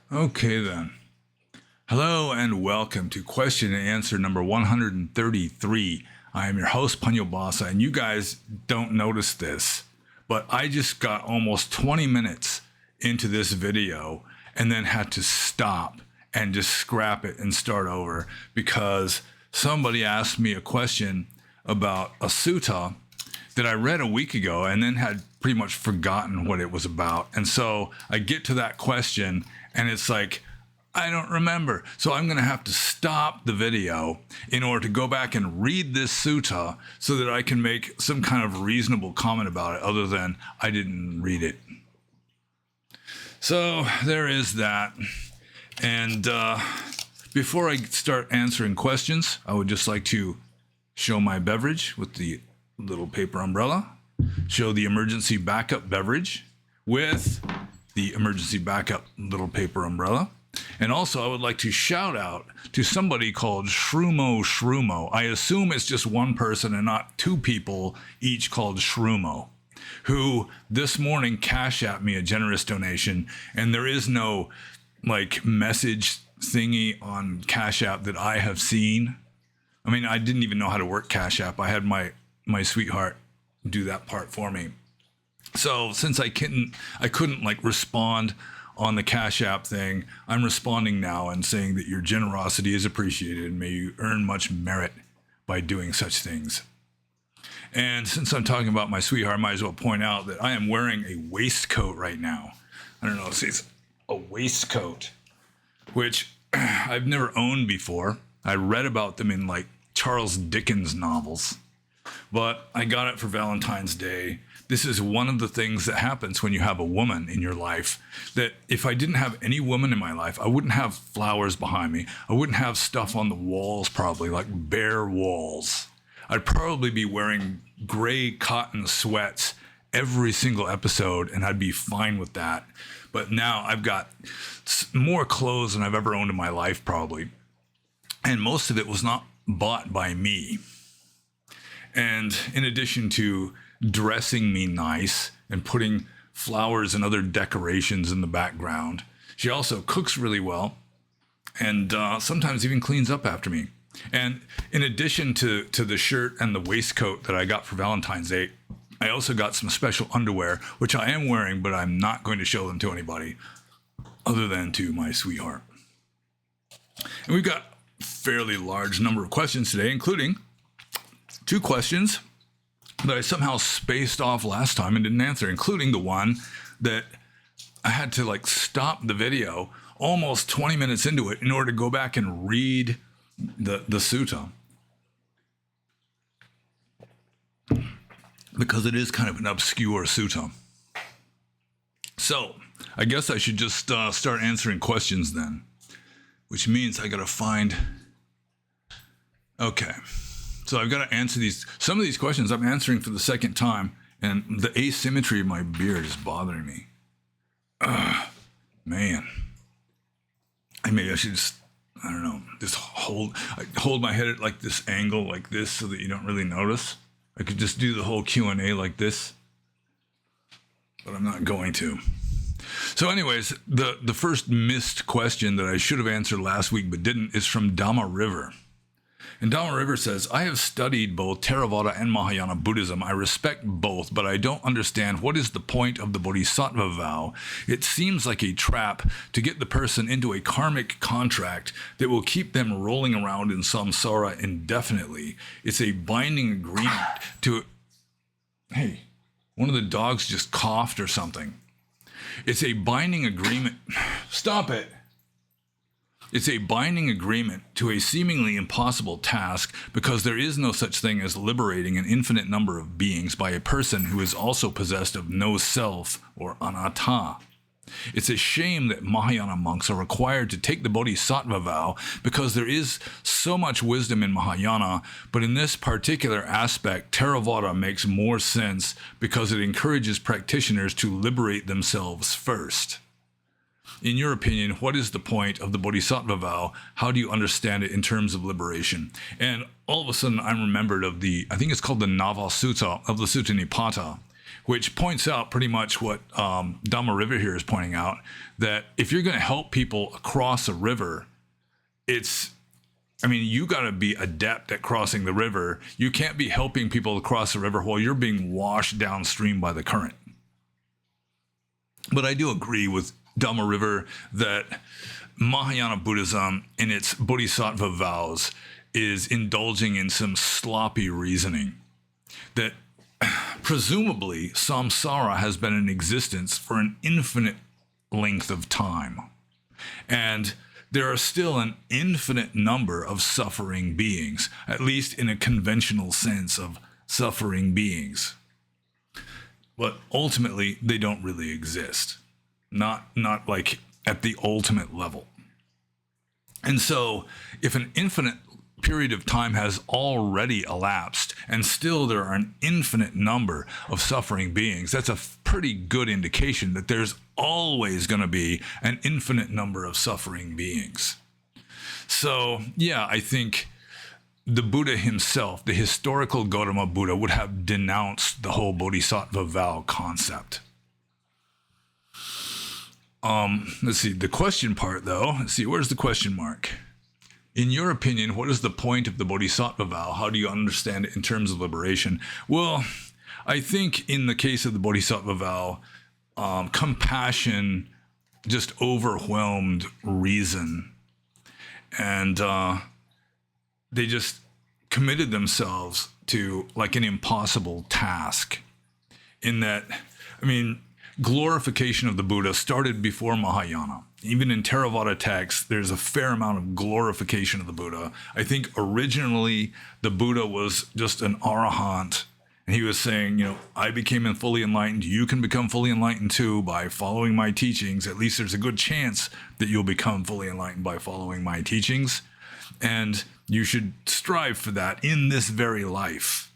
Okay then. Hello and welcome to question and answer number 133. I am your host, Panyo Basa, and you guys don't notice this, but I just got almost 20 minutes into this video and then had to stop and just scrap it and start over because somebody asked me a question about a sutta that I read a week ago and then had pretty much forgotten what it was about. And so I get to that question and it's like, I don't remember. So I'm going to have to stop the video in order to go back and read this sutta so that I can make some kind of reasonable comment about it other than I didn't read it. So there is that. And before I start answering questions, I would just like to show my beverage with the little paper umbrella, show the emergency backup beverage with the emergency backup little paper umbrella. And also I would like to shout out to somebody called Shrumo. I assume it's just one person and not two people each called Shrumo, who this morning cashed at me a generous donation. And there is no like message thingy on Cash App that I have seen. I mean, I didn't even know how to work Cash App. I had my sweetheart do that part for me. So since I couldn't like respond on the Cash App thing, I'm responding now and saying that your generosity is appreciated and may you earn much merit by doing such things. And since I'm talking about my sweetheart, I might as well point out that I am wearing a waistcoat right now. I don't know, see, it's a waistcoat, which I've never owned before. I read about them in like Charles Dickens novels, but I got it for Valentine's Day. This is one of the things that happens when you have a woman in your life, that if I didn't have any woman in my life, I wouldn't have flowers behind me. I wouldn't have stuff on the walls, probably like bare walls. I'd probably be wearing gray cotton sweats every single episode and I'd be fine with that. But now I've got more clothes than I've ever owned in my life, probably. And most of it was not bought by me. And in addition to dressing me nice and putting flowers and other decorations in the background, she also cooks really well and sometimes even cleans up after me. And in addition to the shirt and the waistcoat that I got for Valentine's Day, I also got some special underwear, which I am wearing, but I'm not going to show them to anybody other than to my sweetheart. And we've got a fairly large number of questions today, including 2 questions that I somehow spaced off last time and didn't answer, including the one that I had to like stop the video almost 20 minutes into it in order to go back and read the sutta. Because it is kind of an obscure sutta. So I guess I should just start answering questions then, which means I gotta find, okay. So I've got to answer some of these questions I'm answering for the second time, and the asymmetry of my beard is bothering me. Man. And maybe I should just, I don't know, just hold my head at like this angle like this so that you don't really notice. I could just do the whole Q&A like this, but I'm not going to. So anyways, the first missed question that I should have answered last week but didn't is from Dhamma River. And Dhamma River says, I have studied both Theravada and Mahayana Buddhism. I respect both, but I don't understand what is the point of the Bodhisattva vow. It seems like a trap to get the person into a karmic contract that will keep them rolling around in samsara indefinitely. It's a binding agreement to... Hey, one of the dogs just coughed or something. It's a binding agreement... Stop it! It's a binding agreement to a seemingly impossible task because there is no such thing as liberating an infinite number of beings by a person who is also possessed of no self or anatta. It's a shame that Mahayana monks are required to take the Bodhisattva vow because there is so much wisdom in Mahayana, but in this particular aspect, Theravada makes more sense because it encourages practitioners to liberate themselves first. In your opinion, what is the point of the Bodhisattva vow? How do you understand it in terms of liberation? And all of a sudden, I'm remembered of I think it's called the Nava Sutta of the Sutta Nipata, which points out pretty much what Dhamma River here is pointing out, that if you're going to help people across a river, you got to be adept at crossing the river. You can't be helping people across the river while you're being washed downstream by the current. But I do agree with Dhamma River that Mahayana Buddhism in its Bodhisattva Vows is indulging in some sloppy reasoning that presumably samsara has been in existence for an infinite length of time. And there are still an infinite number of suffering beings, at least in a conventional sense of suffering beings. But ultimately, they don't really exist. Not like at the ultimate level. And so, if an infinite period of time has already elapsed and still there are an infinite number of suffering beings, that's a pretty good indication that there's always going to be an infinite number of suffering beings. So, yeah, I think the Buddha himself, the historical Gautama Buddha, would have denounced the whole Bodhisattva vow concept. Let's see, the question part though, where's the question mark? In your opinion, what is the point of the Bodhisattva vow? How do you understand it in terms of liberation? Well, I think in the case of the Bodhisattva vow, compassion just overwhelmed reason. And they just committed themselves to like an impossible task. In that, glorification of the Buddha started before Mahayana. Even in Theravada texts, there's a fair amount of glorification of the Buddha. I think originally the Buddha was just an arahant, and he was saying, I became fully enlightened. You can become fully enlightened too by following my teachings. At least there's a good chance that you'll become fully enlightened by following my teachings. And you should strive for that in this very life.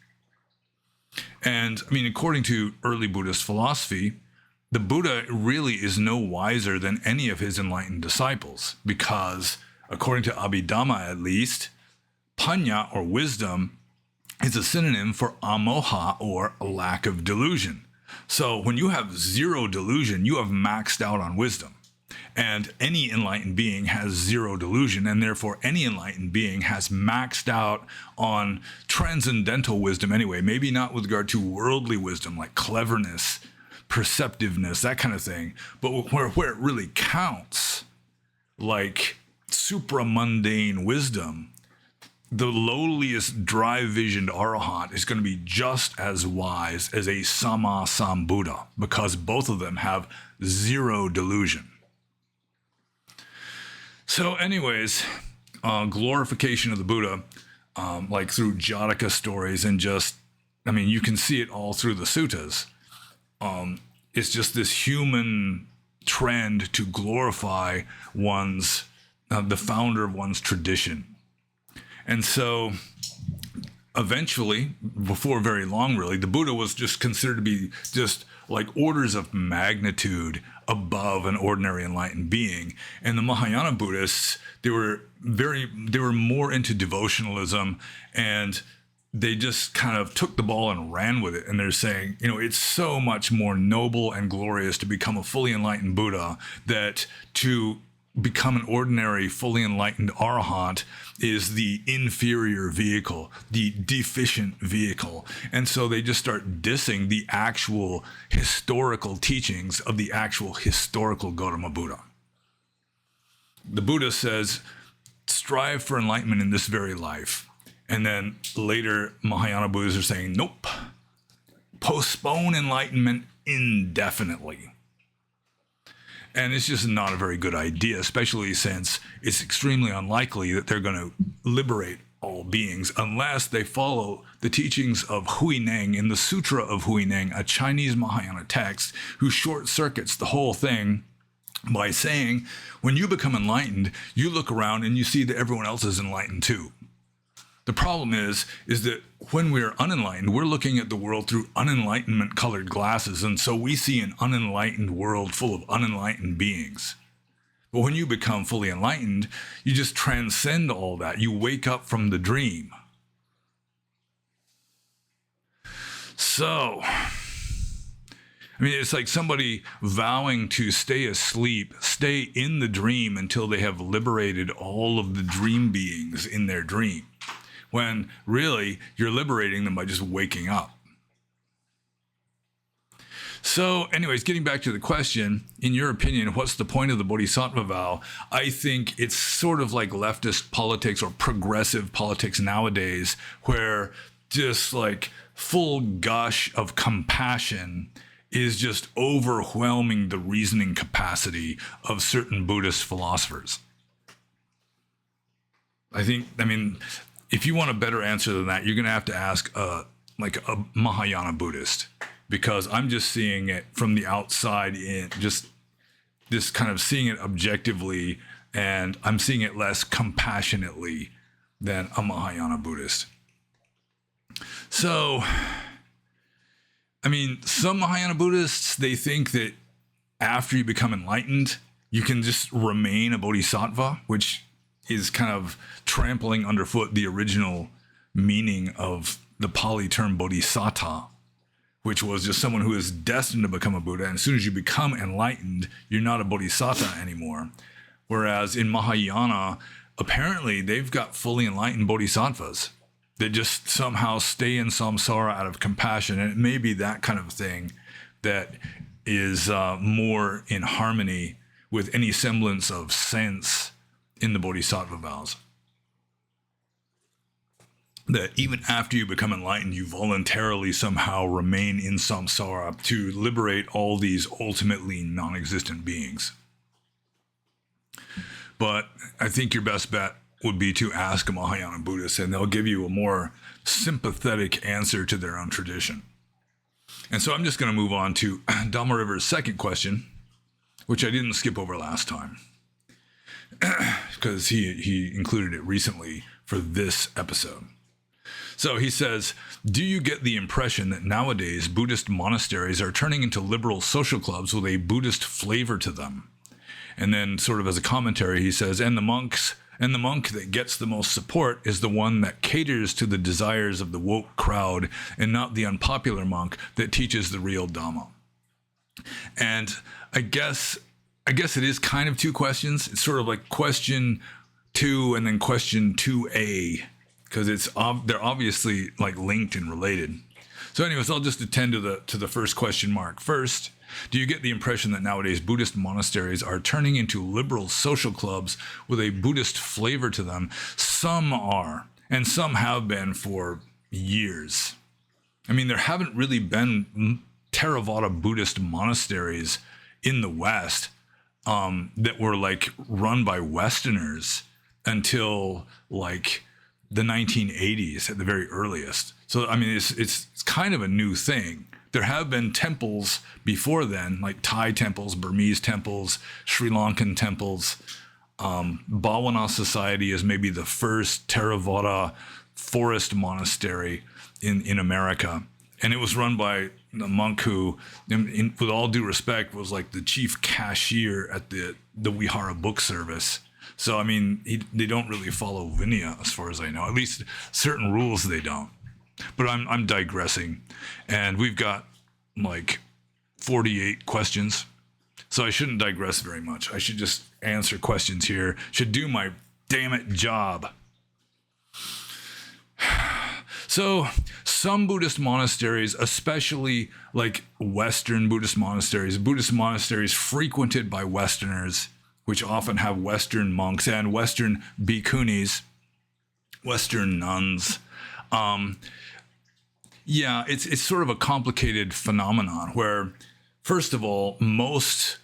And according to early Buddhist philosophy, the Buddha really is no wiser than any of his enlightened disciples, because according to Abhidhamma at least, panya or wisdom is a synonym for amoha or a lack of delusion. So when you have zero delusion, you have maxed out on wisdom. And any enlightened being has zero delusion, and therefore any enlightened being has maxed out on transcendental wisdom anyway, maybe not with regard to worldly wisdom like cleverness, perceptiveness, that kind of thing, but where it really counts, like supramundane wisdom, the lowliest dry-visioned arahant is going to be just as wise as a Sama Sambuddha, because both of them have zero delusion. So anyways, glorification of the Buddha, like through Jataka stories and just, you can see it all through the suttas. It's just this human trend to glorify the founder of one's tradition. And so eventually, before very long really, the Buddha was just considered to be just like orders of magnitude above an ordinary enlightened being. And the Mahayana Buddhists, they were more into devotionalism, and they just kind of took the ball and ran with it. And they're saying, it's so much more noble and glorious to become a fully enlightened Buddha that to become an ordinary, fully enlightened arahant is the inferior vehicle, the deficient vehicle. And so they just start dissing the actual historical teachings of the actual historical Gautama Buddha. The Buddha says, strive for enlightenment in this very life. And then later, Mahayana Buddhists are saying, nope, postpone enlightenment indefinitely. And it's just not a very good idea, especially since it's extremely unlikely that they're going to liberate all beings unless they follow the teachings of Huineng in the Sutra of Huineng, a Chinese Mahayana text, who short circuits the whole thing by saying, when you become enlightened, you look around and you see that everyone else is enlightened too. The problem is that when we're unenlightened, we're looking at the world through unenlightenment colored glasses. And so we see an unenlightened world full of unenlightened beings. But when you become fully enlightened, you just transcend all that. You wake up from the dream. So I mean, it's like somebody vowing to stay asleep, stay in the dream until they have liberated all of the dream beings in their dream, when really you're liberating them by just waking up. So anyways, getting back to the question, in your opinion, what's the point of the Bodhisattva vow? I think it's sort of like leftist politics or progressive politics nowadays, where just like full gush of compassion is just overwhelming the reasoning capacity of certain Buddhist philosophers. I mean, if you want a better answer than that, you're going to have to ask like a Mahayana Buddhist, because I'm just seeing it from the outside in, just this kind of seeing it objectively, and I'm seeing it less compassionately than a Mahayana Buddhist. So, I mean, some Mahayana Buddhists, they think that after you become enlightened, you can just remain a bodhisattva, which is kind of trampling underfoot the original meaning of the Pali term bodhisattva, which was just someone who is destined to become a Buddha. And as soon as you become enlightened, you're not a bodhisattva anymore. Whereas in Mahayana, apparently they've got fully enlightened bodhisattvas that just somehow stay in samsara out of compassion. And it may be that kind of thing that is more in harmony with any semblance of sense in the Bodhisattva vows. That even after you become enlightened, you voluntarily somehow remain in samsara to liberate all these ultimately non-existent beings. But I think your best bet would be to ask a Mahayana Buddhist, and they'll give you a more sympathetic answer to their own tradition. And so I'm just going to move on to Dhamma River's second question, which I didn't skip over last time, because he included it recently for this episode. So he says, do you get the impression that nowadays Buddhist monasteries are turning into liberal social clubs with a Buddhist flavor to them? And then sort of as a commentary, he says, and the monk that gets the most support is the one that caters to the desires of the woke crowd and not the unpopular monk that teaches the real Dhamma. And I guess it is kind of two questions. It's sort of like question 2 and then question 2A, because they're obviously like linked and related. So anyways, I'll just attend to the first question mark first. Do you get the impression that nowadays Buddhist monasteries are turning into liberal social clubs with a Buddhist flavor to them? Some are, and some have been for years. I mean, there haven't really been Theravada Buddhist monasteries in the West that were like run by Westerners until like the 1980s at the very earliest. So, I mean, it's kind of a new thing. There have been temples before then, like Thai temples, Burmese temples, Sri Lankan temples. Bhawana Society is maybe the first Theravada forest monastery in America. And it was run by a monk who, with all due respect, was like the chief cashier at the Vihara book service. So, I mean, they don't really follow Vinaya as far as I know. At least certain rules they don't. But I'm digressing. And we've got like 48 questions. So I shouldn't digress very much. I should just answer questions here. Should do my damn it job. So some Buddhist monasteries, especially like Western Buddhist monasteries frequented by Westerners, which often have Western monks and Western bhikkhunis, Western nuns. Yeah, it's sort of a complicated phenomenon where, first of all, most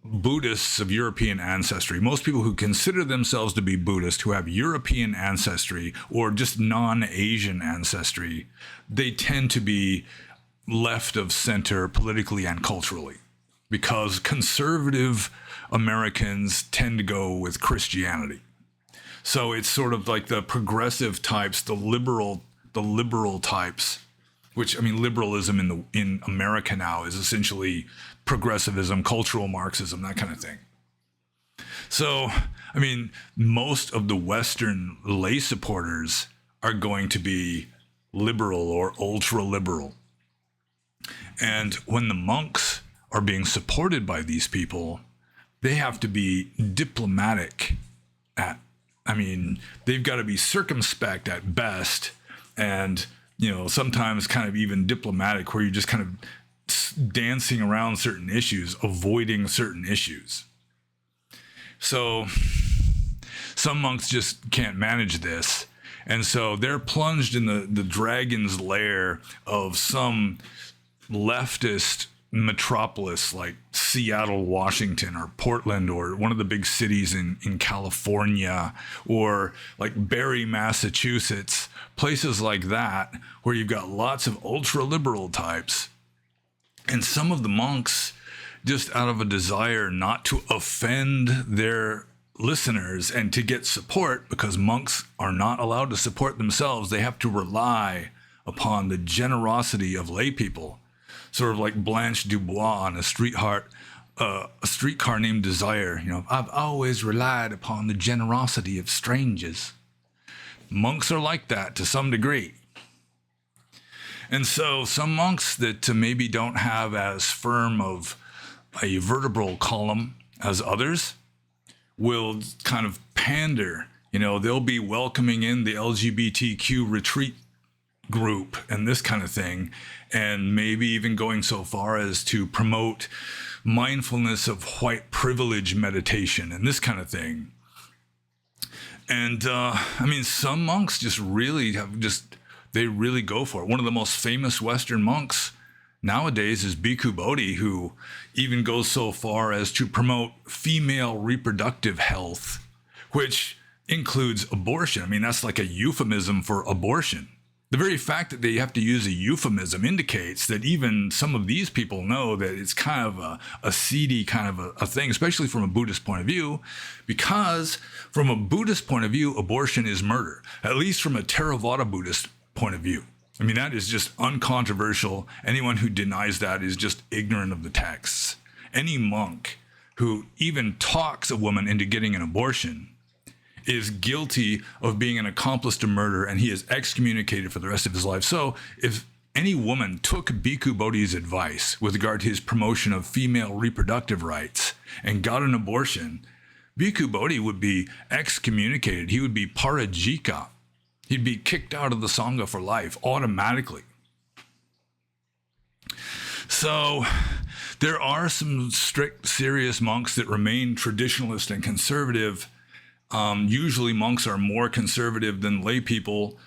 Buddhists of European ancestry, most people who consider themselves to be Buddhist, who have European ancestry or just non-Asian ancestry, they tend to be left of center politically and culturally, because conservative Americans tend to go with Christianity. So it's sort of like the progressive types, the liberal types, which, I mean, liberalism in America now is essentially progressivism, cultural Marxism, that kind of thing. So, I mean, most of the Western lay supporters are going to be liberal or ultra-liberal. And when the monks are being supported by these people, they have to be diplomatic they've got to be circumspect at best, and, sometimes kind of even diplomatic, where you're just kind of dancing around certain issues, avoiding certain issues. So some monks just can't manage this. And so they're plunged in the dragon's lair of some leftist metropolis like Seattle, Washington, or Portland, or one of the big cities in California, or like Barre, Massachusetts, places like that, where you've got lots of ultra-liberal types. And some of the monks, just out of a desire not to offend their listeners and to get support, because monks are not allowed to support themselves, they have to rely upon the generosity of lay people. Sort of like Blanche Dubois on a streetcar named Desire. I've always relied upon the generosity of strangers. Monks are like that to some degree. And so some monks that maybe don't have as firm of a vertebral column as others will kind of pander. They'll be welcoming in the LGBTQ retreat group and this kind of thing, and maybe even going so far as to promote mindfulness of white privilege meditation and this kind of thing. And some monks they really go for it. One of the most famous Western monks nowadays is Bhikkhu Bodhi, who even goes so far as to promote female reproductive health, which includes abortion. That's like a euphemism for abortion. The very fact that they have to use a euphemism indicates that even some of these people know that it's kind of a seedy kind of a thing, especially from a Buddhist point of view, because from a Buddhist point of view, abortion is murder, at least from a Theravada Buddhist point of view. That is just uncontroversial. Anyone who denies that is just ignorant of the texts. Any monk who even talks a woman into getting an abortion is guilty of being an accomplice to murder, and he is excommunicated for the rest of his life. So if any woman took Bhikkhu Bodhi's advice with regard to his promotion of female reproductive rights and got an abortion, Bhikkhu Bodhi would be excommunicated. He would be parajika. He'd be kicked out of the Sangha for life automatically. So there are some strict, serious monks that remain traditionalist and conservative. Usually monks are more conservative than lay people,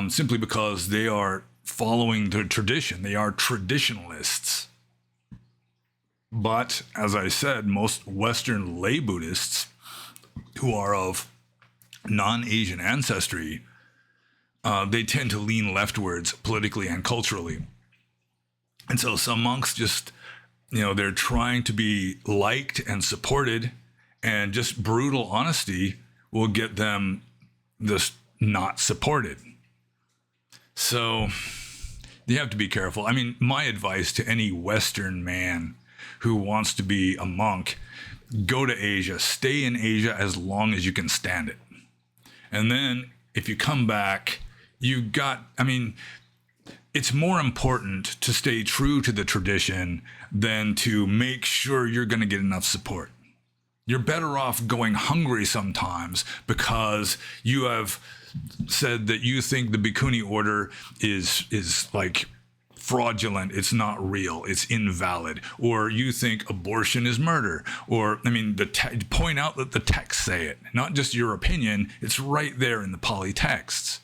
simply because they are following the tradition. They are traditionalists. But as I said, most Western lay Buddhists who are of non-Asian ancestry, they tend to lean leftwards politically and culturally. And so some monks just, they're trying to be liked and supported, and just brutal honesty will get them just not supported. So you have to be careful. My advice to any Western man who wants to be a monk, go to Asia, stay in Asia as long as you can stand it. And then if you come back, it's more important to stay true to the tradition than to make sure you're going to get enough support. You're better off going hungry sometimes because you have said that you think the Bhikkhuni order is like fraudulent, it's not real, it's invalid, or you think abortion is murder, or point out that the texts say it, not just your opinion. It's right there in the Pali texts.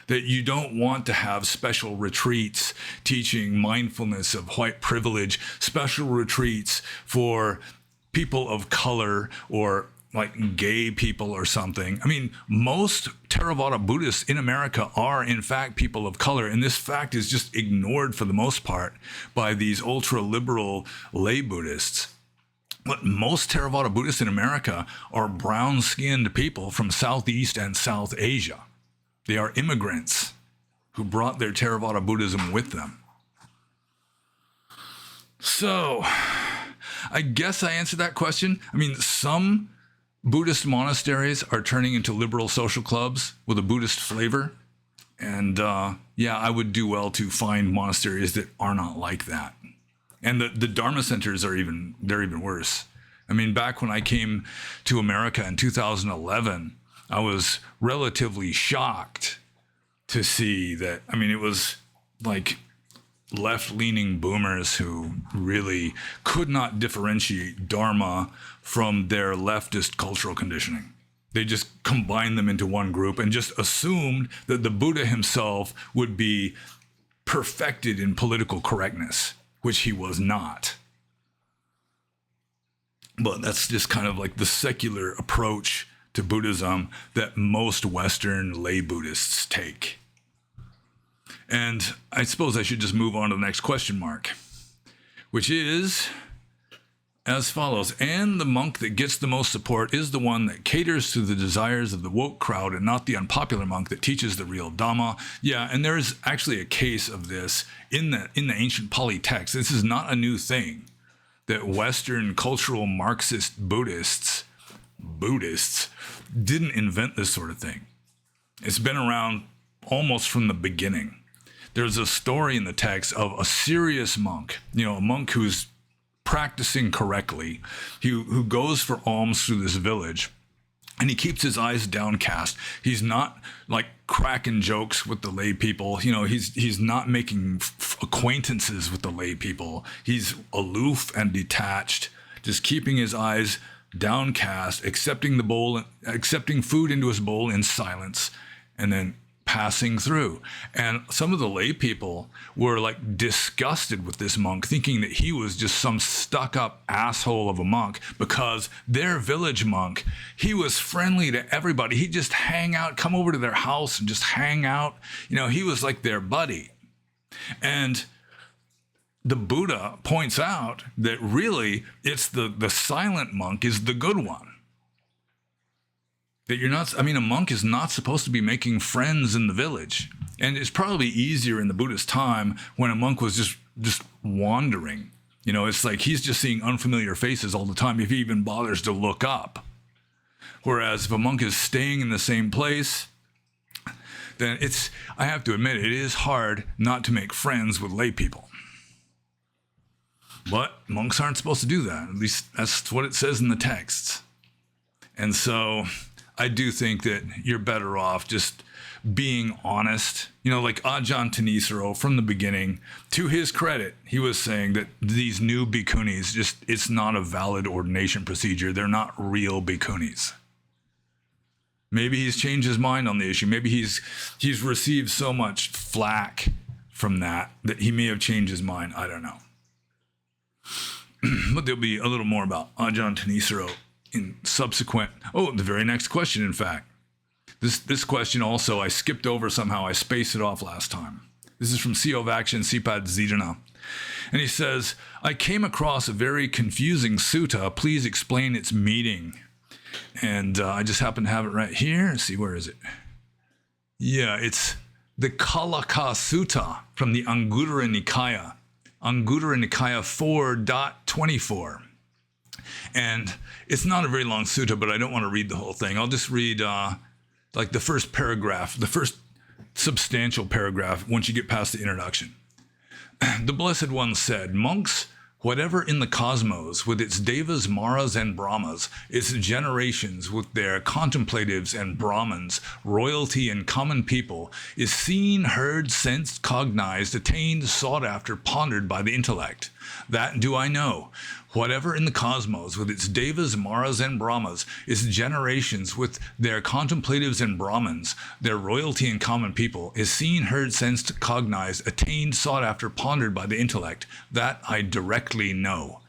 That you don't want to have special retreats teaching mindfulness of white privilege, special retreats for people of color or like gay people or something. Most Theravada Buddhists in America are in fact people of color, and this fact is just ignored for the most part by these ultra-liberal lay Buddhists. But most Theravada Buddhists in America are brown-skinned people from Southeast and South Asia. They are immigrants who brought their Theravada Buddhism with them. So I guess I answered that question. Some Buddhist monasteries are turning into liberal social clubs with a Buddhist flavor. And yeah, I would do well to find monasteries that are not like that. And the Dharma centers they're even worse. I mean, back when I came to America in 2011, I was relatively shocked to see that. I mean, it was like left-leaning boomers who really could not differentiate Dharma from their leftist cultural conditioning. They just combined them into one group and just assumed that the Buddha himself would be perfected in political correctness, which he was not. But that's just kind of like the secular approach to Buddhism that most Western lay Buddhists take. And I suppose I should just move on to the next question mark, which is as follows. And the monk that gets the most support is the one that caters to the desires of the woke crowd and not the unpopular monk that teaches the real Dhamma. Yeah, and there is actually a case of this in the ancient Pali text. This is not a new thing, that Western cultural Marxist Buddhists didn't invent this sort of thing. It's been around almost from the beginning. There's a story in the text of a serious monk, a monk who's practicing correctly, who goes for alms through this village, and he keeps his eyes downcast. He's not like cracking jokes with the lay people. He's not making acquaintances with the lay people. He's aloof and detached, just keeping his eyes downcast, accepting food into his bowl in silence, and then passing through. And some of the lay people were like disgusted with this monk, thinking that he was just some stuck-up asshole of a monk, because their village monk, he was friendly to everybody. He'd just hang out, come over to their house and just hang out. He was like their buddy. And the Buddha points out that really it's the silent monk is the good one. That a monk is not supposed to be making friends in the village. And it's probably easier in the Buddhist time when a monk was just wandering. It's like he's just seeing unfamiliar faces all the time if he even bothers to look up. Whereas if a monk is staying in the same place, then I have to admit, it is hard not to make friends with lay people. But monks aren't supposed to do that. At least that's what it says in the texts. And so I do think that you're better off just being honest. Like Ajan Punnam from the beginning, to his credit, he was saying that these new bhikkhunis, it's not a valid ordination procedure. They're not real bhikkhunis. Maybe he's changed his mind on the issue. Maybe he's received so much flack from that he may have changed his mind. I don't know. But there'll be a little more about Ajan Punnam in subsequent. The very next question, in fact. This question also, I skipped over somehow. I spaced it off last time. This is from CO of Action, Sipad Zidana. And he says, I came across a very confusing sutta. Please explain its meaning. And I just happen to have it right here. Let's see, where is it? Yeah, it's the Kalaka Sutta from the Anguttara Nikaya. Anguttara Nikaya 4.24. And it's not a very long sutta, but I don't want to read the whole thing. I'll just read the first paragraph, the first substantial paragraph once you get past the introduction. The Blessed One said, monks, whatever in the cosmos, with its devas, maras, and brahmas, its generations with their contemplatives and brahmins, royalty and common people, is seen, heard, sensed, cognized, attained, sought after, pondered by the intellect. That do I know. Whatever in the cosmos, with its devas, maras, and brahmas, its generations with their contemplatives and brahmins, their royalty and common people, is seen, heard, sensed, cognized, attained, sought after, pondered by the intellect. That I directly know.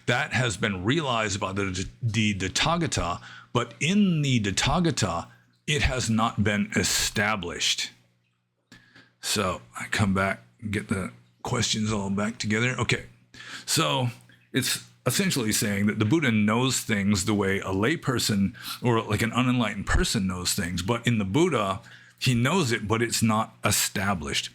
That has been realized by the Tathagata, but in the Tathagata, it has not been established. So I come back and get the questions all back together. Okay, so it's essentially saying that the Buddha knows things the way a layperson or like an unenlightened person knows things. But in the Buddha, he knows it, but it's not established,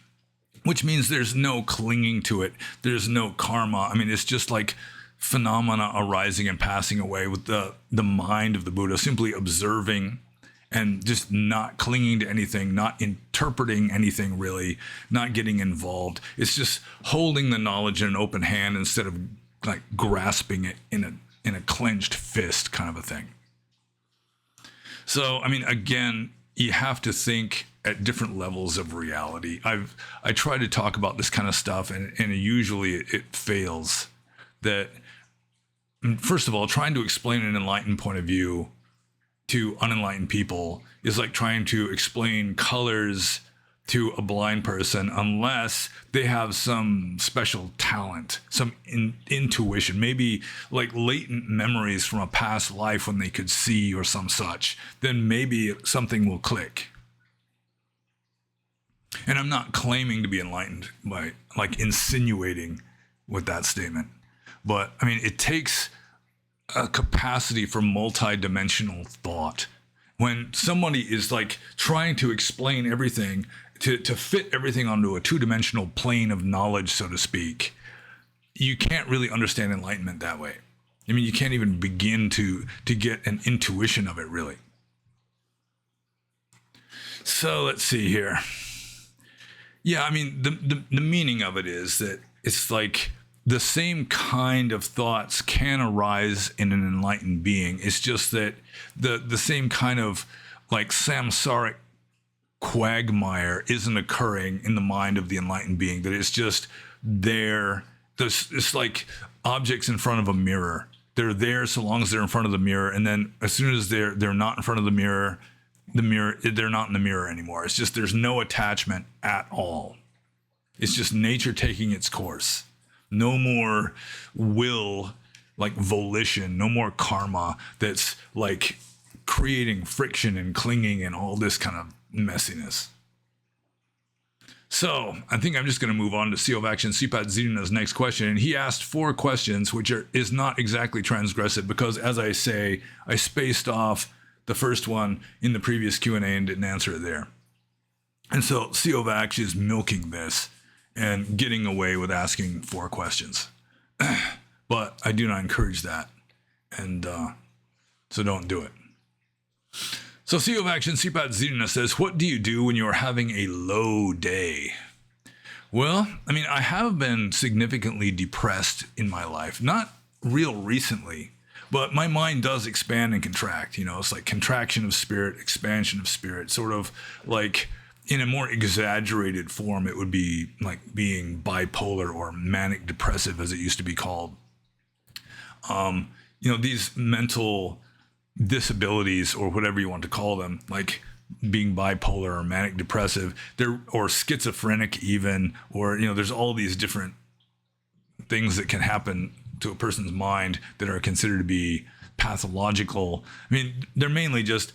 which means there's no clinging to it. There's no karma. I mean, it's just like phenomena arising and passing away with the mind of the Buddha, simply observing and just not clinging to anything, not interpreting anything really, not getting involved. It's just holding the knowledge in an open hand instead of like grasping it in a clenched fist kind of a thing. So, I mean, again, you have to think at different levels of reality. I try to talk about this kind of stuff, and usually it fails. That, first of all, trying to explain an enlightened point of view to unenlightened people is like trying to explain colors to a blind person unless they have some special talent, some intuition, maybe like latent memories from a past life when they could see or some such. Then maybe something will click. And I'm not claiming to be enlightened by like insinuating with that statement. But I mean, it takes a capacity for multi-dimensional thought. When somebody is like trying to explain everything, to fit everything onto a two-dimensional plane of knowledge, so to speak, you can't really understand enlightenment that way. I mean, you can't even begin to get an intuition of it, really. So let's see here. Yeah, I mean, the meaning of it is that it's like the same kind of thoughts can arise in an enlightened being. It's just that the same kind of like samsaric quagmire isn't occurring in the mind of the enlightened being, that it's just there. It's like objects in front of a mirror. They're there so long as they're in front of the mirror, and then as soon as they're not in front of the mirror, they're not in the mirror anymore. It's just there's no attachment at all. It's just nature taking its course. No more will, like volition, no more karma that's like creating friction and clinging and all this kind of messiness. So I think I'm just going to move on to CEO of Action Sipat Ziruna's next question. And he asked 4 questions, which is not exactly transgressive because, as I say, I spaced off the first one in the previous Q&A and didn't answer it there. And so CEO of Action is milking this and getting away with asking 4 questions. But I do not encourage that. And so don't do it. So CEO of Action, Sipat Ziruna says, what do you do when you're having a low day? Well, I mean, I have been significantly depressed in my life. Not real recently, but my mind does expand and contract. You know, it's like contraction of spirit, expansion of spirit, sort of like in a more exaggerated form, it would be like being bipolar or manic depressive, as it used to be called. You know, these mental disabilities or whatever you want to call them, like being bipolar or manic depressive, or schizophrenic even, or, you know, there's all these different things that can happen to a person's mind that are considered to be pathological. I mean, they're mainly just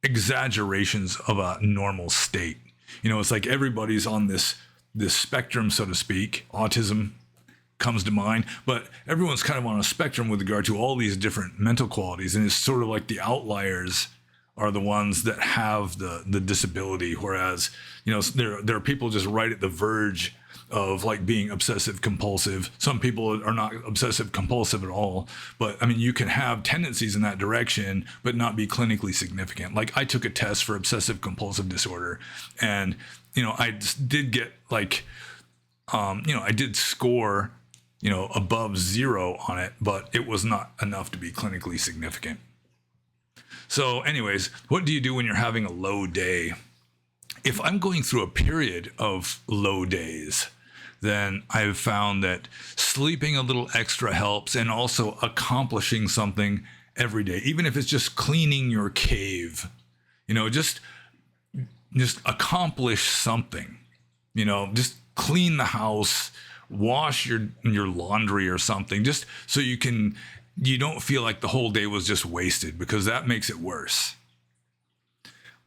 exaggerations of a normal state. You know, it's like everybody's on this spectrum, so to speak. Autism comes to mind, but everyone's kind of on a spectrum with regard to all these different mental qualities, and it's sort of like the outliers are the ones that have the disability, whereas, you know, there are people just right at the verge of like being obsessive compulsive. Some people are not obsessive compulsive at all, but I mean, you can have tendencies in that direction but not be clinically significant. Like, I took a test for obsessive compulsive disorder, and, you know, I did get like, you know, I did score, you know, above 0 on it, but it was not enough to be clinically significant. So anyways, what do you do when you're having a low day? If I'm going through a period of low days, then I've found that sleeping a little extra helps, and also accomplishing something every day, even if it's just cleaning your cave, you know, just accomplish something, you know, just clean the house, wash your laundry or something, just so you don't feel like the whole day was just wasted, because that makes it worse.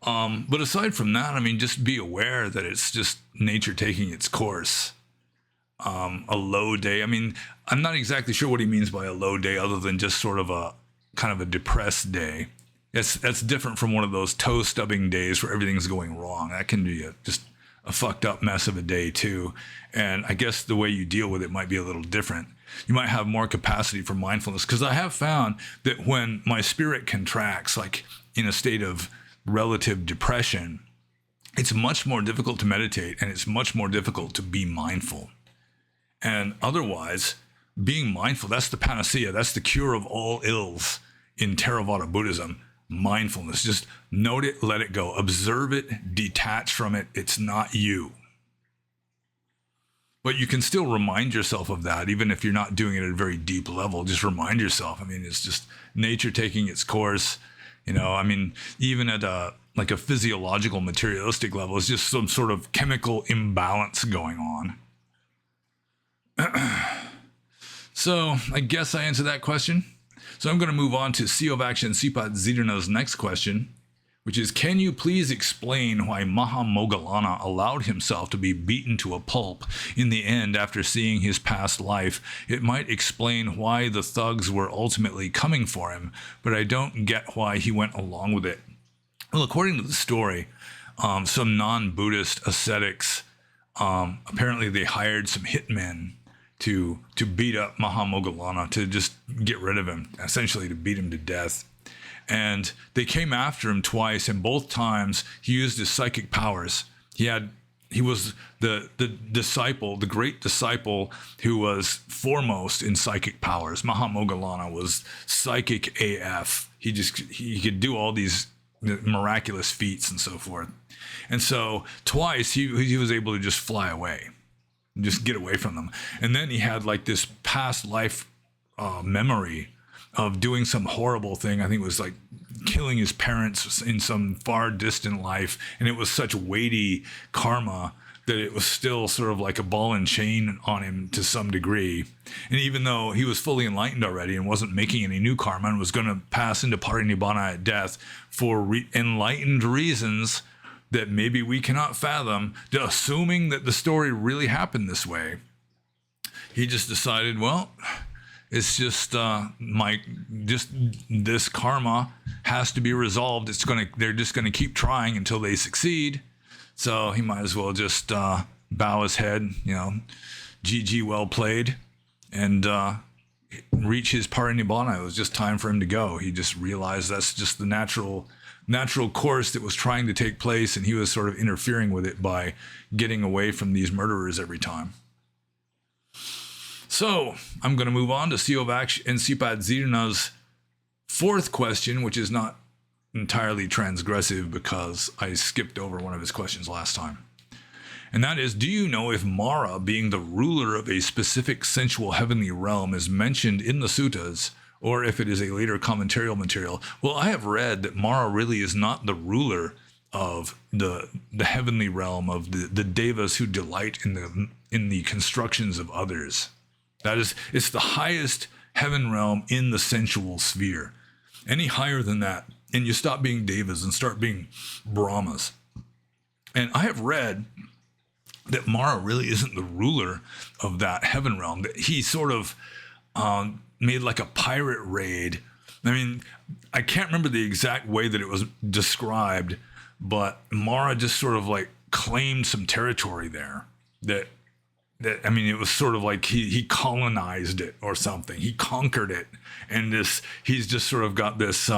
But aside from that, I mean, just be aware that it's just nature taking its course. A low day, I mean, I'm not exactly sure what he means by a low day, other than just sort of a kind of a depressed day. That's different from one of those toe stubbing days where everything's going wrong. That can be just a fucked up mess of a day too. And I guess the way you deal with it might be a little different. You might have more capacity for mindfulness, because I have found that when my spirit contracts, like in a state of relative depression, it's much more difficult to meditate, and it's much more difficult to be mindful. And otherwise, being mindful, that's the panacea, that's the cure of all ills in Theravada Buddhism. Mindfulness, just note it, let it go, observe it, detach from it. It's not you. But you can still remind yourself of that, even if you're not doing it at a very deep level. Just remind yourself. I mean, it's just nature taking its course. I mean, even at a physiological, materialistic level, it's just some sort of chemical imbalance going on. So I guess I answered that question. So I'm going to move on to Siovaksh and Sipat Zidana's next question, which is, can you please explain why Moggallana allowed himself to be beaten to a pulp in the end after seeing his past life? It might explain why the thugs were ultimately coming for him, but I don't get why he went along with it. Well, according to the story, some non-Buddhist ascetics, apparently they hired some hitmen to beat up Moggallana, to just get rid of him, essentially to beat him to death. And they came after him twice, and both times he used his psychic powers. He was the disciple, the great disciple who was foremost in psychic powers. Moggallana was psychic AF. He could do all these miraculous feats and so forth. And so twice he was able to just fly away, just get away from them. And then he had like this past life memory of doing some horrible thing. I think it was like killing his parents in some far distant life. And it was such weighty karma that it was still sort of like a ball and chain on him to some degree. And even though he was fully enlightened already and wasn't making any new karma and was going to pass into parinibbana at death for enlightened reasons that maybe we cannot fathom, assuming that the story really happened this way, he just decided, well, it's just this karma has to be resolved. They're just gonna keep trying until they succeed. So he might as well just bow his head, GG, well played, and reach his parinibbana. It was just time for him to go. He just realized that's just the natural course that was trying to take place, and he was sort of interfering with it by getting away from these murderers every time. So I'm going to move on to Siovaksh and Sipat Zidana's fourth question, which is not entirely transgressive because I skipped over one of his questions last time. And that is, do you know if Mara, being the ruler of a specific sensual heavenly realm, is mentioned in the suttas, or if it is a later commentarial material? Well, I have read that Mara really is not the ruler of the heavenly realm, of the devas who delight in the constructions of others. That is, it's the highest heaven realm in the sensual sphere. Any higher than that, and you stop being devas and start being brahmas. And I have read that Mara really isn't the ruler of that heaven realm, that he sort of made like a pirate raid. I mean, I can't remember the exact way that it was described, but Mara just sort of like claimed some territory there that I mean, it was sort of like he colonized it or something. He conquered it. And he's just sort of got this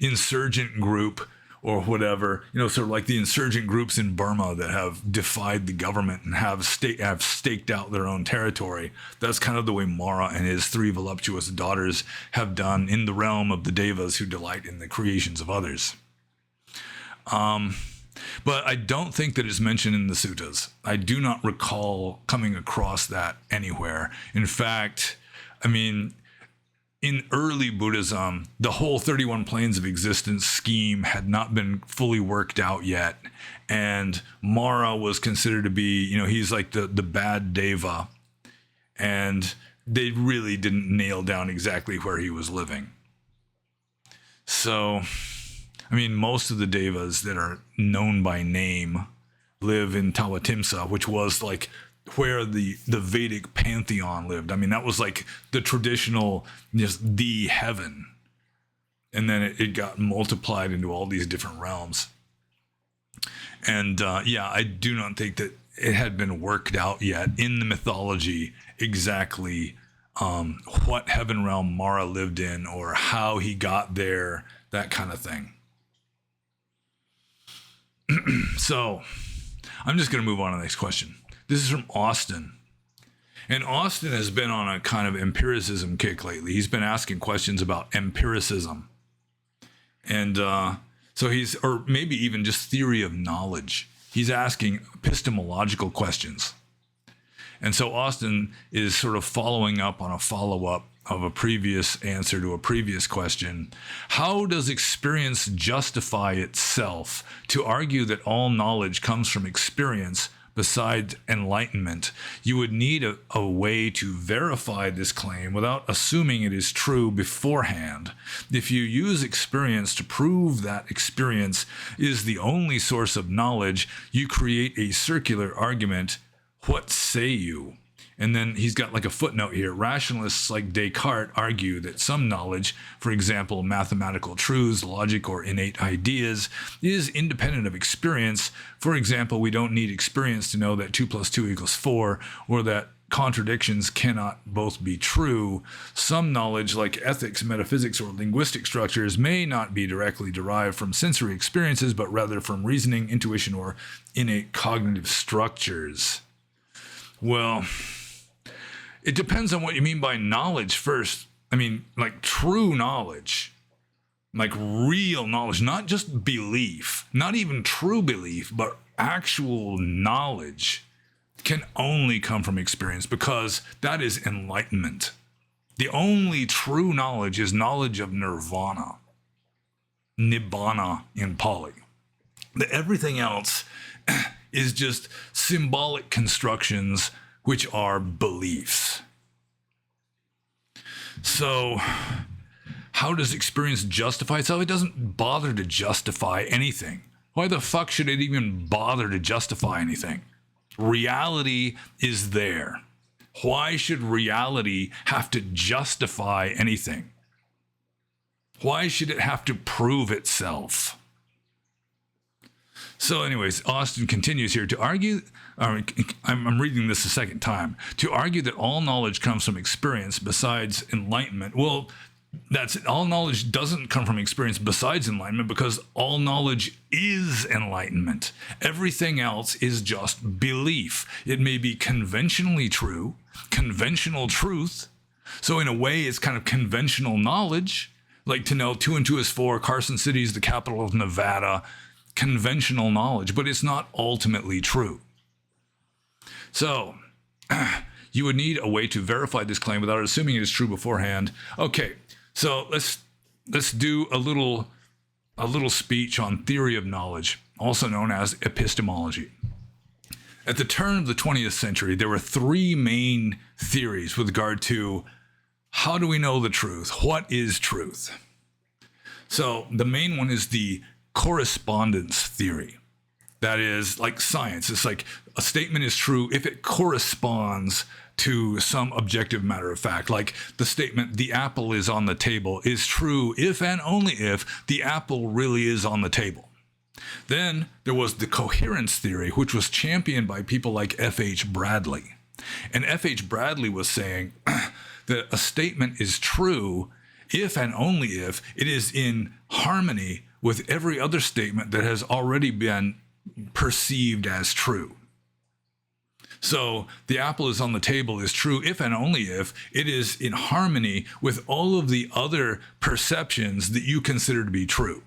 insurgent group or whatever, sort of like the insurgent groups in Burma that have defied the government and have staked out their own territory. That's kind of the way Mara and his three voluptuous daughters have done in the realm of the devas who delight in the creations of others. But I don't think that it's mentioned in the suttas. I do not recall coming across that anywhere. In fact, I mean, in early Buddhism, the whole 31 planes of existence scheme had not been fully worked out yet. And Mara was considered to be, he's like the bad deva. And they really didn't nail down exactly where he was living. So, I mean, most of the devas that are known by name live in Tawatimsa, which was like where the Vedic pantheon lived. I mean, that was like the traditional, just the heaven. And then it got multiplied into all these different realms. And I do not think that it had been worked out yet in the mythology exactly what heaven realm Mara lived in or how he got there, that kind of thing. So I'm just going to move on to the next question. This is from Austin. And Austin has been on a kind of empiricism kick lately. He's been asking questions about empiricism. And so or maybe even just theory of knowledge. He's asking epistemological questions. And so Austin is sort of following up on a follow-up of a previous answer to a previous question. How does experience justify itself? To argue that all knowledge comes from experience besides enlightenment, you would need a way to verify this claim without assuming it is true beforehand. If you use experience to prove that experience is the only source of knowledge, you create a circular argument. What say you? And then he's got like a footnote here. Rationalists like Descartes argue that some knowledge, for example, mathematical truths, logic, or innate ideas, is independent of experience. For example, we don't need experience to know that 2 + 2 = 4, or that contradictions cannot both be true. Some knowledge, like ethics, metaphysics, or linguistic structures, may not be directly derived from sensory experiences, but rather from reasoning, intuition, or innate cognitive structures. Well, it depends on what you mean by knowledge first. I mean, like true knowledge, like real knowledge, not just belief, not even true belief, but actual knowledge can only come from experience, because that is enlightenment. The only true knowledge is knowledge of nirvana, nibbana in Pali. Everything else is just symbolic constructions which are beliefs. So, how does experience justify itself? It doesn't bother to justify anything. Why the fuck should it even bother to justify anything? Reality is there. Why should reality have to justify anything? Why should it have to prove itself? So anyways, Austin continues here to argue, I'm reading this a second time, to argue that all knowledge comes from experience besides enlightenment. Well, that's it. All knowledge doesn't come from experience besides enlightenment, because all knowledge is enlightenment. Everything else is just belief. It may be conventionally true, conventional truth. So in a way, it's kind of conventional knowledge, like to know 2 and 2 is 4, Carson City is the capital of Nevada. Conventional knowledge, but it's not ultimately true. So you would need a way to verify this claim without assuming it is true beforehand. Okay, so let's do a little speech on theory of knowledge, also known as epistemology. At the turn of the 20th century, there were 3 main theories with regard to how do we know the truth? What is truth? So the main one is the correspondence theory. That is like science. It's like a statement is true if it corresponds to some objective matter of fact. Like the statement, the apple is on the table, is true if and only if the apple really is on the table. Then there was the coherence theory, which was championed by people like F.H. Bradley. And F.H. Bradley was saying that a statement is true if and only if it is in harmony with every other statement that has already been perceived as true. So the apple is on the table is true if and only if it is in harmony with all of the other perceptions that you consider to be true.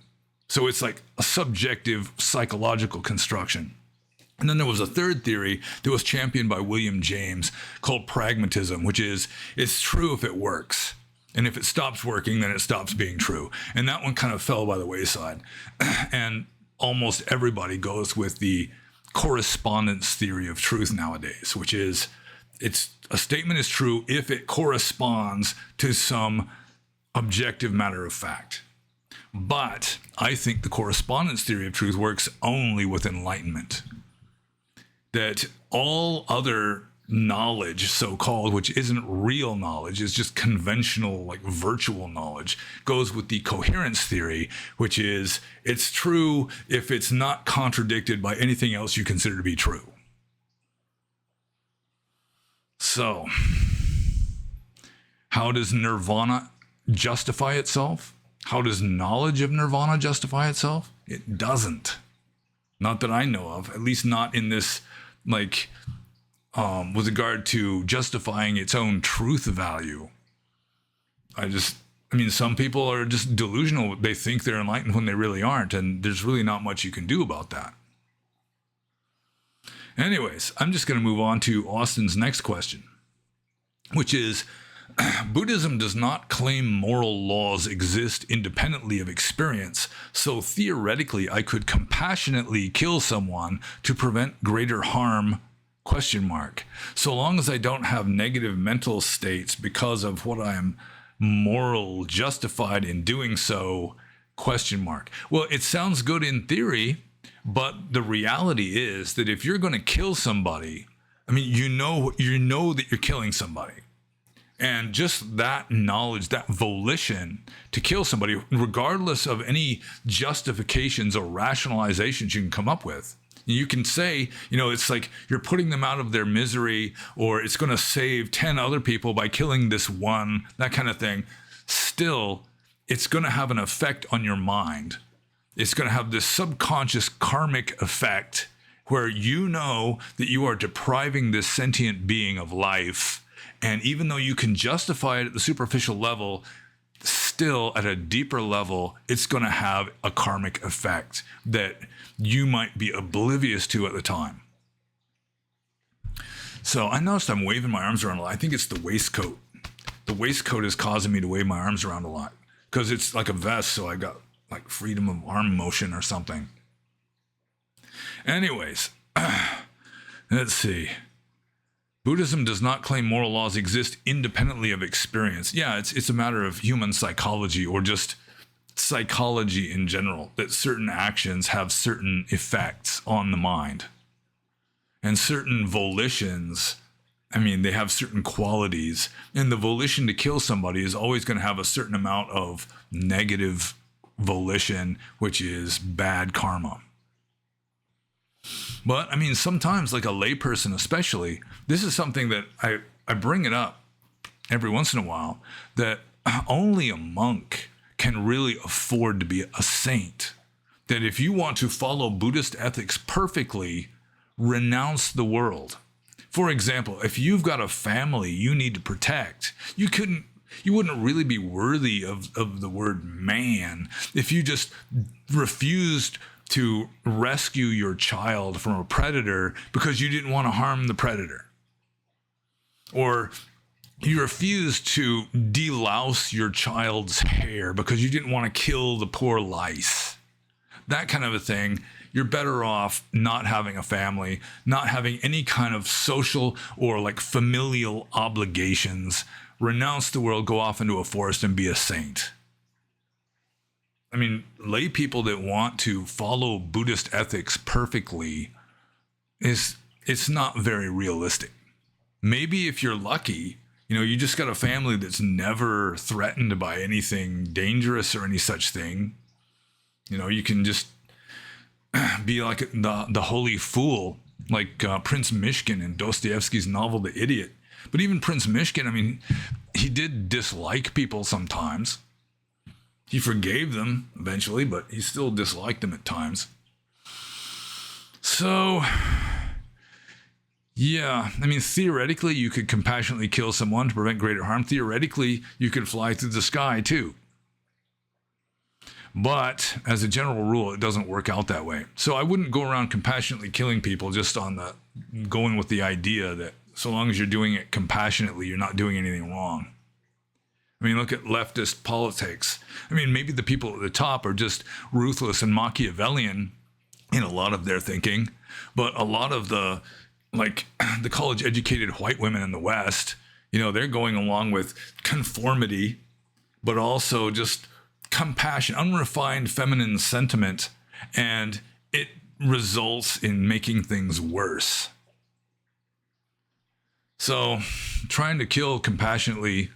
So it's like a subjective psychological construction. And then there was a third theory that was championed by William James called pragmatism, which is it's true if it works. And if it stops working, then it stops being true. And that one kind of fell by the wayside. And almost everybody goes with the correspondence theory of truth nowadays, which is it's a statement is true if it corresponds to some objective matter of fact. But I think the correspondence theory of truth works only with enlightenment. That all other knowledge, so-called, which isn't real knowledge, is just conventional, like virtual knowledge, goes with the coherence theory, which is it's true if it's not contradicted by anything else you consider to be true. So, how does nirvana justify itself? How does knowledge of nirvana justify itself? It doesn't. Not that I know of, at least not in this, like, with regard to justifying its own truth value. I mean, some people are just delusional. They think they're enlightened when they really aren't, and there's really not much you can do about that. Anyways, I'm just going to move on to Austin's next question, which is, Buddhism does not claim moral laws exist independently of experience, so theoretically I could compassionately kill someone to prevent greater harm, ? So long as I don't have negative mental states because of what I am moral justified in doing so, ? Well, it sounds good in theory, but the reality is that if you're going to kill somebody, I mean, you know that you're killing somebody. And just that knowledge, that volition to kill somebody, regardless of any justifications or rationalizations you can come up with, you can say, it's like you're putting them out of their misery, or it's going to save 10 other people by killing this one, that kind of thing. Still, it's going to have an effect on your mind. It's going to have this subconscious karmic effect where you know that you are depriving this sentient being of life. And even though you can justify it at the superficial level, still at a deeper level, it's going to have a karmic effect that you might be oblivious to at the time. So I noticed I'm waving my arms around a lot. I think it's the waistcoat. The waistcoat is causing me to wave my arms around a lot because it's like a vest, so I got like freedom of arm motion or something. Anyways, let's see. Buddhism does not claim moral laws exist independently of experience. Yeah, it's a matter of human psychology, or just psychology in general, that certain actions have certain effects on the mind. And certain volitions, I mean, they have certain qualities. And the volition to kill somebody is always going to have a certain amount of negative volition, which is bad karma. But I mean, sometimes, like a layperson especially, this is something that I bring it up every once in a while, that only a monk can really afford to be a saint. That if you want to follow Buddhist ethics perfectly, renounce the world. For example, if you've got a family you need to protect, you wouldn't really be worthy of the word man if you just refused to rescue your child from a predator because you didn't want to harm the predator. Or you refused to delouse your child's hair because you didn't want to kill the poor lice. That kind of a thing. You're better off not having a family, not having any kind of social or like familial obligations. Renounce the world, go off into a forest and be a saint. I mean, lay people that want to follow Buddhist ethics perfectly, it's not very realistic. Maybe if you're lucky, you just got a family that's never threatened by anything dangerous or any such thing. You can just be like the holy fool, like Prince Mishkin in Dostoevsky's novel The Idiot. But even Prince Mishkin, I mean, he did dislike people sometimes. He forgave them eventually, but he still disliked them at times. So, yeah, I mean, theoretically, you could compassionately kill someone to prevent greater harm. Theoretically, you could fly through the sky, too. But as a general rule, it doesn't work out that way. So I wouldn't go around compassionately killing people just going with the idea that so long as you're doing it compassionately, you're not doing anything wrong. I mean, look at leftist politics. I mean, maybe the people at the top are just ruthless and Machiavellian in a lot of their thinking, but a lot of the college-educated white women in the West, they're going along with conformity, but also just compassion, unrefined feminine sentiment, and it results in making things worse. So, trying to kill compassionately,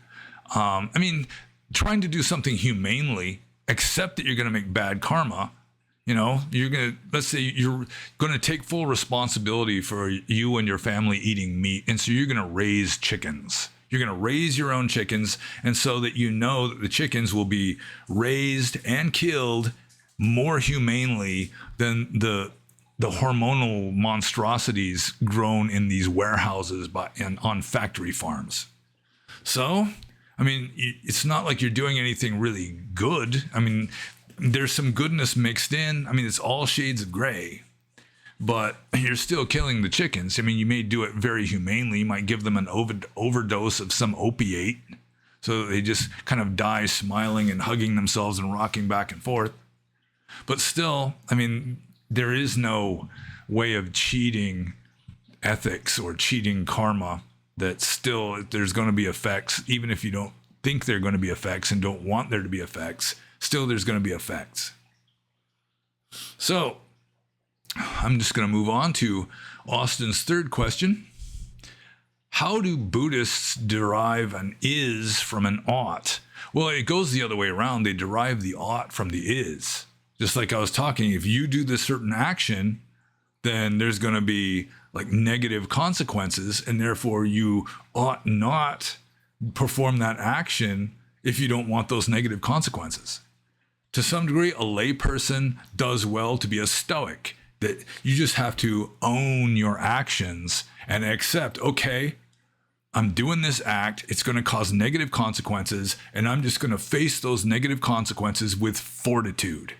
trying to do something humanely, accept that you're going to make bad karma. Let's say you're going to take full responsibility for you and your family eating meat. And so you're going to raise chickens. You're going to raise your own chickens. And so that that the chickens will be raised and killed more humanely than the the hormonal monstrosities grown in these warehouses and on factory farms. So, I mean, it's not like you're doing anything really good. I mean, there's some goodness mixed in. I mean, it's all shades of gray, but you're still killing the chickens. I mean, you may do it very humanely. You might give them an overdose of some opiate, so they just kind of die smiling and hugging themselves and rocking back and forth. But still, I mean, there is no way of cheating ethics or cheating karma that still there's going to be effects, even if you don't think there are going to be effects and don't want there to be effects, still there's going to be effects. So I'm just going to move on to Austin's third question. How do Buddhists derive an is from an ought? Well, it goes the other way around. They derive the ought from the is. Just like I was talking, if you do this certain action, then there's going to be like negative consequences, and therefore you ought not perform that action if you don't want those negative consequences. To some degree, a layperson does well to be a stoic, that you just have to own your actions and accept, okay, I'm doing this act, it's going to cause negative consequences, and I'm just going to face those negative consequences with fortitude.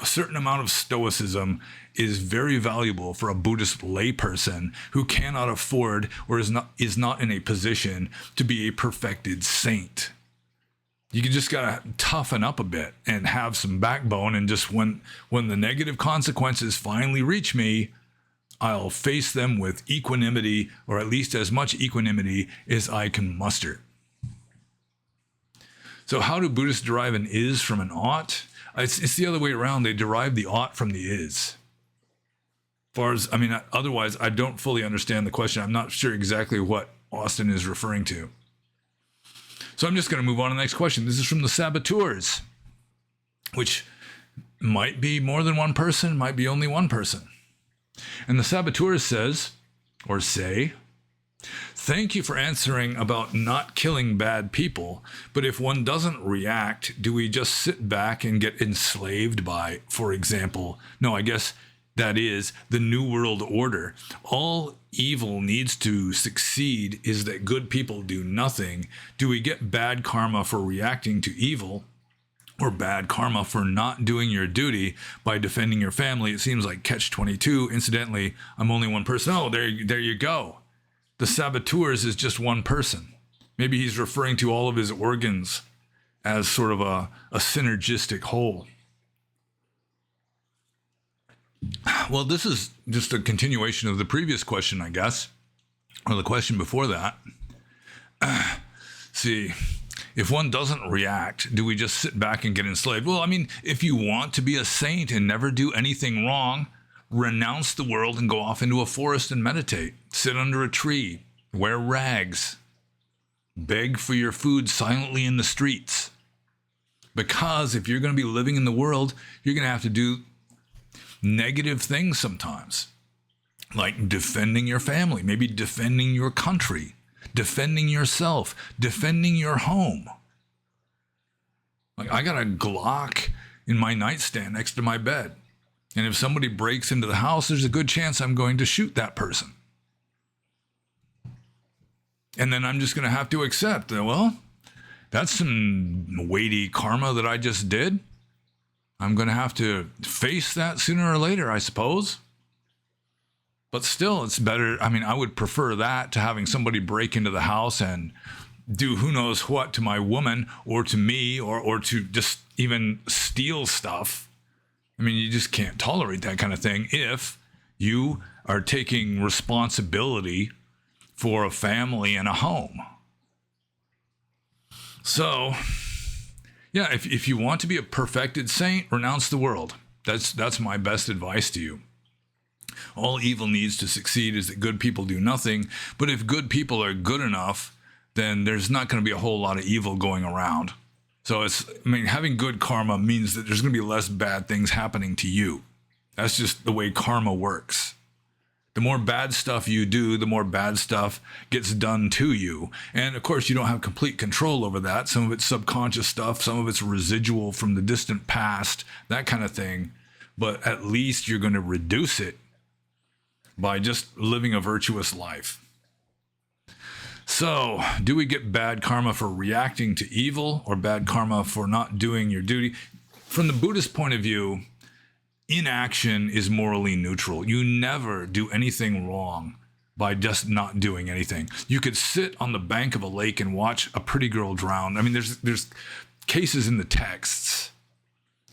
A certain amount of stoicism is very valuable for a Buddhist layperson who cannot afford or is not in a position to be a perfected saint. You just gotta toughen up a bit and have some backbone, and just when the negative consequences finally reach me, I'll face them with equanimity, or at least as much equanimity as I can muster. So how do Buddhists derive an is from an ought? It's the other way around. They derive the ought from the is. Otherwise, I don't fully understand the question. I'm not sure exactly what Austin is referring to. So I'm just going to move on to the next question. This is from the saboteurs, which might be more than one person, might be only one person. And the saboteurs say, thank you for answering about not killing bad people, but if one doesn't react, do we just sit back and get enslaved by, for example, that is the New World Order. All evil needs to succeed is that good people do nothing. Do we get bad karma for reacting to evil, or bad karma for not doing your duty by defending your family? It seems like catch-22. Incidentally, I'm only one person. Oh, there you go. The saboteurs is just one person. Maybe he's referring to all of his organs as sort of a synergistic whole. Well, this is just a continuation of the previous question, I guess, or the question before that. See, if one doesn't react, do we just sit back and get enslaved? Well, I mean, if you want to be a saint and never do anything wrong, renounce the world and go off into a forest and meditate. Sit under a tree, wear rags, beg for your food silently in the streets. Because if you're going to be living in the world, you're going to have to do negative things sometimes, like defending your family, maybe defending your country, defending yourself, defending your home. Like, I got a Glock in my nightstand next to my bed. And if somebody breaks into the house, there's a good chance I'm going to shoot that person. And then I'm just going to have to accept that, well, that's some weighty karma that I just did. I'm going to have to face that sooner or later, I suppose. But still, it's better. I mean, I would prefer that to having somebody break into the house and do who knows what to my woman or to me, or to just even steal stuff. I mean, you just can't tolerate that kind of thing if you are taking responsibility for a family and a home. So, yeah, if you want to be a perfected saint, renounce the world. That's my best advice to you. All evil needs to succeed is that good people do nothing. But if good people are good enough, then there's not going to be a whole lot of evil going around. So having good karma means that there's going to be less bad things happening to you. That's just the way karma works. The more bad stuff you do, the more bad stuff gets done to you. And of course, you don't have complete control over that. Some of it's subconscious stuff, some of it's residual from the distant past, that kind of thing. But at least you're going to reduce it by just living a virtuous life. So, do we get bad karma for reacting to evil or bad karma for not doing your duty? From the Buddhist point of view, inaction is morally neutral. You never do anything wrong by just not doing anything. You could sit on the bank of a lake and watch a pretty girl drown. I mean, there's cases in the texts.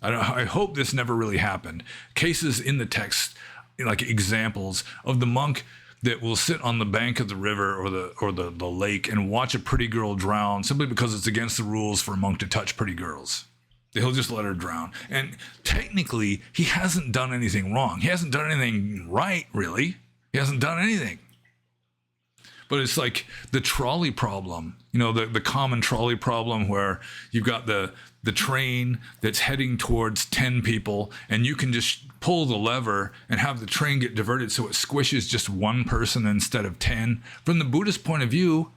I hope this never really happened. Cases in the text, like examples of the monk that will sit on the bank of the river or the lake and watch a pretty girl drown simply because it's against the rules for a monk to touch pretty girls. He'll just let her drown. And technically, he hasn't done anything wrong. He hasn't done anything right, really. He hasn't done anything. But it's like the trolley problem, the common trolley problem where you've got the train that's heading towards 10 people and you can just pull the lever and have the train get diverted so it squishes just one person instead of 10. From the Buddhist point of view,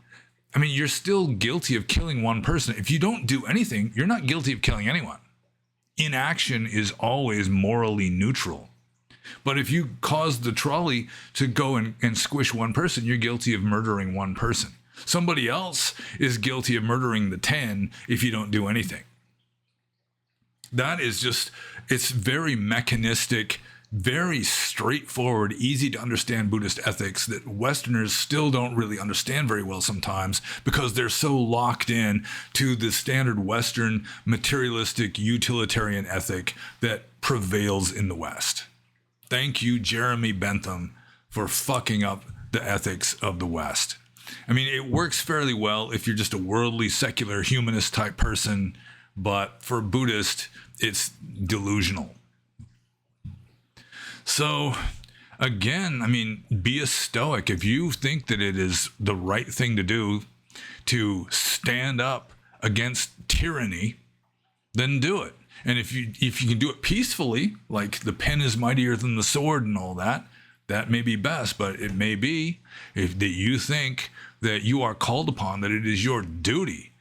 I mean, you're still guilty of killing one person. If you don't do anything, you're not guilty of killing anyone. Inaction is always morally neutral. But if you cause the trolley to go and squish one person, you're guilty of murdering one person. Somebody else is guilty of murdering the 10 if you don't do anything. That is just, it's very mechanistic, very straightforward, easy to understand Buddhist ethics that Westerners still don't really understand very well sometimes because they're so locked in to the standard Western materialistic utilitarian ethic that prevails in the West. Thank you, Jeremy Bentham, for fucking up the ethics of the West. I mean, it works fairly well if you're just a worldly, secular, humanist type person, but for a Buddhist, it's delusional. So, again, I mean, be a Stoic. If you think that it is the right thing to do to stand up against tyranny, then do it. And if you can do it peacefully, like the pen is mightier than the sword and all that, that may be best. But it may be that you think that you are called upon, that it is your duty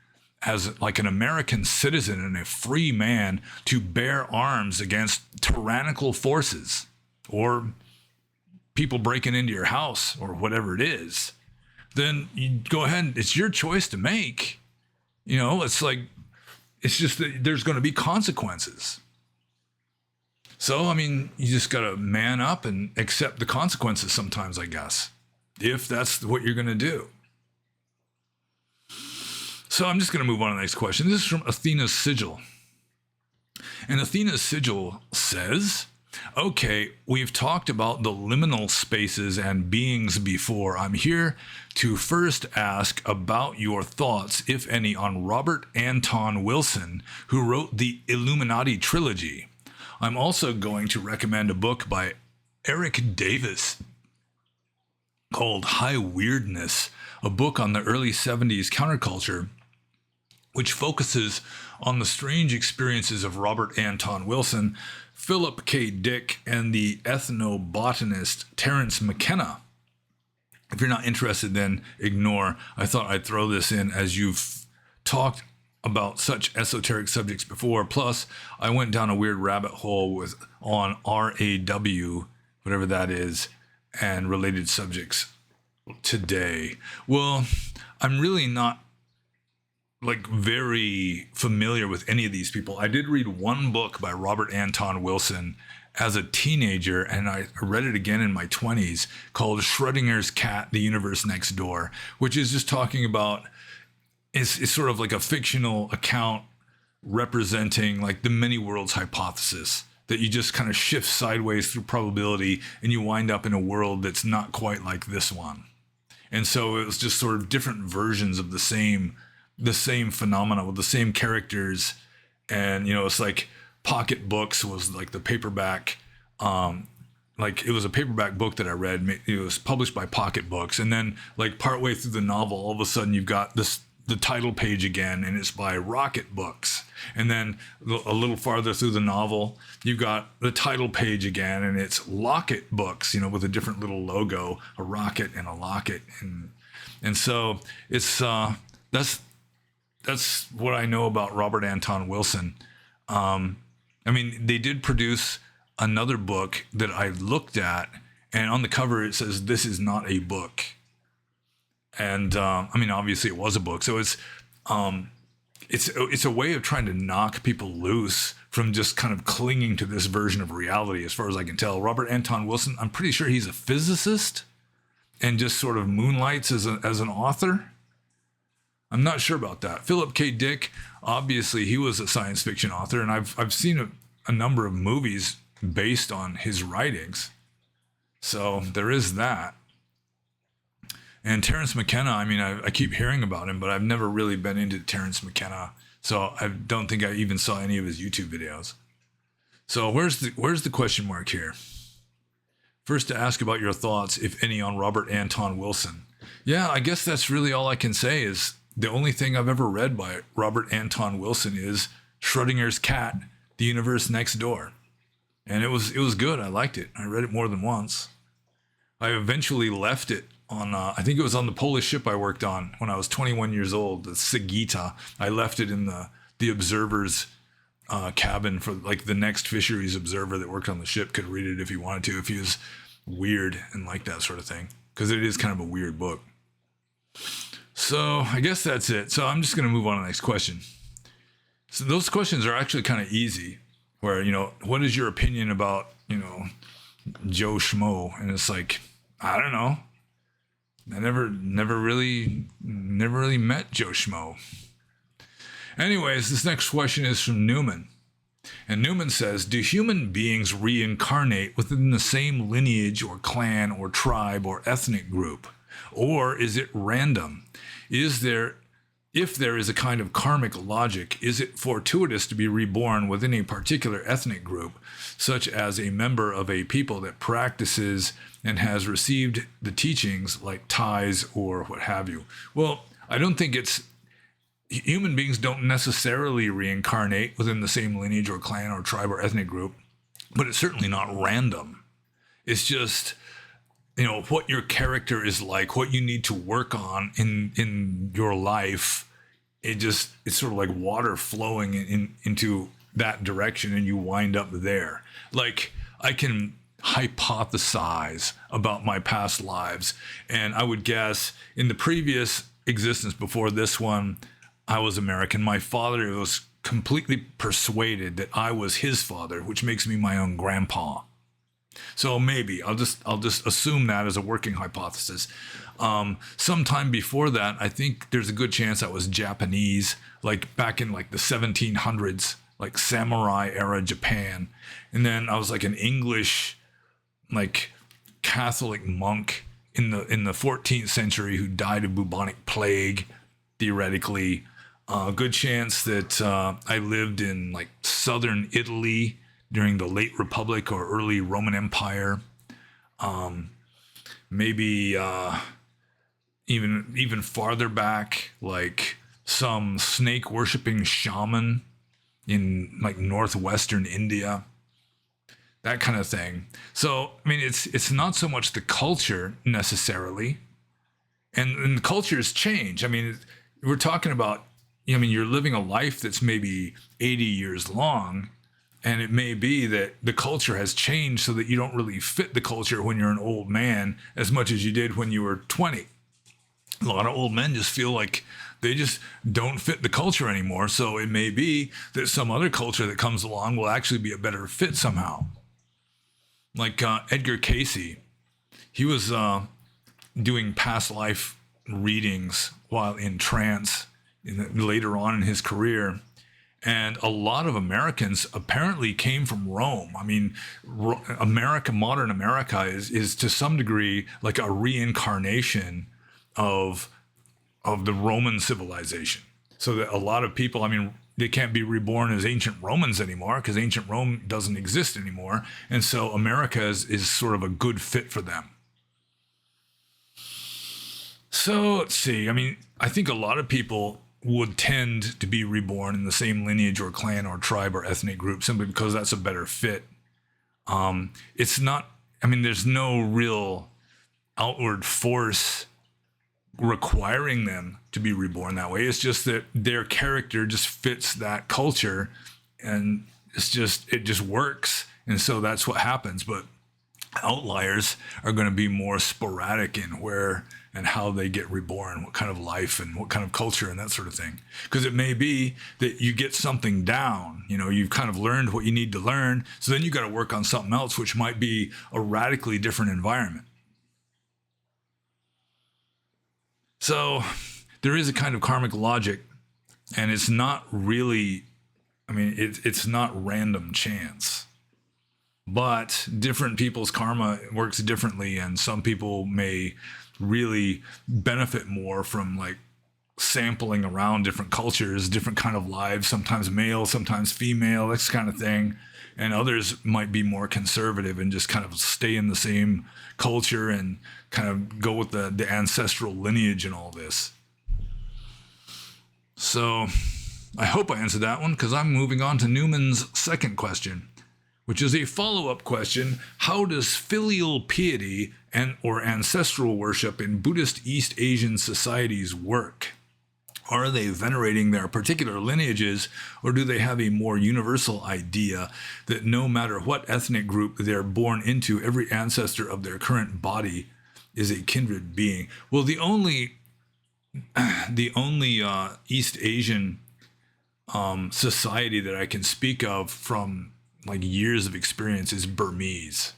as like an American citizen and a free man to bear arms against tyrannical forces or people breaking into your house or whatever it is, then you go ahead. It's your choice to make. It's like, it's just that there's going to be consequences. So, I mean, you just got to man up and accept the consequences sometimes, I guess, if that's what you're going to do. So I'm just going to move on to the next question. This is from Athena's Sigil. And Athena's Sigil says, okay, we've talked about the liminal spaces and beings before. I'm here to first ask about your thoughts, if any, on Robert Anton Wilson, who wrote the Illuminati trilogy. I'm also going to recommend a book by Eric Davis called High Weirdness, a book on the early 70s counterculture, which focuses on the strange experiences of Robert Anton Wilson, Philip K. Dick, and the ethnobotanist Terence McKenna. If you're not interested, then ignore. I thought I'd throw this in as you've talked about such esoteric subjects before. Plus, I went down a weird rabbit hole on RAW, whatever that is, and related subjects today. Well, I'm really not very familiar with any of these people. I did read one book by Robert Anton Wilson as a teenager, and I read it again in my 20s, called Schrodinger's Cat, The Universe Next Door, which is just talking about, it's sort of like a fictional account representing like the many worlds hypothesis, that you just kind of shift sideways through probability and you wind up in a world that's not quite like this one. And so it was just sort of different versions of the same phenomena with the same characters. And, it's like Pocket Books was like the paperback, it was a paperback book that I read. It was published by Pocket Books. And then like partway through the novel, all of a sudden you've got the title page again, and it's by Rocket Books. And then a little farther through the novel, you've got the title page again, and it's Locket Books, with a different little logo, a rocket and a locket. And so it's, that's what I know about Robert Anton Wilson. They did produce another book that I looked at, And on the cover, it says, "This is not a book." And I mean, obviously, it was a book. So it's a way of trying to knock people loose from just kind of clinging to this version of reality, as far as I can tell. Robert Anton Wilson, I'm pretty sure he's a physicist and just sort of moonlights as an author. I'm not sure about that. Philip K. Dick, obviously, he was a science fiction author, and I've seen a number of movies based on his writings. So there is that. And Terence McKenna, I mean, I keep hearing about him, but I've never really been into Terence McKenna. So I don't think I even saw any of his YouTube videos. So where's the question mark here? First, to ask about your thoughts, if any, on Robert Anton Wilson. Yeah, I guess that's really all I can say. Is the only thing I've ever read by Robert Anton Wilson is Schrodinger's Cat, The Universe Next Door. And it was good. I liked it. I read it more than once. I eventually left it on, I think it was on the Polish ship I worked on when I was 21 years old, the Sigita. I left it in the observer's cabin for like the next fisheries observer that worked on the ship could read it if he wanted to, if he was weird and like that sort of thing. Because it is kind of a weird book. So I guess that's it. So I'm just going to move on to the next question. So those questions are actually kind of easy. Where, what is your opinion about, Joe Schmo? And it's like, I don't know. I never really met Joe Schmo. Anyways, this next question is from Newman. And Newman says, do human beings reincarnate within the same lineage or clan or tribe or ethnic group? Or is it random? If there is a kind of karmic logic, is it fortuitous to be reborn within a particular ethnic group, such as a member of a people that practices and has received the teachings like Thais or what have you? Well, I don't think human beings don't necessarily reincarnate within the same lineage or clan or tribe or ethnic group, but it's certainly not random. It's just, what your character is like, what you need to work on in your life. It's sort of like water flowing into that direction, and you wind up there. Like, I can hypothesize about my past lives, and I would guess in the previous existence before this one, I was American. My father was completely persuaded that I was his father, which makes me my own grandpa. So maybe I'll just assume that as a working hypothesis. Sometime before that, I think there's a good chance I was Japanese, like back in like the 1700s, like samurai era Japan. And then I was like an English, like Catholic monk in the 14th century who died of bubonic plague, theoretically. Good chance that I lived in like southern Italy during the late Republic or early Roman Empire. Maybe even farther back, like some snake worshipping shaman in like northwestern India, that kind of thing. So, I mean, it's not so much the culture necessarily, and the cultures change. I mean, we're talking about, you're living a life that's maybe 80 years long, and it may be that the culture has changed so that you don't really fit the culture when you're an old man as much as you did when you were 20. A lot of old men just feel like they just don't fit the culture anymore. So it may be that some other culture that comes along will actually be a better fit somehow. Like Edgar Cayce, he was doing past life readings while in trance later on in his career. And a lot of Americans apparently came from Rome. I mean, modern America is to some degree like a reincarnation of the Roman civilization. So that a lot of people, they can't be reborn as ancient Romans anymore because ancient Rome doesn't exist anymore. And so America is sort of a good fit for them. So let's see. I think a lot of people would tend to be reborn in the same lineage or clan or tribe or ethnic group simply because that's a better fit. It's not, there's no real outward force requiring them to be reborn that way. It's just that their character just fits that culture, and it just works. And so that's what happens. But Outliers are going to be more sporadic in where and how they get reborn, what kind of life and what kind of culture and that sort of thing. Because it may be that you get something down, you've kind of learned what you need to learn. So then you got to work on something else, which might be a radically different environment. So there is a kind of karmic logic, and it's not really, it's not random chance. But different people's karma works differently, and some people may really benefit more from like sampling around different cultures, different kind of lives, sometimes male, sometimes female, this kind of thing. And others might be more conservative and just kind of stay in the same culture and kind of go with the ancestral lineage and all this. So I hope I answered that one, because I'm moving on to Newman's second question, which is a follow-up question. How does filial piety or ancestral worship in Buddhist East Asian societies work? Are they venerating their particular lineages, or do they have a more universal idea that no matter what ethnic group they're born into, every ancestor of their current body is a kindred being? Well, the only East Asian society that I can speak of from like years of experience is Burmese.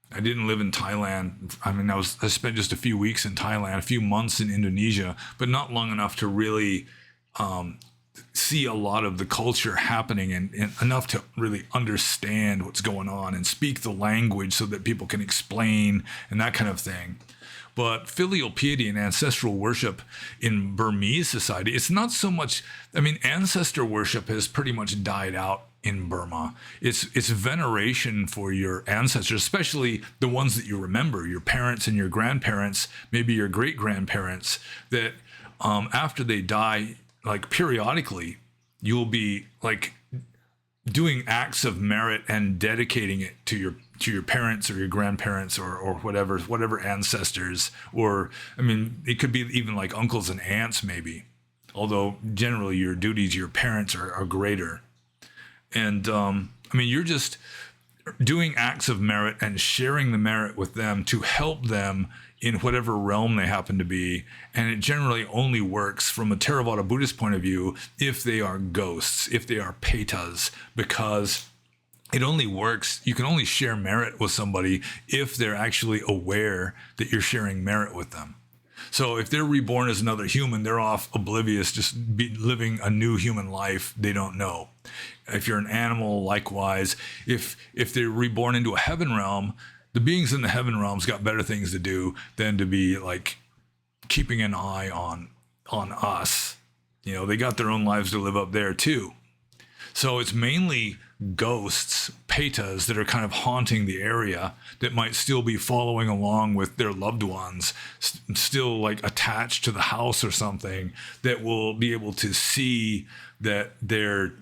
I didn't live in Thailand. I spent just a few weeks in Thailand, a few months in Indonesia, but not long enough to really see a lot of the culture happening and enough to really understand what's going on and speak the language so that people can explain and that kind of thing. But filial piety and ancestral worship in Burmese society, it's not so much, ancestor worship has pretty much died out in Burma. It's veneration for your ancestors, especially the ones that you remember, your parents and your grandparents, maybe your great-grandparents, that after they die, like periodically, you'll be like doing acts of merit and dedicating it to your parents or your grandparents or whatever ancestors, or it could be even like uncles and aunts maybe, although generally your duties to your parents are greater. And you're just doing acts of merit and sharing the merit with them to help them in whatever realm they happen to be. And it generally only works from a Theravada Buddhist point of view if they are ghosts, if they are petas, because it only works, you can only share merit with somebody if they're actually aware that you're sharing merit with them. So if they're reborn as another human, they're off oblivious, just living a new human life they don't know. If you're an animal, likewise, if they're reborn into a heaven realm, the beings in the heaven realms got better things to do than to be like keeping an eye on us. They got their own lives to live up there too. So it's mainly ghosts, petas, that are kind of haunting the area that might still be following along with their loved ones, still like attached to the house or something, that will be able to see that their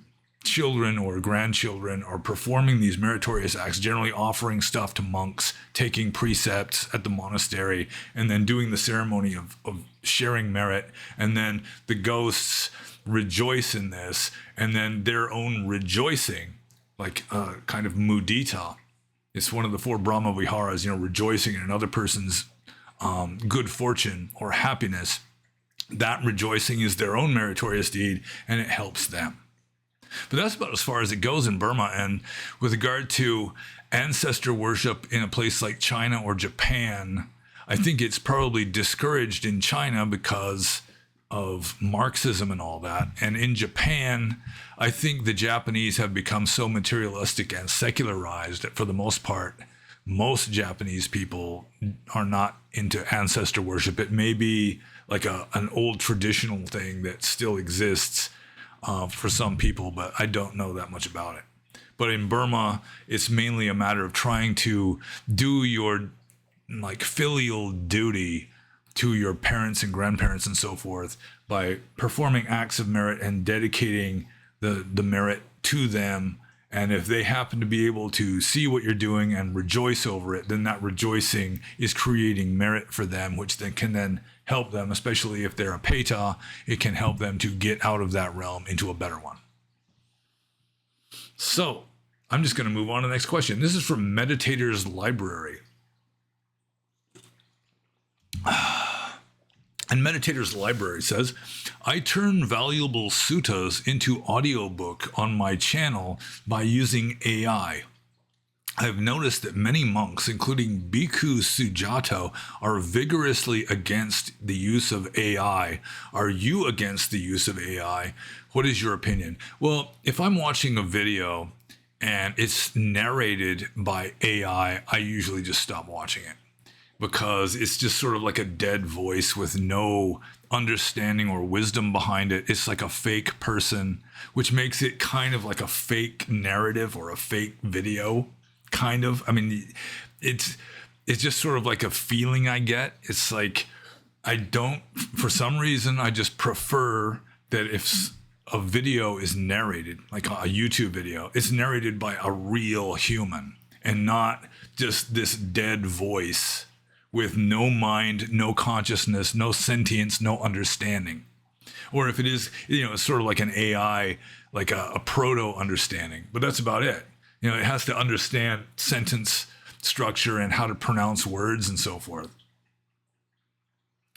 children or grandchildren are performing these meritorious acts, generally offering stuff to monks, taking precepts at the monastery, and then doing the ceremony of sharing merit. And then the ghosts rejoice in this, and then their own rejoicing, like kind of mudita. It's one of the 4 Brahma Viharas, rejoicing in another person's good fortune or happiness. That rejoicing is their own meritorious deed, and it helps them. But that's about as far as it goes in Burma. And with regard to ancestor worship in a place like China or Japan, I think it's probably discouraged in China because of Marxism and all that. And in Japan, I think the Japanese have become so materialistic and secularized that for the most part, most Japanese people are not into ancestor worship. It may be like an old traditional thing that still exists for some people, but I don't know that much about it. But in Burma, it's mainly a matter of trying to do your like filial duty to your parents and grandparents and so forth by performing acts of merit and dedicating the merit to them. And if they happen to be able to see what you're doing and rejoice over it, then that rejoicing is creating merit for them, which then can help them, especially if they're a peta, it can help them to get out of that realm into a better one. So I'm just going to move on to the next question. This is from Meditator's Library. And Meditator's Library says, I turn valuable suttas into audiobook on my channel by using AI. I've noticed that many monks, including Bhikkhu Sujato, are vigorously against the use of AI. Are you against the use of AI? What is your opinion? Well, if I'm watching a video and it's narrated by AI, I usually just stop watching it because it's just sort of like a dead voice with no understanding or wisdom behind it. It's like a fake person, which makes it kind of like a fake narrative or a fake video. Kind of. I mean, it's just sort of like a feeling I get. It's like for some reason, I just prefer that if a video is narrated, like a YouTube video, it's narrated by a real human and not just this dead voice with no mind, no consciousness, no sentience, no understanding. Or if it is, it's sort of like an AI, like a proto understanding, but that's about it. It has to understand sentence structure and how to pronounce words and so forth.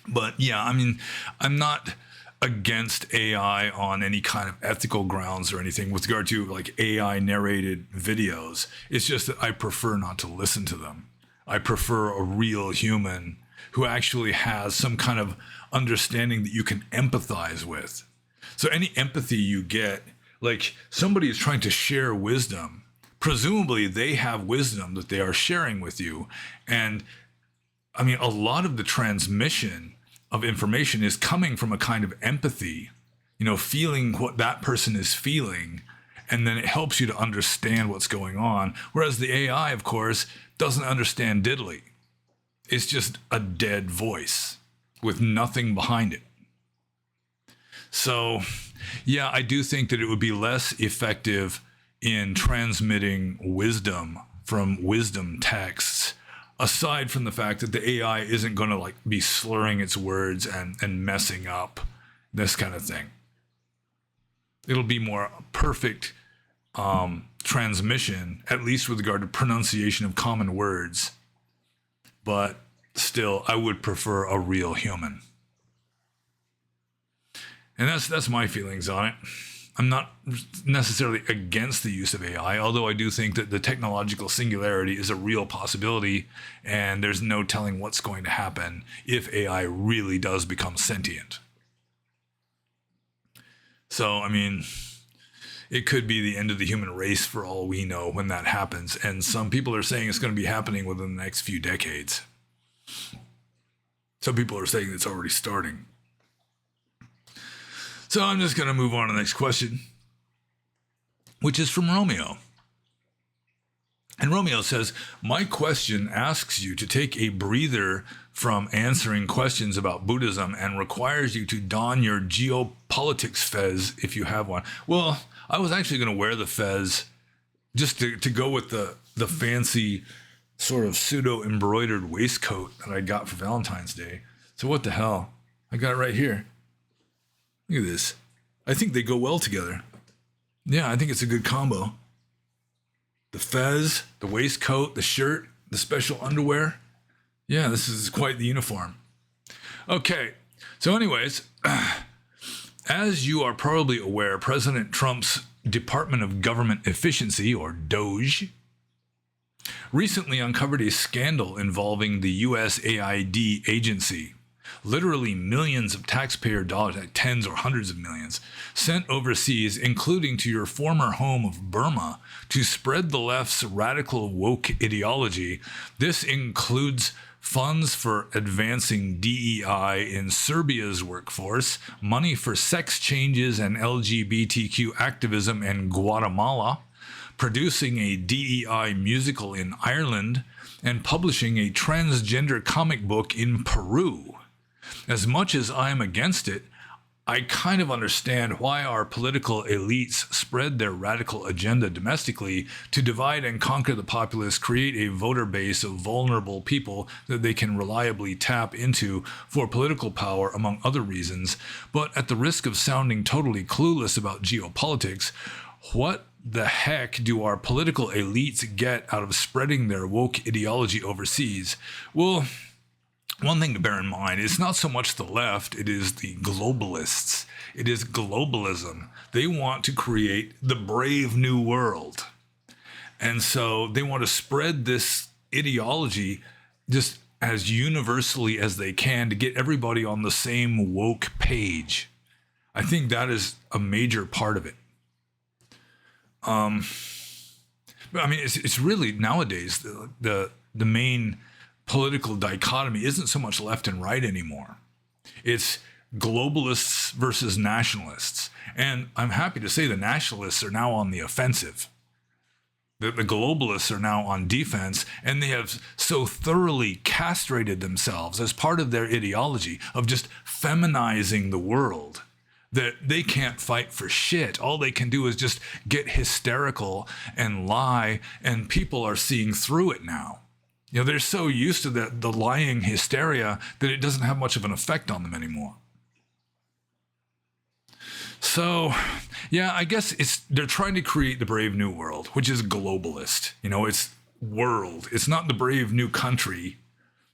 But yeah, I mean, I'm not against AI on any kind of ethical grounds or anything with regard to like AI narrated videos. It's just that I prefer not to listen to them. I prefer a real human who actually has some kind of understanding that you can empathize with. So any empathy you get, like somebody is trying to share wisdom, presumably they have wisdom that they are sharing with you. And I mean, a lot of the transmission of information is coming from a kind of empathy, feeling what that person is feeling. And then it helps you to understand what's going on. Whereas the AI, of course, doesn't understand diddly. It's just a dead voice with nothing behind it. So yeah, I do think that it would be less effective in transmitting wisdom from wisdom texts, aside from the fact that the AI isn't going to be slurring its words and messing up this kind of thing. It'll be more perfect transmission, at least with regard to pronunciation of common words. But still, I would prefer a real human. And that's my feelings on it. I'm not necessarily against the use of AI, although I do think that the technological singularity is a real possibility, and there's no telling what's going to happen if AI really does become sentient. So, I mean, it could be the end of the human race for all we know when that happens, and some people are saying it's going to be happening within the next few decades. Some people are saying it's already starting. So I'm just going to move on to the next question, which is from Romeo. And Romeo says, my question asks you to take a breather from answering questions about Buddhism and requires you to don your geopolitics fez if you have one. Well, I was actually going to wear the fez just to go with the fancy sort of pseudo embroidered waistcoat that I got for Valentine's Day. So what the hell? I got it right here. Look at this. I think they go well together. Yeah, I think it's a good combo. The fez, the waistcoat, the shirt, the special underwear. Yeah, this is quite the uniform. Okay, so anyways, as you are probably aware, President Trump's Department of Government Efficiency, or DOGE, recently uncovered a scandal involving the USAID agency. Literally millions of taxpayer dollars, like tens or hundreds of millions, sent overseas, including to your former home of Burma, to spread the left's radical woke ideology. This includes funds for advancing DEI in Serbia's workforce, money for sex changes and LGBTQ activism in Guatemala, producing a DEI musical in Ireland, and publishing a transgender comic book in Peru. As much as I'm against it, I kind of understand why our political elites spread their radical agenda domestically to divide and conquer the populace, create a voter base of vulnerable people that they can reliably tap into for political power, among other reasons. But at the risk of sounding totally clueless about geopolitics, what the heck do our political elites get out of spreading their woke ideology overseas? Well, one thing to bear in mind, it's not so much the left, it is the globalists. It is globalism. They want to create the brave new world. And so they want to spread this ideology just as universally as they can to get everybody on the same woke page. I think that is a major part of it. But I mean, it's really nowadays the main political dichotomy isn't so much left and right anymore. It's globalists versus nationalists. And I'm happy to say the nationalists are now on the offensive. The globalists are now on defense, and they have so thoroughly castrated themselves as part of their ideology of just feminizing the world that they can't fight for shit. All they can do is just get hysterical and lie, and people are seeing through it now. You know, they're so used to the lying hysteria that it doesn't have much of an effect on them anymore. So, yeah, I guess they're trying to create the brave new world, which is globalist. You know, it's world. It's not the brave new country,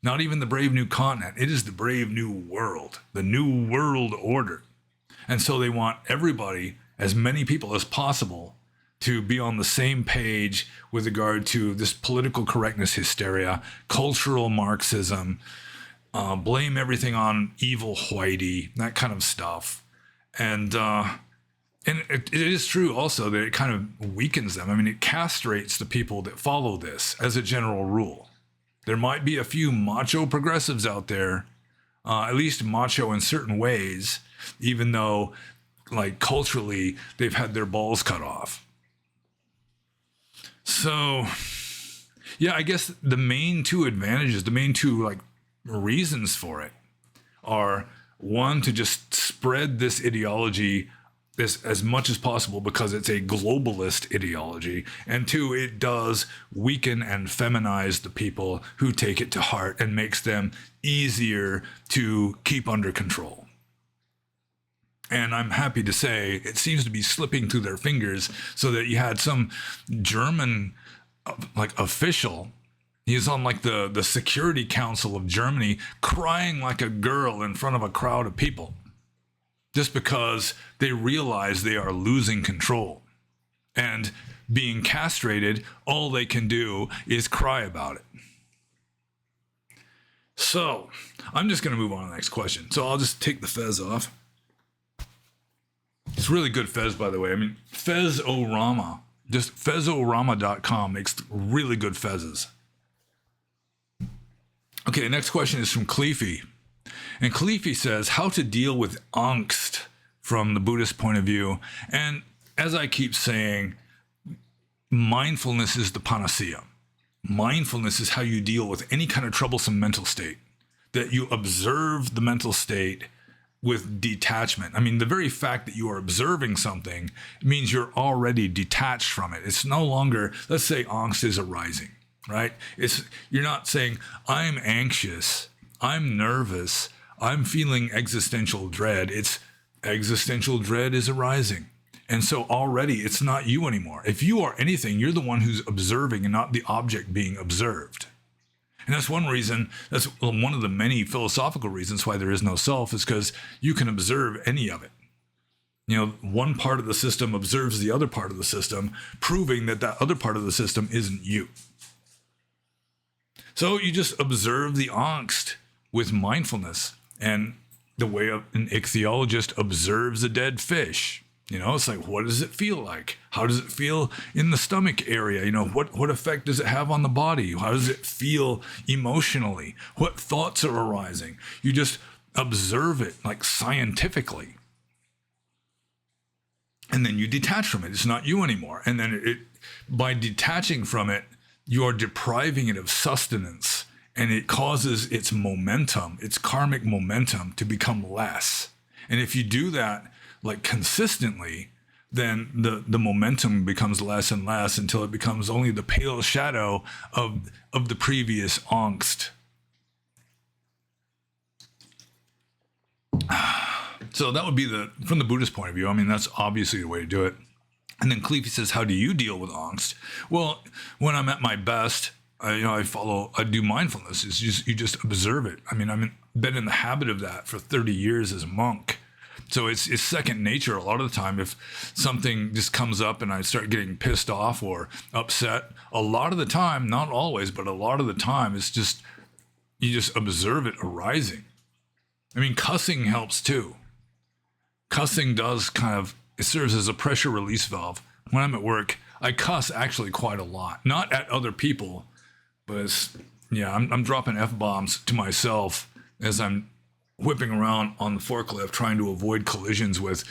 not even the brave new continent. It is the brave new world, the new world order. And so they want everybody, as many people as possible, to be on the same page with regard to this political correctness hysteria, cultural Marxism, blame everything on evil Whitey, that kind of stuff. And it is true also that it kind of weakens them. I mean, it castrates the people that follow this as a general rule. There might be a few macho progressives out there, at least macho in certain ways, even though, like, culturally, they've had their balls cut off. So, yeah, I guess the main two advantages, the main two, like, reasons for it are, one, to just spread this ideology as much as possible because it's a globalist ideology, and two, it does weaken and feminize the people who take it to heart and makes them easier to keep under control. And I'm happy to say it seems to be slipping through their fingers, so that you had some German like official, he's on like the Security Council of Germany, crying like a girl in front of a crowd of people, just because they realize they are losing control. And being castrated, all they can do is cry about it. So, I'm just going to move on to the next question. So I'll just take the fez off. It's really good fez, by the way. I mean, Fez-O-Rama, just Fez-O-Rama.com makes really good fezzes. Okay, next question is from Khalifi. And Khalifi says, how to deal with angst from the Buddhist point of view. And as I keep saying, mindfulness is the panacea. Mindfulness is how you deal with any kind of troublesome mental state, that you observe the mental state with detachment. I mean, the very fact that you are observing something means you're already detached from it. It's no longer, let's say angst is arising, right? You're not saying, I'm anxious, I'm nervous, I'm feeling existential dread. It's existential dread is arising. And so already it's not you anymore. If you are anything, you're the one who's observing and not the object being observed. And that's one reason, that's one of the many philosophical reasons why there is no self, is because you can observe any of it. You know, one part of the system observes the other part of the system, proving that that other part of the system isn't you. So you just observe the angst with mindfulness, and the way an ichthyologist observes a dead fish. You know, it's like, what does it feel like? How does it feel in the stomach area? You know, what effect does it have on the body? How does it feel emotionally? What thoughts are arising? You just observe it, like, scientifically. And then you detach from it. It's not you anymore. And then by detaching from it, you are depriving it of sustenance, and it causes its momentum, its karmic momentum, to become less. And if you do that, like, consistently, then the momentum becomes less and less until it becomes only the pale shadow of the previous angst. So that would be from the Buddhist point of view, I mean, that's obviously the way to do it. And then Cleefy says, how do you deal with angst? Well, when I'm at my best, I do mindfulness. It's just, you just observe it. I mean, been in the habit of that for 30 years as a monk. So it's second nature a lot of the time. If something just comes up and I start getting pissed off or upset, a lot of the time, not always, but a lot of the time, it's just, you just observe it arising. I mean, cussing helps too. Cussing does it serves as a pressure release valve. When I'm at work, I cuss actually quite a lot. Not at other people, but I'm dropping F-bombs to myself as I'm whipping around on the forklift, trying to avoid collisions with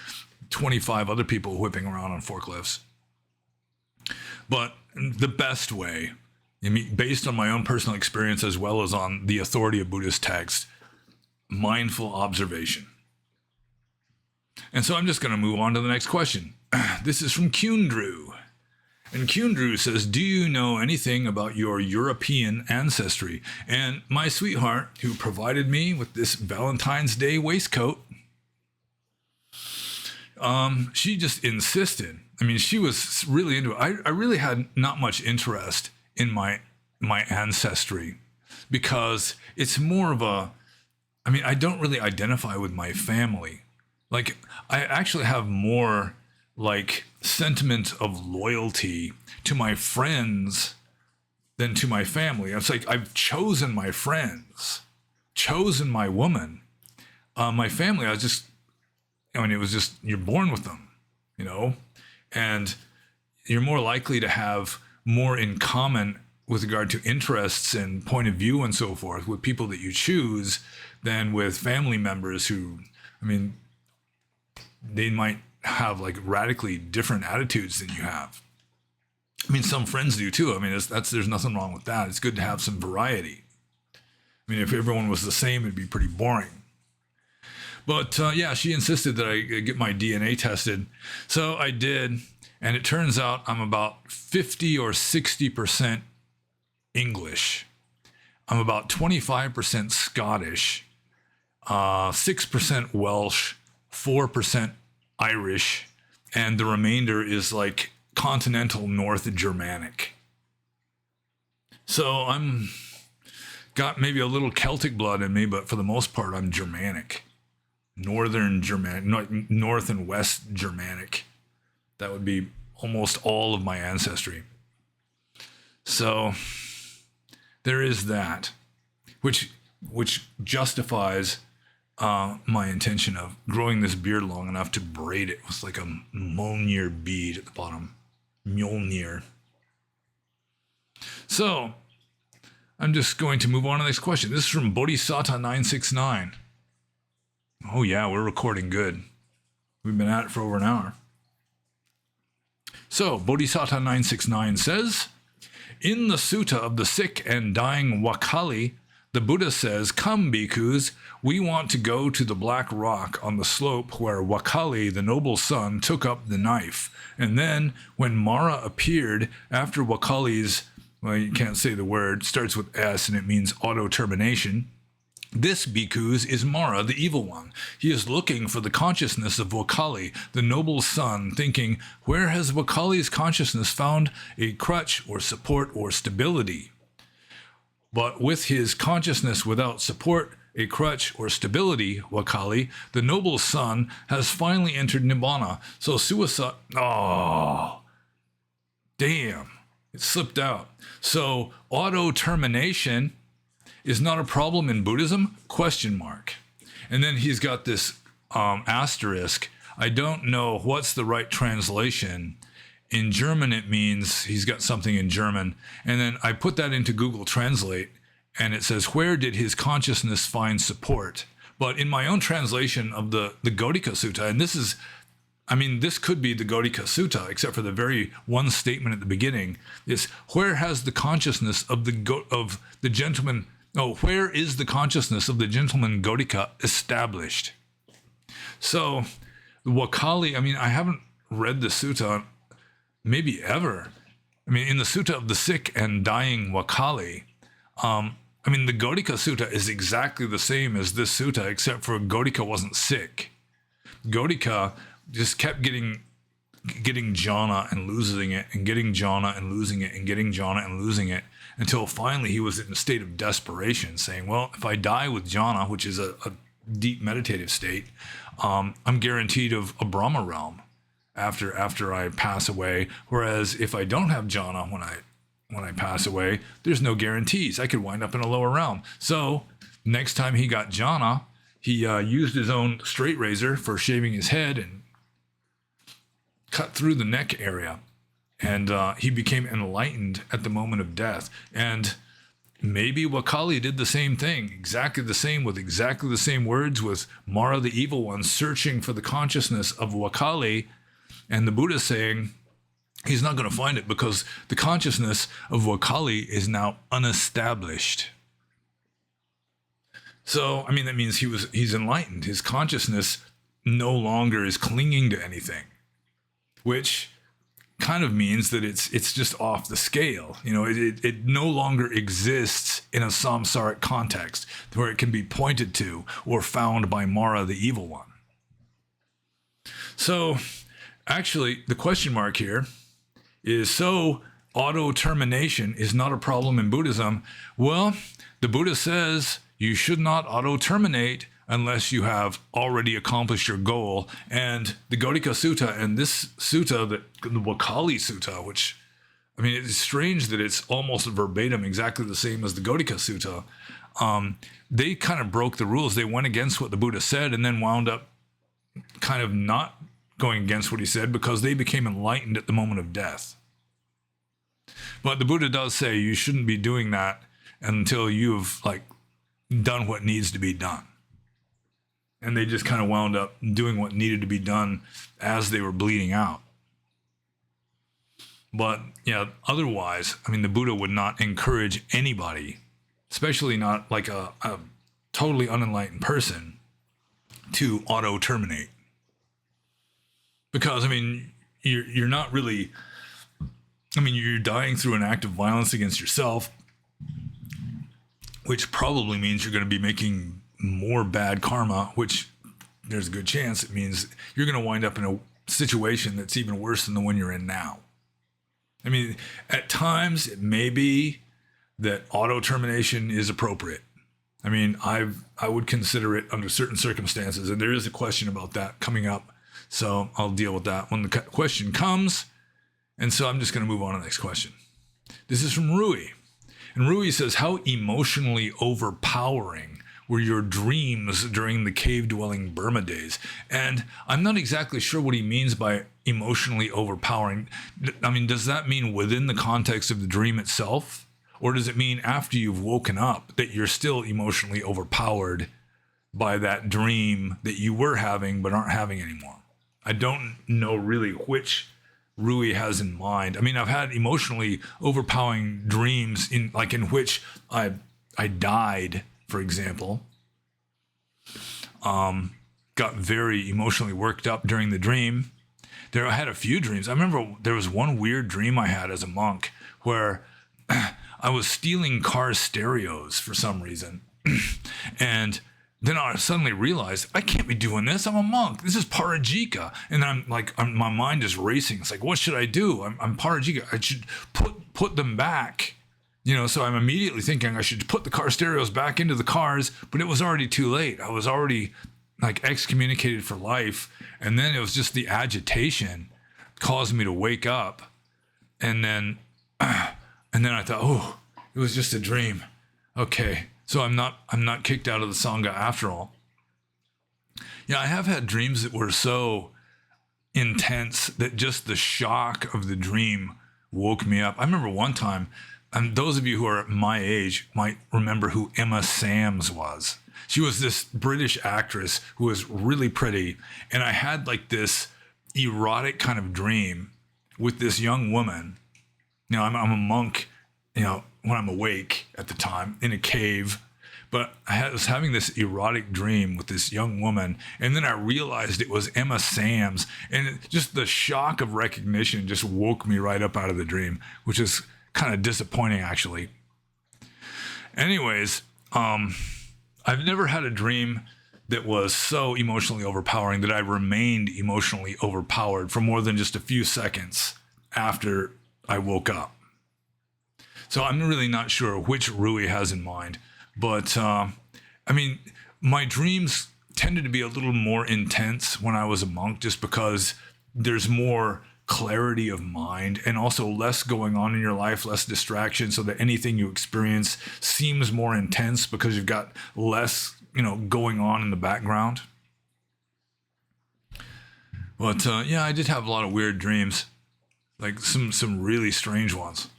25 other people whipping around on forklifts. But the best way, based on my own personal experience as well as on the authority of Buddhist text, mindful observation. And so I'm just going to move on to the next question. This is from Kundru. And Kundru says, do you know anything about your European ancestry? And my sweetheart, who provided me with this Valentine's Day waistcoat, she just insisted. I mean, she was really into it. I really had not much interest in my ancestry because it's more of I don't really identify with my family. Like, I actually have more sentiment of loyalty to my friends than to my family. It's like I've chosen my friends, chosen my woman. My family, it was just, you're born with them, and you're more likely to have more in common with regard to interests and point of view and so forth with people that you choose than with family members who, they might have radically different attitudes than you have. Some friends do too. There's nothing wrong with that. It's good to have some variety. If everyone was the same, it'd be pretty boring. But she insisted that I get my DNA tested. So I did. And it turns out I'm about 50 or 60% English. I'm about 25% Scottish, 6% Welsh, 4% Irish, and the remainder is continental North Germanic. So I'm got maybe a little Celtic blood in me, but for the most part, I'm Germanic. Northern Germanic, North and West Germanic. That would be almost all of my ancestry. So there is that, which justifies my intention of growing this beard long enough to braid it with a Mjolnir bead at the bottom. Mjolnir. So I'm just going to move on to the next question. This is from Bodhisattva 969. Oh yeah, we're recording good. We've been at it for over an hour. So Bodhisattva 969 says, in the sutta of the sick and dying Wakali, the Buddha says, come, bhikkhus, we want to go to the black rock on the slope where Wakali, the noble son, took up the knife. And then, when Mara appeared after Wakali's, you can't say the word, starts with S and it means auto-termination. This bhikkhus is Mara, the evil one. He is looking for the consciousness of Wakali, the noble son, thinking, where has Wakali's consciousness found a crutch or support or stability? But with his consciousness without support, a crutch, or stability, Wakali, the noble son, has finally entered Nibbana. So suicide... Oh, damn. It slipped out. So auto-termination is not a problem in Buddhism? ? And then he's got this asterisk. I don't know what's the right translation. In German, it means he's got something in German. And then I put that into Google Translate, and it says, where did his consciousness find support? But in my own translation of the Gautika Sutta, and this is, this could be the Gautika Sutta, except for the very one statement at the beginning, is where has the consciousness of the gentleman, where is the consciousness of the gentleman Gautika established? So the Wakali, I haven't read the sutta maybe ever. In the Sutta of the Sick and Dying Wakali, the Gautika Sutta is exactly the same as this sutta, except for Gautika wasn't sick. Gautika just kept getting getting jhana and losing it, and getting jhana and losing it, and getting jhana and losing it, until finally he was in a state of desperation, saying, well, if I die with jhana, which is a deep meditative state, I'm guaranteed of a Brahma realm after I pass away. Whereas if I don't have jhana when I pass away, there's no guarantees. I could wind up in a lower realm. So next time he got jhana, he used his own straight razor for shaving his head and cut through the neck area. And he became enlightened at the moment of death. And maybe Wakali did the same thing, exactly the same, with exactly the same words, with Mara the evil one searching for the consciousness of Wakali, and the Buddha saying he's not going to find it because the consciousness of Wakali is now unestablished. So, I mean, that means he's enlightened. His consciousness no longer is clinging to anything, which kind of means that it's just off the scale. You know, it no longer exists in a samsaric context where it can be pointed to or found by Mara the evil one. So actually the question mark here is, so auto-termination is not a problem in Buddhism. Well, the Buddha says you should not auto-terminate unless you have already accomplished your goal. And the Gautika Sutta and this sutta, the Wakali Sutta, which, I mean, it's strange that it's almost verbatim exactly the same as the Gautika Sutta. They kind of broke the rules. They went against what the Buddha said and then wound up kind of not going against what he said because they became enlightened at the moment of death. But the Buddha does say you shouldn't be doing that until you've done what needs to be done. And they just kind of wound up doing what needed to be done as they were bleeding out. But yeah, otherwise, I mean, the Buddha would not encourage anybody, especially not like a totally unenlightened person, to auto-terminate. Because, I mean, you're not really, I mean, you're dying through an act of violence against yourself, which probably means you're going to be making more bad karma, which there's a good chance it means you're going to wind up in a situation that's even worse than the one you're in now. I mean, at times it may be that auto-termination is appropriate. I mean, I would consider it under certain circumstances, and there is a question about that coming up, so I'll deal with that when the question comes. And so I'm just going to move on to the next question. This is from Rui. And Rui says, how emotionally overpowering were your dreams during the cave-dwelling Burma days? And I'm not exactly sure what he means by emotionally overpowering. I mean, does that mean within the context of the dream itself? Or does it mean after you've woken up that you're still emotionally overpowered by that dream that you were having but aren't having anymore? I don't know really which Rui has in mind. I mean, I've had emotionally overpowering dreams in which I died, for example. Got very emotionally worked up during the dream. I had a few dreams. I remember there was one weird dream I had as a monk where I was stealing car stereos for some reason. And then I suddenly realized I can't be doing this. I'm a monk. This is parajika. And I'm my mind is racing. It's like, what should I do? I'm parajika. I should put them back. You know, so I'm immediately thinking I should put the car stereos back into the cars, but it was already too late. I was already excommunicated for life. And then it was just the agitation caused me to wake up. And then I thought, oh, it was just a dream. Okay. So I'm not kicked out of the Sangha after all. Yeah, I have had dreams that were so intense that just the shock of the dream woke me up. I remember one time, and those of you who are my age might remember who Emma Sams was. She was this British actress who was really pretty, and I had this erotic kind of dream with this young woman. You know, I'm a monk, you know, when I'm awake at the time in a cave, but I was having this erotic dream with this young woman, and then I realized it was Emma Sams, and just the shock of recognition just woke me right up out of the dream, which is kind of disappointing actually. Anyways, I've never had a dream that was so emotionally overpowering that I remained emotionally overpowered for more than just a few seconds after I woke up. So I'm really not sure which Rui has in mind, but I mean, my dreams tended to be a little more intense when I was a monk, just because there's more clarity of mind and also less going on in your life, less distraction, so that anything you experience seems more intense because you've got less, going on in the background. But yeah, I did have a lot of weird dreams, like some really strange ones.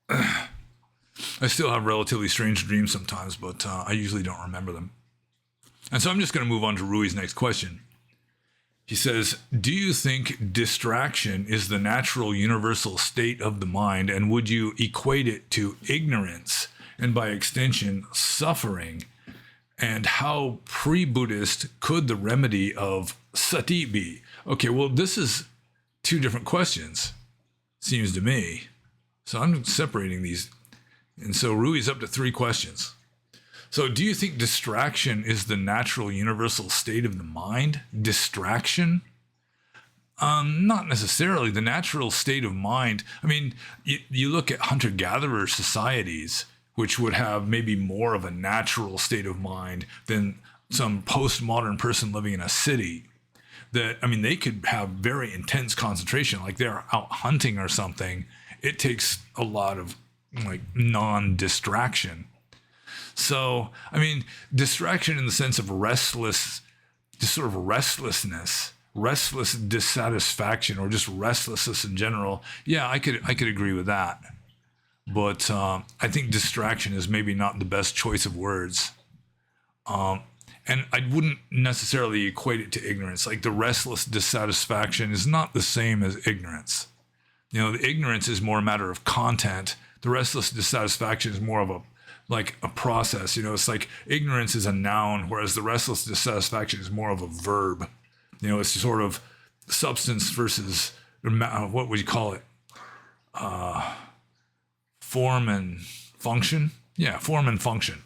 I still have relatively strange dreams sometimes, but I usually don't remember them. And so I'm just going to move on to Rui's next question. He says, do you think distraction is the natural universal state of the mind, and would you equate it to ignorance and by extension suffering? And how pre-Buddhist could the remedy of sati be? Okay, well, this is two different questions, seems to me. So I'm separating these. And so Rui's up to 3 questions. So do you think distraction is the natural universal state of the mind? Distraction? Not necessarily. The natural state of mind, I mean, you look at hunter-gatherer societies, which would have maybe more of a natural state of mind than some postmodern person living in a city. That, I mean, they could have very intense concentration, like they're out hunting or something. It takes a lot of like non-distraction. So, I mean, distraction in the sense of restless, just sort of restlessness, restless dissatisfaction, or just restlessness in general. Yeah, I could agree with that. But I think distraction is maybe not the best choice of words. And I wouldn't necessarily equate it to ignorance. Like the restless dissatisfaction is not the same as ignorance. The ignorance is more a matter of content. The restless dissatisfaction is more of a process. It's like ignorance is a noun, whereas the restless dissatisfaction is more of a verb. It's sort of substance versus, what would you call it? Form and function? Yeah, form and function.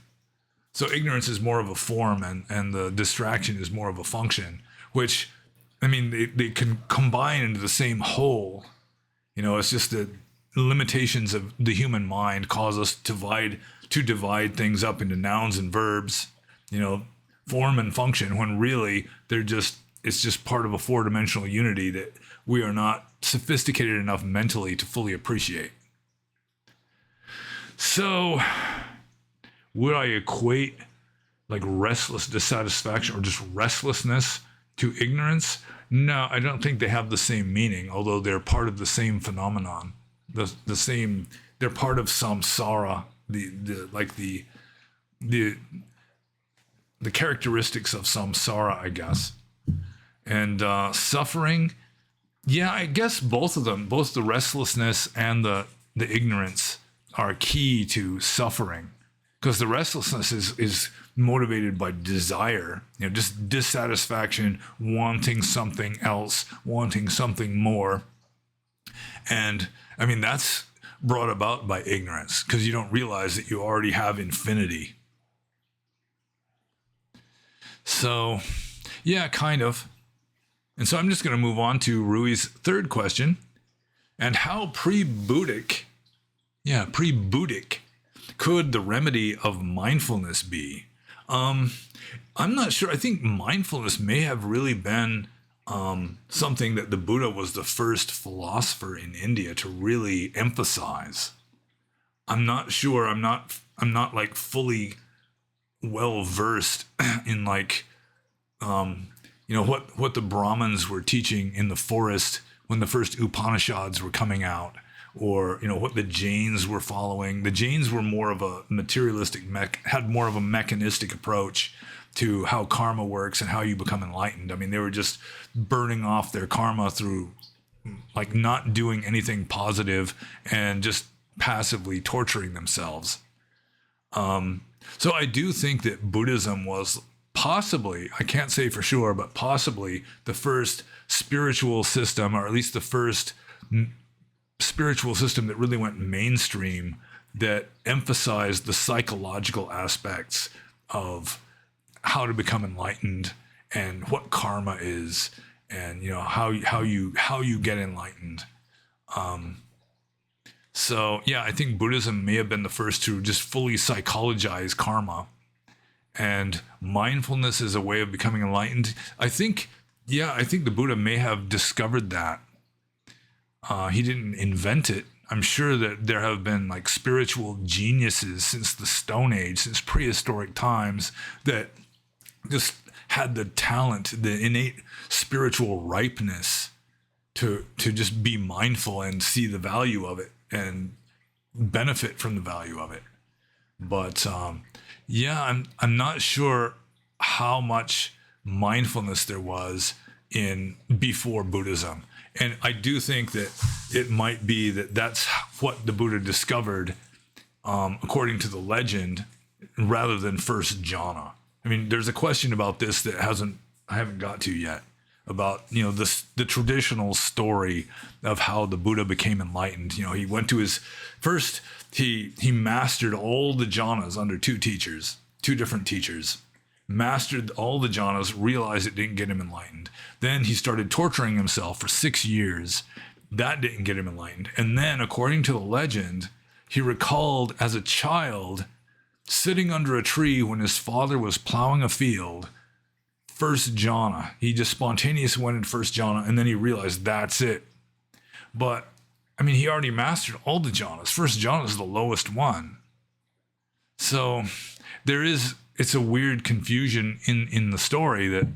So ignorance is more of a form, and the distraction is more of a function, which, I mean, they can combine into the same whole. It's just that limitations of the human mind cause us to divide things up into nouns and verbs, form and function, when really it's just part of a 4-dimensional unity that we are not sophisticated enough mentally to fully appreciate. So would I equate like restless dissatisfaction or just restlessness to ignorance? No, I don't think they have the same meaning, although they're part of the same phenomenon. The same, they're part of samsara, the characteristics of samsara, I guess. And suffering, yeah, I guess both of them, both the restlessness and the ignorance are key to suffering, because the restlessness is motivated by desire, just dissatisfaction, wanting something else, wanting something more. And I mean, that's brought about by ignorance, because you don't realize that you already have infinity. So, yeah, kind of. And so I'm just going to move on to Rui's 3rd question. And how pre-Buddhic could the remedy of mindfulness be? I'm not sure. I think mindfulness may have really been something that the Buddha was the first philosopher in India to really emphasize. I'm not sure. I'm not like fully well versed in like what the Brahmins were teaching in the forest when the first Upanishads were coming out, or what the Jains were following. The Jains were more of a materialistic had more of a mechanistic approach to how karma works and how you become enlightened. I mean, they were just burning off their karma through like not doing anything positive and just passively torturing themselves. So I do think that Buddhism was possibly, I can't say for sure, but possibly the first spiritual system, or at least the first spiritual system that really went mainstream, that emphasized the psychological aspects of how to become enlightened and what karma is, and how you get enlightened. So yeah, I think Buddhism may have been the first to just fully psychologize karma, and mindfulness is a way of becoming enlightened. I think the Buddha may have discovered that. He didn't invent it. I'm sure that there have been like spiritual geniuses since the Stone Age, since prehistoric times, that just had the talent, the innate spiritual ripeness to just be mindful and see the value of it and benefit from the value of it. But I'm not sure how much mindfulness there was before Buddhism. And I do think that it might be that that's what the Buddha discovered, according to the legend, rather than first jhana. I mean, there's a question about this that I haven't got to yet, about the traditional story of how the Buddha became enlightened. He went to his first. He mastered all the jhanas under two different teachers. Mastered all the jhanas, realized it didn't get him enlightened. Then he started torturing himself for 6 years. That didn't get him enlightened. And then, according to the legend, he recalled as a child sitting under a tree when his father was plowing a field. First jhana. He just spontaneously went in first jhana, and then he realized that's it. But, I mean, he already mastered all the jhanas. First jhana is the lowest one. So, it's a weird confusion in the story that,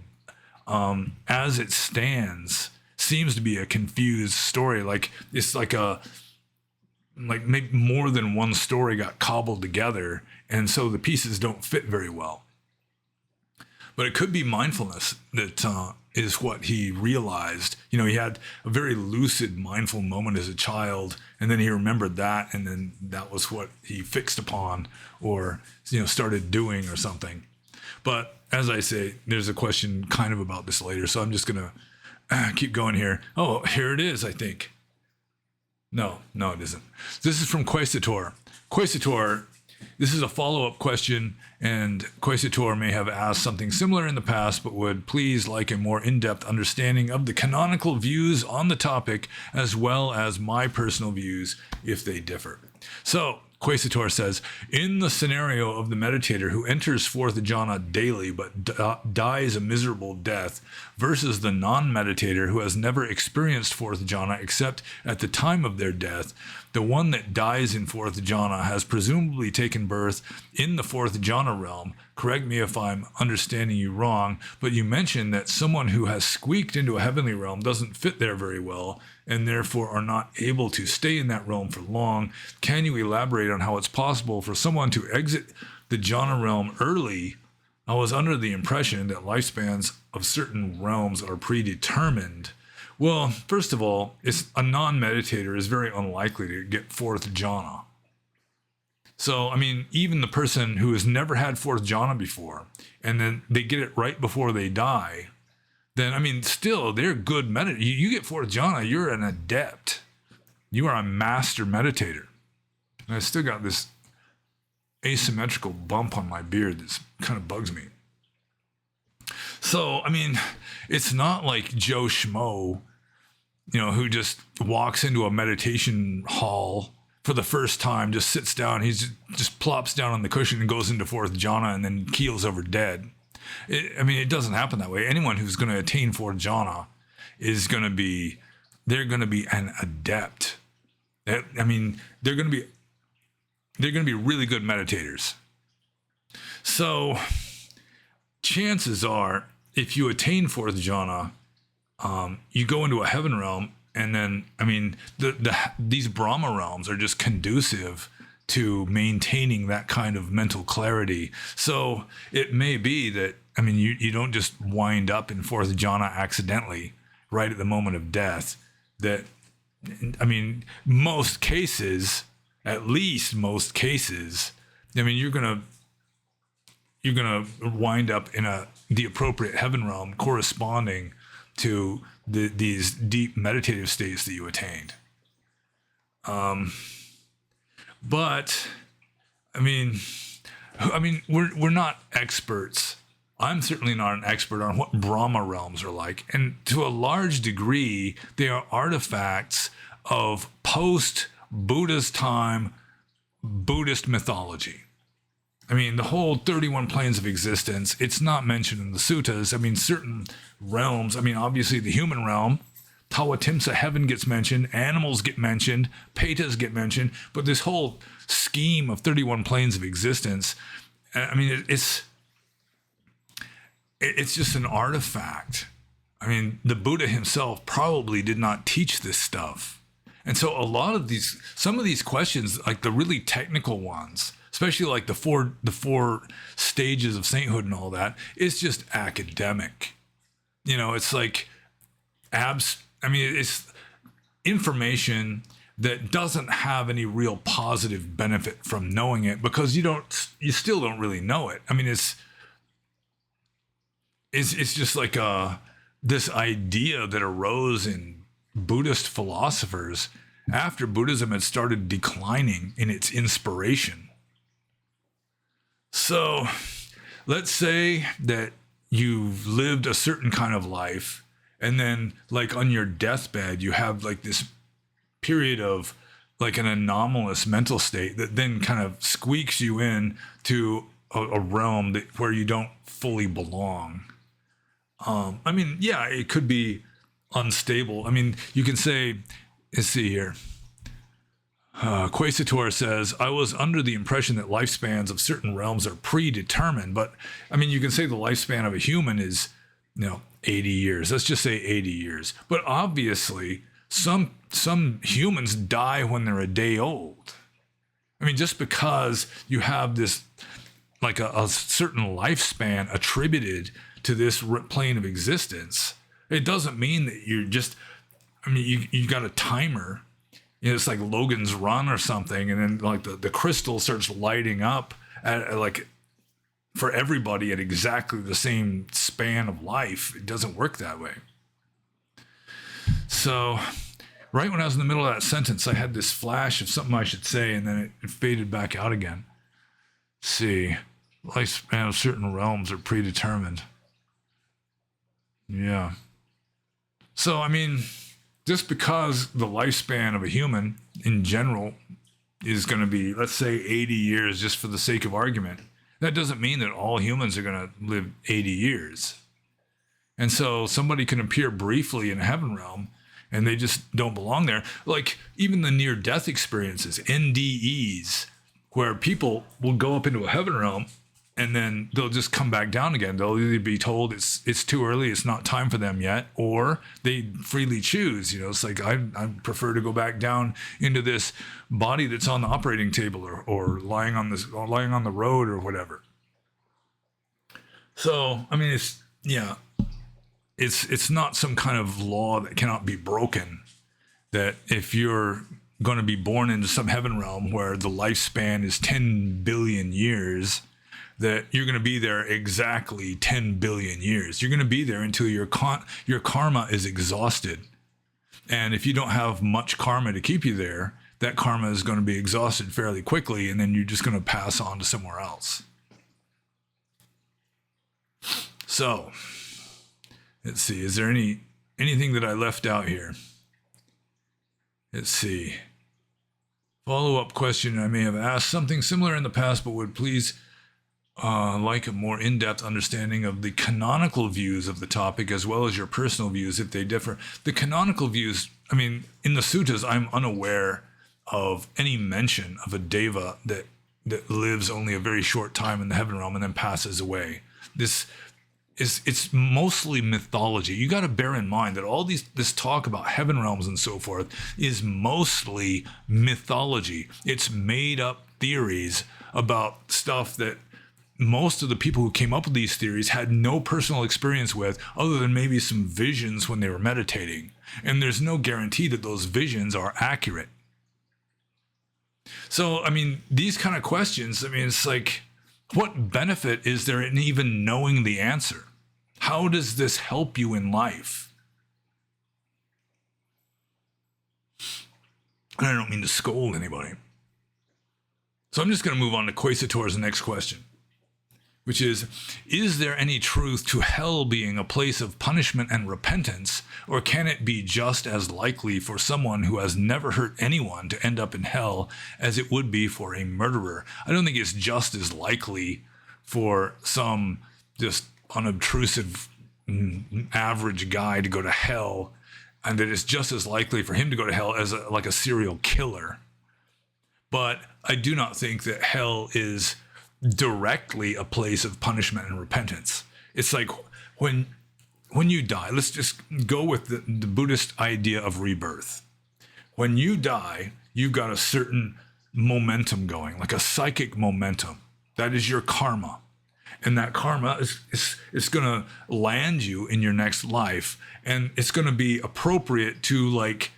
as it stands, seems to be a confused story. Like it's like maybe more than one story got cobbled together, and so the pieces don't fit very well. But it could be mindfulness that is what he realized. He had a very lucid, mindful moment as a child, and then he remembered that, and then that was what he fixed upon, or started doing or something. But as I say, there's a question kind of about this later, so I'm just gonna keep going here. Oh, here it is, I think. No, it isn't. This is from Quaesitor. Quaesitor, this is a follow-up question, and Quaesitor may have asked something similar in the past, but would please like a more in-depth understanding of the canonical views on the topic, as well as my personal views if they differ. So, Quaesitor says, in the scenario of the meditator who enters fourth jhana daily but dies a miserable death, versus the non-meditator who has never experienced fourth jhana except at the time of their death, the one that dies in fourth jhana has presumably taken birth in the fourth jhana realm. Correct me if I'm understanding you wrong, but you mentioned that someone who has squeaked into a heavenly realm doesn't fit there very well, and therefore are not able to stay in that realm for long. Can you elaborate on how it's possible for someone to exit the jhana realm early? I was under the impression that lifespans of certain realms are predetermined. Well, first of all, a non-meditator is very unlikely to get fourth jhana. So, I mean, even the person who has never had fourth jhana before, and then they get it right before they die, then, I mean, still, they're good meditators. You get fourth jhana, you're an adept. You are a master meditator. And I still got this asymmetrical bump on my beard that kind of bugs me. So, I mean, it's not like Joe Schmo, who just walks into a meditation hall for the first time, just sits down, he just plops down on the cushion and goes into fourth jhana and then keels over dead. It doesn't happen that way. Anyone who's going to attain fourth jhana they're going to be an adept. They're going to be really good meditators. So chances are, if you attain fourth jhana, you go into a heaven realm, and then, these Brahma realms are just conducive to maintaining that kind of mental clarity. So it may be that, you don't just wind up in fourth jhana accidentally right at the moment of death. That, most cases, at least most cases, you're gonna wind up in the appropriate heaven realm corresponding to these deep meditative states that you attained. But we're not experts I'm certainly not an expert on what Brahma realms are like. And to a large degree, they are artifacts of post-Buddhist time Buddhist mythology. I mean, the whole 31 planes of existence, it's not mentioned in the suttas. I mean, certain realms, I mean, obviously the human realm, Tawatimsa heaven gets mentioned, animals get mentioned, Petas get mentioned, but this whole scheme of 31 planes of existence, I mean, it's just an artifact. I mean, the Buddha himself probably did not teach this stuff. And so some of these questions, like the really technical ones, especially like the four stages of sainthood and all that, is just academic. You know, it's like it's information that doesn't have any real positive benefit from knowing it, because you still don't really know it. I mean, it's just like this idea that arose in Buddhist philosophers after Buddhism had started declining in its inspiration. So let's say that you've lived a certain kind of life, and then like on your deathbed, you have like this period of like an anomalous mental state that then kind of squeaks you in to a realm where you don't fully belong. I mean, yeah, it could be unstable. I mean, you can say, let's see here. Quasitor says, I was under the impression that lifespans of certain realms are predetermined, but I mean, you can say the lifespan of a human is, 80 years. Let's just say 80 years. But obviously, some humans die when they're a day old. I mean, just because you have this, like a certain lifespan attributed to this plane of existence, it doesn't mean that you're just, I mean, you got a timer. It's like Logan's Run or something, and then like the crystal starts lighting up at like for everybody at exactly the same span of life. It doesn't work that way. So right when I was in the middle of that sentence, I had this flash of something I should say, and then it faded back out again. Let's see, lifespan of certain realms are predetermined. Yeah. So, I mean, just because the lifespan of a human in general is going to be, let's say, 80 years, just for the sake of argument, that doesn't mean that all humans are going to live 80 years. And so somebody can appear briefly in a heaven realm and they just don't belong there. Like even the near-death experiences, NDEs, where people will go up into a heaven realm and then they'll just come back down again. They'll either be told it's too early, it's not time for them yet, or they freely choose. It's like I prefer to go back down into this body that's on the operating table or lying on the road or whatever. So I mean, it's not some kind of law that cannot be broken. That if you're going to be born into some heaven realm where the lifespan is 10 billion years, that you're going to be there exactly 10 billion years. You're going to be there until your karma is exhausted. And if you don't have much karma to keep you there, that karma is going to be exhausted fairly quickly, and then you're just going to pass on to somewhere else. So, let's see. Is there anything that I left out here? Let's see. Follow-up question I may have asked something similar in the past, but would please like a more in-depth understanding of the canonical views of the topic as well as your personal views if they differ. The canonical views, I mean, in the suttas, I'm unaware of any mention of a deva that lives only a very short time in the heaven realm and then passes away. It's mostly mythology. You got to bear in mind that all this talk about heaven realms and so forth is mostly mythology. It's made up theories about stuff that most of the people who came up with these theories had no personal experience with, other than maybe some visions when they were meditating. And there's no guarantee that those visions are accurate. So, I mean, these kind of questions, I mean, it's like, what benefit is there in even knowing the answer? How does this help you in life? And I don't mean to scold anybody. So I'm just going to move on to Quasitor's next question. which is there any truth to hell being a place of punishment and repentance, or can it be just as likely for someone who has never hurt anyone to end up in hell as it would be for a murderer? I don't think it's just as likely for some just unobtrusive average guy to go to hell, and that it's just as likely for him to go to hell as like a serial killer. But I do not think that hell is directly a place of punishment and repentance. It's like when you die, let's just go with the Buddhist idea of rebirth. When you die, you've got a certain momentum going, like a psychic momentum. That is your karma. And that karma is going to land you in your next life. And it's going to be appropriate to like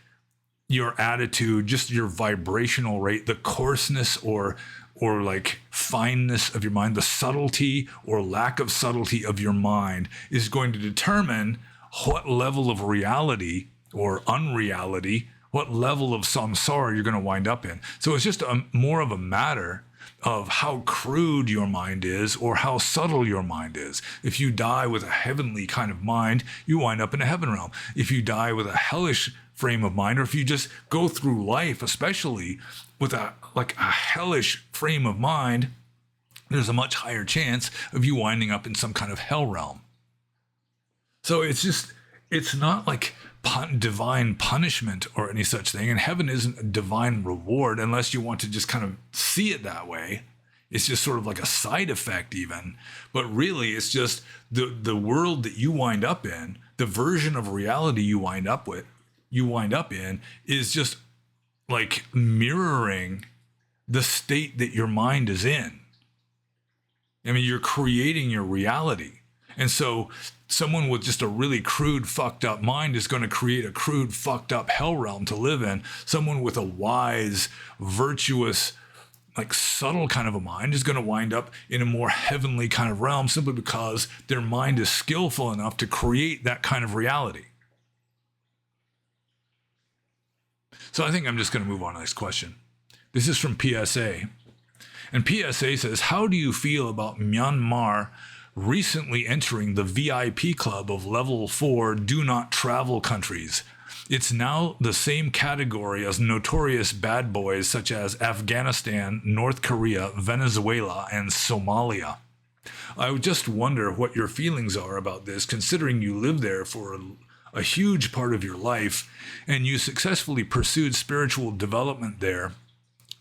your attitude, just your vibrational rate, the coarseness or like fineness of your mind, the subtlety or lack of subtlety of your mind is going to determine what level of reality or unreality, what level of samsara you're going to wind up in. So it's just more of a matter of how crude your mind is or how subtle your mind is. If you die with a heavenly kind of mind, you wind up in a heaven realm. If you die with a hellish frame of mind, or if you just go through life, especially with a hellish frame of mind, there's a much higher chance of you winding up in some kind of hell realm. So it's not like divine punishment or any such thing, and heaven isn't a divine reward unless you want to just kind of see it that way. It's just sort of like a side effect even, but really it's just the world that you wind up in, the version of reality you wind up in is just like mirroring the state that your mind is in. I mean, you're creating your reality. And so someone with just a really crude, fucked up mind is going to create a crude, fucked up hell realm to live in. Someone with a wise, virtuous, like subtle kind of a mind is going to wind up in a more heavenly kind of realm simply because their mind is skillful enough to create that kind of reality. So I think I'm just going to move on to the next question. This is from PSA. And PSA says, how do you feel about Myanmar recently entering the VIP club of level 4 do not travel countries? It's now the same category as notorious bad boys such as Afghanistan, North Korea, Venezuela, and Somalia. I would just wonder what your feelings are about this, considering you lived there for a huge part of your life and you successfully pursued spiritual development there.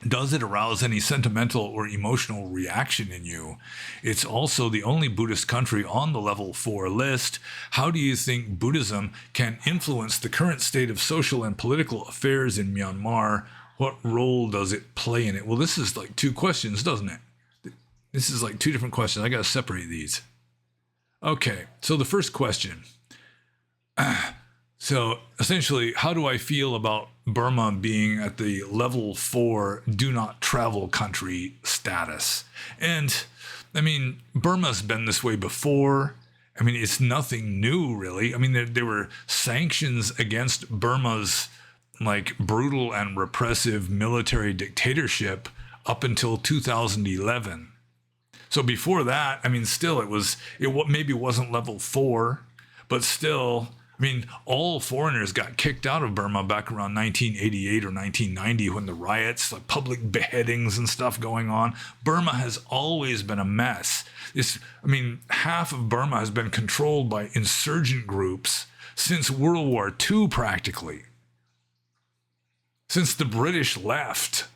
Does it arouse any sentimental or emotional reaction in you? It's also the only Buddhist country on the level 4 list. How do you think Buddhism can influence the current state of social and political affairs in Myanmar? What role does it play in it? Well, this is like two questions, doesn't it? This is like two different questions. I got to separate these. Okay, so the first question. So essentially, how do I feel about Burma being at the level 4 do not travel country status? And I mean, Burma's been this way before. I mean, it's nothing new, really. I mean, there were sanctions against Burma's like brutal and repressive military dictatorship up until 2011. So before that, I mean, still it maybe wasn't level 4, but still, I mean, all foreigners got kicked out of Burma back around 1988 or 1990 when the riots, like public beheadings and stuff going on. Burma has always been a mess. Half of Burma has been controlled by insurgent groups since World War II, practically. Since the British left.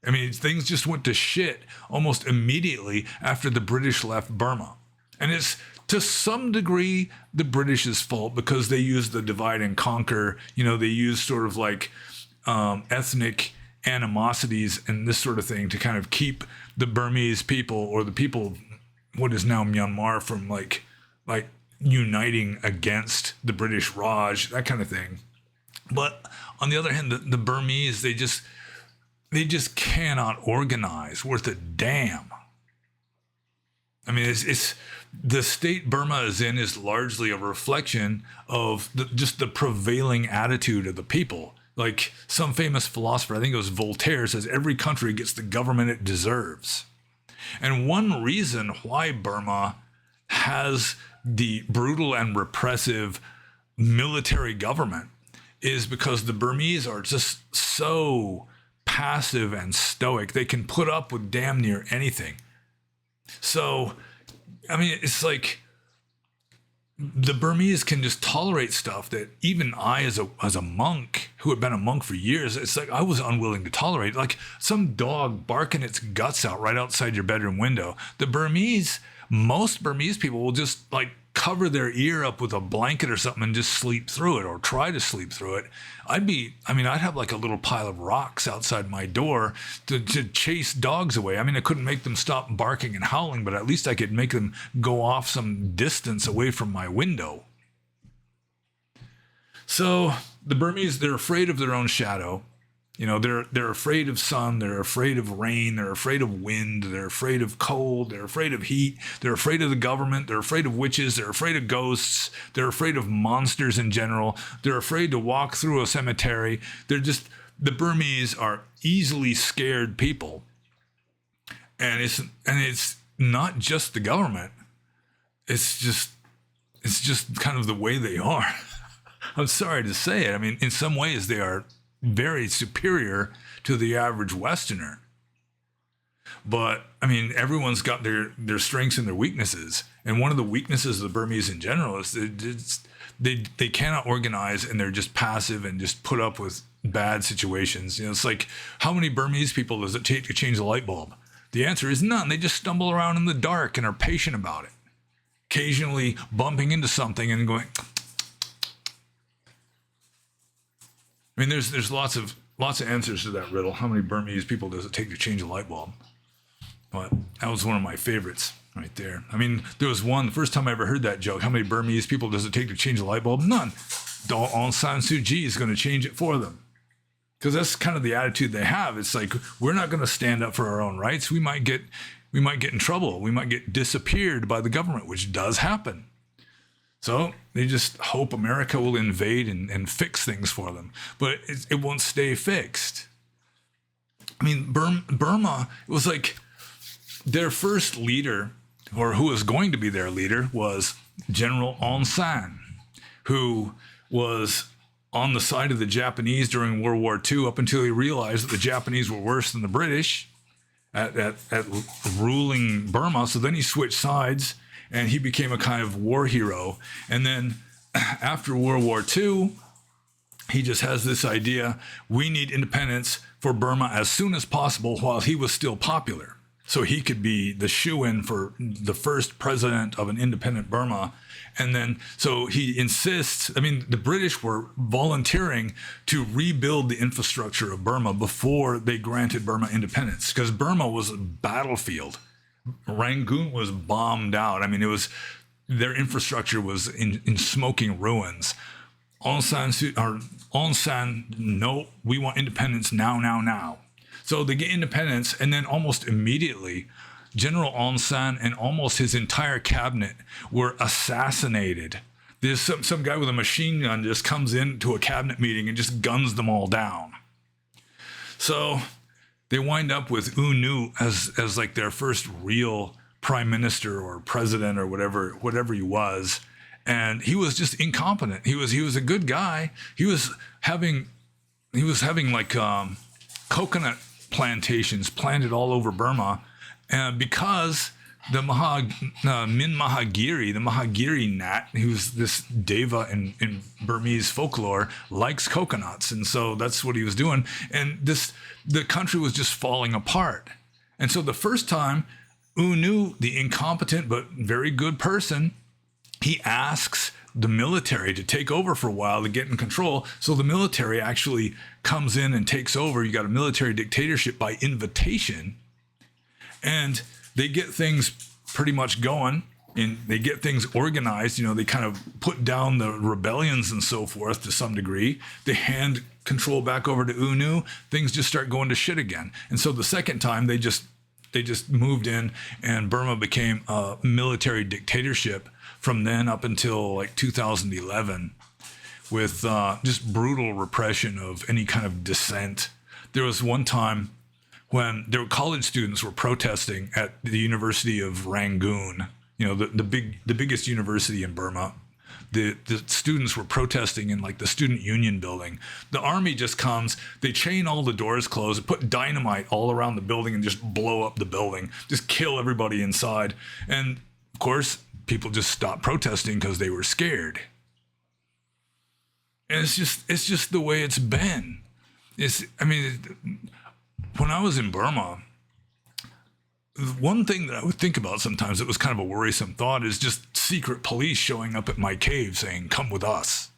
I mean, things just went to shit almost immediately after the British left Burma. And it's to some degree the British's fault because they used the divide and conquer. You know, they used sort of like ethnic animosities and this sort of thing to kind of keep the Burmese people or the people, what is now Myanmar, from like uniting against the British Raj, that kind of thing. But on the other hand, the Burmese, they just cannot organize worth a damn. I mean, it's the state Burma is in is largely a reflection of just the prevailing attitude of the people. Like some famous philosopher, I think it was Voltaire, says every country gets the government it deserves. And one reason why Burma has the brutal and repressive military government is because the Burmese are just so passive and stoic. They can put up with damn near anything. So, I mean, it's like the Burmese can just tolerate stuff that even I, as a monk who had been a monk for years, it's like I was unwilling to tolerate. Like some dog barking its guts out right outside your bedroom window. Most Burmese people will just like cover their ear up with a blanket or something and just sleep through it, or try to sleep through it. I'd have like a little pile of rocks outside my door to chase dogs away. I mean, I couldn't make them stop barking and howling, but at least I could make them go off some distance away from my window. So the Burmese, they're afraid of their own shadow. You know, they're afraid of sun, they're afraid of rain, they're afraid of wind, they're afraid of cold, they're afraid of heat, they're afraid of the government, they're afraid of witches, they're afraid of ghosts, they're afraid of monsters in general, they're afraid to walk through a cemetery. The Burmese are easily scared people. And it's not just the government. It's just kind of the way they are. I'm sorry to say it. I mean, in some ways they are very superior to the average Westerner. But, I mean, everyone's got their strengths and their weaknesses. And one of the weaknesses of the Burmese in general is they cannot organize, and they're just passive and just put up with bad situations. You know, it's like, how many Burmese people does it take to change a light bulb? The answer is none. They just stumble around in the dark and are patient about it. Occasionally bumping into something and going... I mean, there's lots of answers to that riddle. How many Burmese people does it take to change a light bulb? But that was one of my favorites right there. I mean, there was one, the first time I ever heard that joke, how many Burmese people does it take to change a light bulb? None. Aung San Suu Kyi is going to change it for them. Because that's kind of the attitude they have. It's like, we're not going to stand up for our own rights. We might get in trouble. We might get disappeared by the government, which does happen. So they just hope America will invade and fix things for them. But it won't stay fixed. I mean, Burma, it was like their first leader, or who was going to be their leader, was General Aung San, who was on the side of the Japanese during World War II up until he realized that the Japanese were worse than the British at ruling Burma. So then he switched sides, and he became a kind of war hero. And then after World War II, he just has this idea, we need independence for Burma as soon as possible while he was still popular. So he could be the shoo-in for the first president of an independent Burma. And then, so he insists, I mean, the British were volunteering to rebuild the infrastructure of Burma before they granted Burma independence, because Burma was a battlefield. Rangoon was bombed out. I mean, their infrastructure was in smoking ruins. Aung San, no, we want independence now. So they get independence, and then almost immediately, General Aung San and almost his entire cabinet were assassinated. There's some guy with a machine gun just comes into a cabinet meeting and just guns them all down. So they wind up with U Nu as like their first real prime minister or president or whatever he was. And he was just incompetent. He was a good guy. He was having like coconut plantations planted all over Burma, because the Min Mahagiri, the Mahagiri Nat, who's this deva in Burmese folklore, likes coconuts, and so that's what he was doing. And the country was just falling apart. And so the first time, U Nu, the incompetent but very good person, he asks the military to take over for a while to get in control. So the military actually comes in and takes over. You got a military dictatorship by invitation, and they get things pretty much going, and they get things organized. You know, they kind of put down the rebellions and so forth to some degree. They hand control back over to U Nu. Things just start going to shit again. And so the second time they just moved in, and Burma became a military dictatorship from then up until like 2011, with just brutal repression of any kind of dissent. There was one time when there were college students were protesting at the University of Rangoon, the biggest university in Burma. The students were protesting in like the student union building. The army just comes, they chain all the doors closed, put dynamite all around the building and just blow up the building, just kill everybody inside. And of course, people just stopped protesting because they were scared. And it's just the way it's been. When I was in Burma, one thing that I would think about sometimes that was kind of a worrisome thought is just secret police showing up at my cave saying, come with us.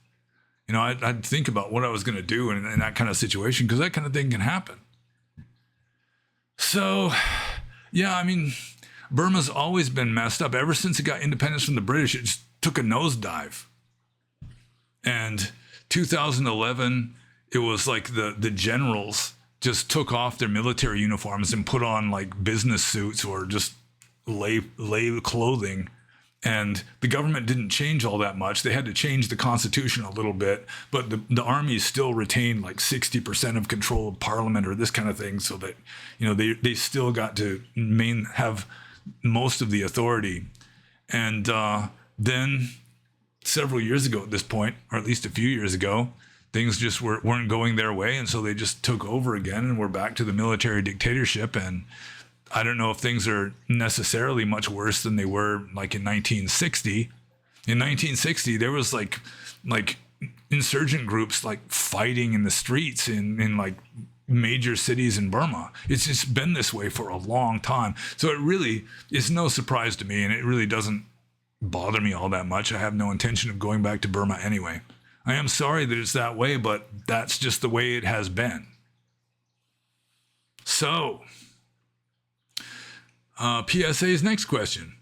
I'd think about what I was going to do in that kind of situation, because that kind of thing can happen. So, yeah, Burma's always been messed up. Ever since it got independence from the British, it just took a nosedive. And 2011, it was like the generals just took off their military uniforms and put on like business suits or just lay clothing. And the government didn't change all that much. They had to change the constitution a little bit, but the army still retained like 60% of control of parliament or this kind of thing, so that, they still got to have most of the authority. And then several years ago at this point, or at least a few years ago, things just weren't going their way, and so they just took over again, and we're back to the military dictatorship. And I don't know if things are necessarily much worse than they were like in 1960. In 1960, there was like insurgent groups like fighting in the streets in like major cities in Burma. It's just been this way for a long time. So it really is no surprise to me, and it really doesn't bother me all that much. I have no intention of going back to Burma anyway. I am sorry that it's that way, but that's just the way it has been. So, PSA's next question.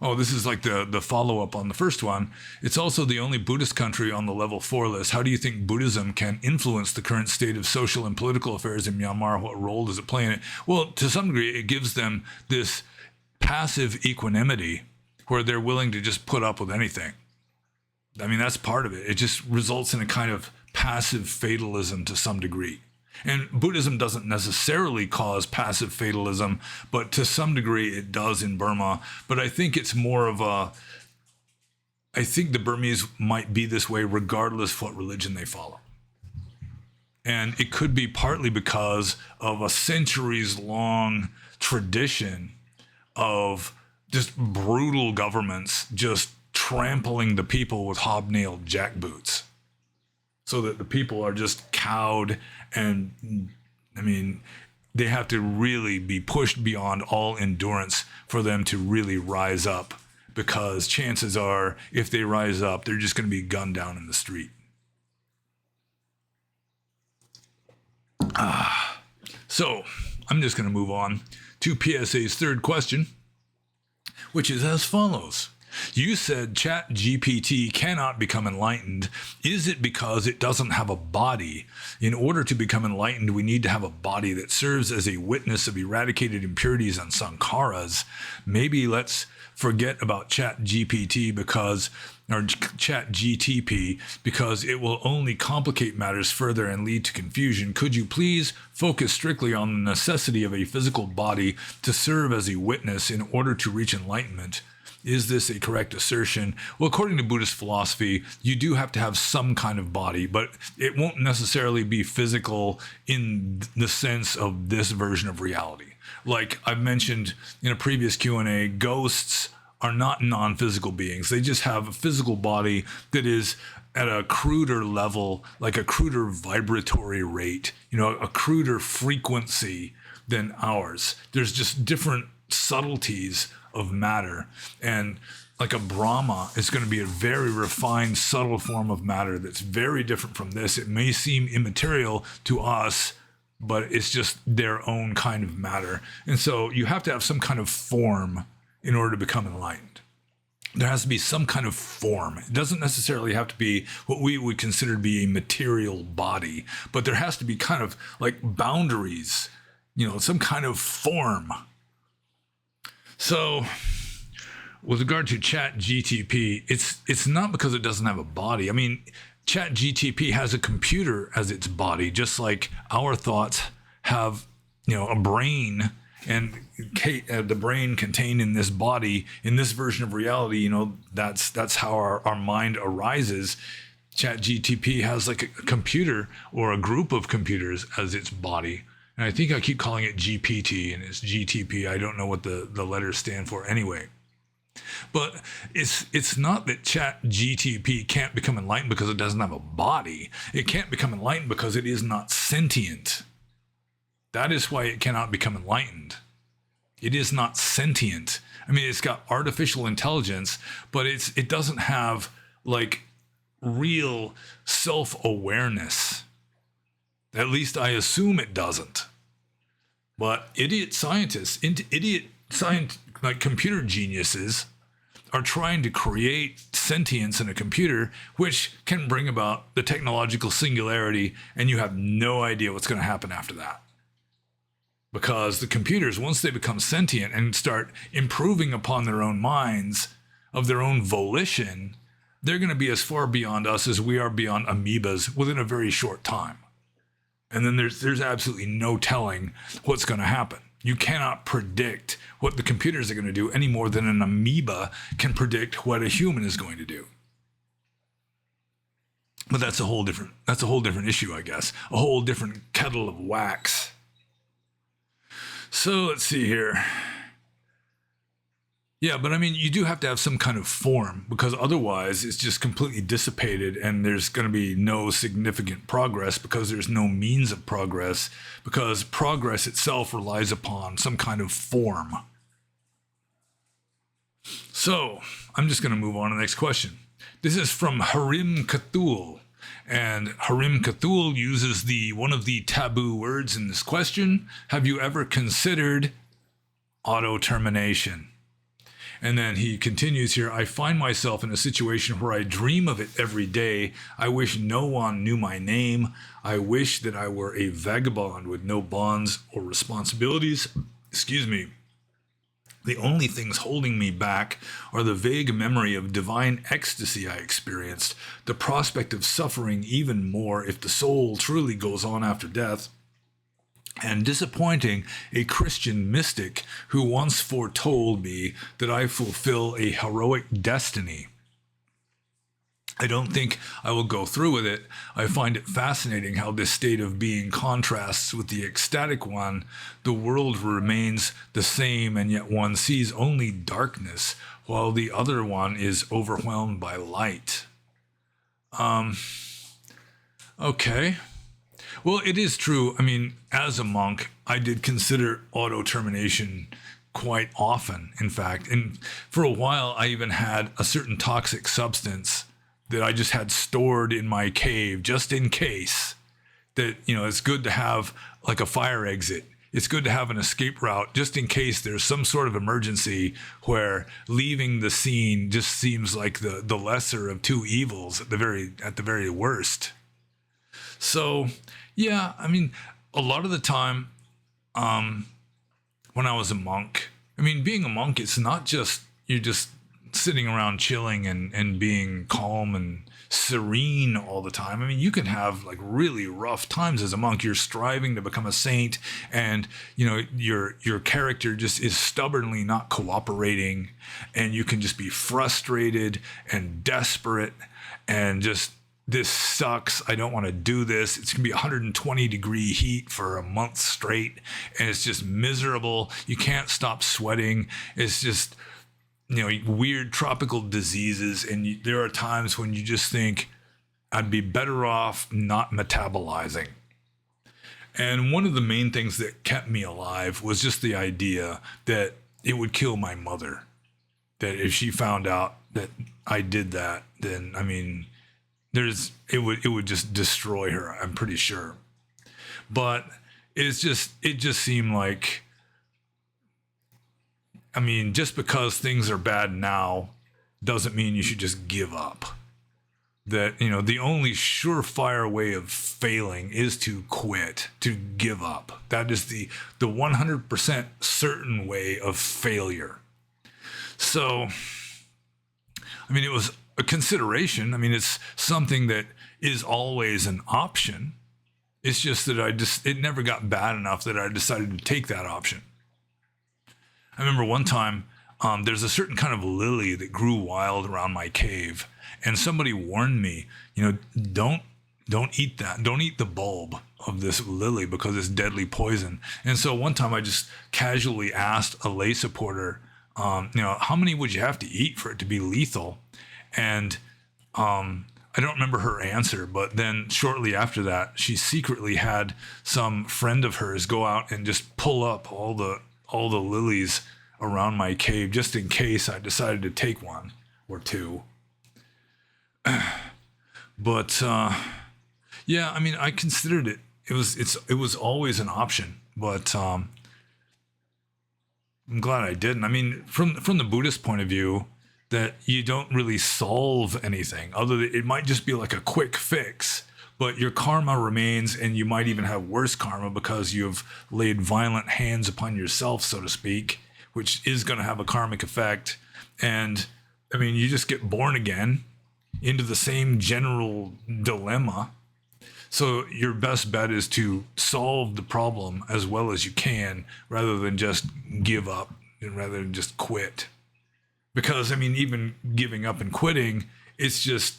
Oh, this is like the follow-up on the first one. It's also the only Buddhist country on the level 4 list. How do you think Buddhism can influence the current state of social and political affairs in Myanmar? What role does it play in it? Well, to some degree, it gives them this passive equanimity where they're willing to just put up with anything. That's part of it. It just results in a kind of passive fatalism to some degree. And Buddhism doesn't necessarily cause passive fatalism, but to some degree it does in Burma. But I think it's more of I think the Burmese might be this way regardless of what religion they follow. And it could be partly because of a centuries-long tradition of just brutal governments just trampling the people with hobnailed jackboots, so that the people are just cowed, and they have to really be pushed beyond all endurance for them to really rise up, because chances are if they rise up, they're just going to be gunned down in the street. So I'm just going to move on to PSA's third question, which is as follows. You said ChatGPT cannot become enlightened. Is it because it doesn't have a body? In order to become enlightened, we need to have a body that serves as a witness of eradicated impurities and sankharas. Maybe let's forget about ChatGPT because it will only complicate matters further and lead to confusion. Could you please focus strictly on the necessity of a physical body to serve as a witness in order to reach enlightenment? Is this a correct assertion? Well, according to Buddhist philosophy, you do have to have some kind of body, but it won't necessarily be physical in the sense of this version of reality. Like I've mentioned in a previous Q&A, ghosts are not non-physical beings. They just have a physical body that is at a cruder level, like a cruder vibratory rate, a cruder frequency than ours. There's just different subtleties of matter, and like a Brahma is going to be a very refined, subtle form of matter that's very different from this. It may seem immaterial to us, but it's just their own kind of matter. And so you have to have some kind of form in order to become enlightened. There has to be some kind of form. It doesn't necessarily have to be what we would consider to be a material body, but there has to be kind of like boundaries, some kind of form. So with regard to ChatGTP, it's not because it doesn't have a body. ChatGTP has a computer as its body, just like our thoughts have a brain, and the brain contained in this body, in this version of reality, that's how our mind arises. ChatGTP has like a computer or a group of computers as its body. And I think I keep calling it GPT, and it's GTP. I don't know what the letters stand for anyway. But it's not that ChatGTP can't become enlightened because it doesn't have a body. It can't become enlightened because it is not sentient. That is why it cannot become enlightened. It is not sentient. I mean, it's got artificial intelligence, but it doesn't have like real self-awareness. At least I assume it doesn't. But like computer geniuses are trying to create sentience in a computer, which can bring about the technological singularity, and you have no idea what's going to happen after that. Because the computers, once they become sentient and start improving upon their own minds of their own volition, they're going to be as far beyond us as we are beyond amoebas within a very short time. And then there's absolutely no telling what's going to happen. You cannot predict what the computers are going to do any more than an amoeba can predict what a human is going to do. But that's a whole different issue, I guess. A whole different kettle of wax. So let's see here. Yeah, but I mean, you do have to have some kind of form, because otherwise it's just completely dissipated and there's going to be no significant progress, because there's no means of progress, because progress itself relies upon some kind of form. So I'm just going to move on to the next question. This is from Harim Kathul. And Harim Kathul uses one of the taboo words in this question. Have you ever considered auto-termination? And then he continues here, I find myself in a situation where I dream of it every day. I wish no one knew my name. I wish that I were a vagabond with no bonds or responsibilities. Excuse me. The only things holding me back are the vague memory of divine ecstasy I experienced, the prospect of suffering even more if the soul truly goes on after death, and disappointing a Christian mystic who once foretold me that I fulfill a heroic destiny. I don't think I will go through with it. I find it fascinating how this state of being contrasts with the ecstatic one. The world remains the same, and yet one sees only darkness, while the other one is overwhelmed by light. Okay. Well, it is true. I mean, as a monk, I did consider auto-termination quite often, in fact. And for a while, I even had a certain toxic substance that I just had stored in my cave just in case. That, it's good to have like a fire exit. It's good to have an escape route just in case there's some sort of emergency where leaving the scene just seems like the lesser of two evils at the very worst. So, yeah, I mean, a lot of the time when I was a monk, I mean, being a monk, it's not just, you're just sitting around chilling and being calm and serene all the time. I mean, you can have like really rough times as a monk. You're striving to become a saint, and your character just is stubbornly not cooperating, and you can just be frustrated and desperate and just, this sucks. I don't want to do this. It's going to be 120-degree heat for a month straight, and it's just miserable. You can't stop sweating. It's just, weird tropical diseases, and there are times when you just think, I'd be better off not metabolizing. And one of the main things that kept me alive was just the idea that it would kill my mother. That if she found out that I did that, then, I mean, it would just destroy her, I'm pretty sure. But it just seemed like, I mean, just because things are bad now doesn't mean you should just give up. That, the only surefire way of failing is to quit, to give up. That is the 100% certain way of failure. So, I mean, it was a consideration. I mean, it's something that is always an option. It's just that it never got bad enough that I decided to take that option. I remember one time, there's a certain kind of lily that grew wild around my cave, and somebody warned me, don't eat that. Don't eat the bulb of this lily because it's deadly poison. And so one time I just casually asked a lay supporter, how many would you have to eat for it to be lethal? And I don't remember her answer, but then shortly after that, she secretly had some friend of hers go out and just pull up all the lilies around my cave just in case I decided to take one or two. But yeah, I mean, I considered it. It was always an option, but I'm glad I didn't. I mean, from the Buddhist point of view, that you don't really solve anything other than it might just be like a quick fix, but your karma remains, and you might even have worse karma because you've laid violent hands upon yourself, so to speak, which is going to have a karmic effect. And I mean, you just get born again into the same general dilemma. So your best bet is to solve the problem as well as you can, rather than just give up and rather than just quit. Because, I mean, even giving up and quitting, it's just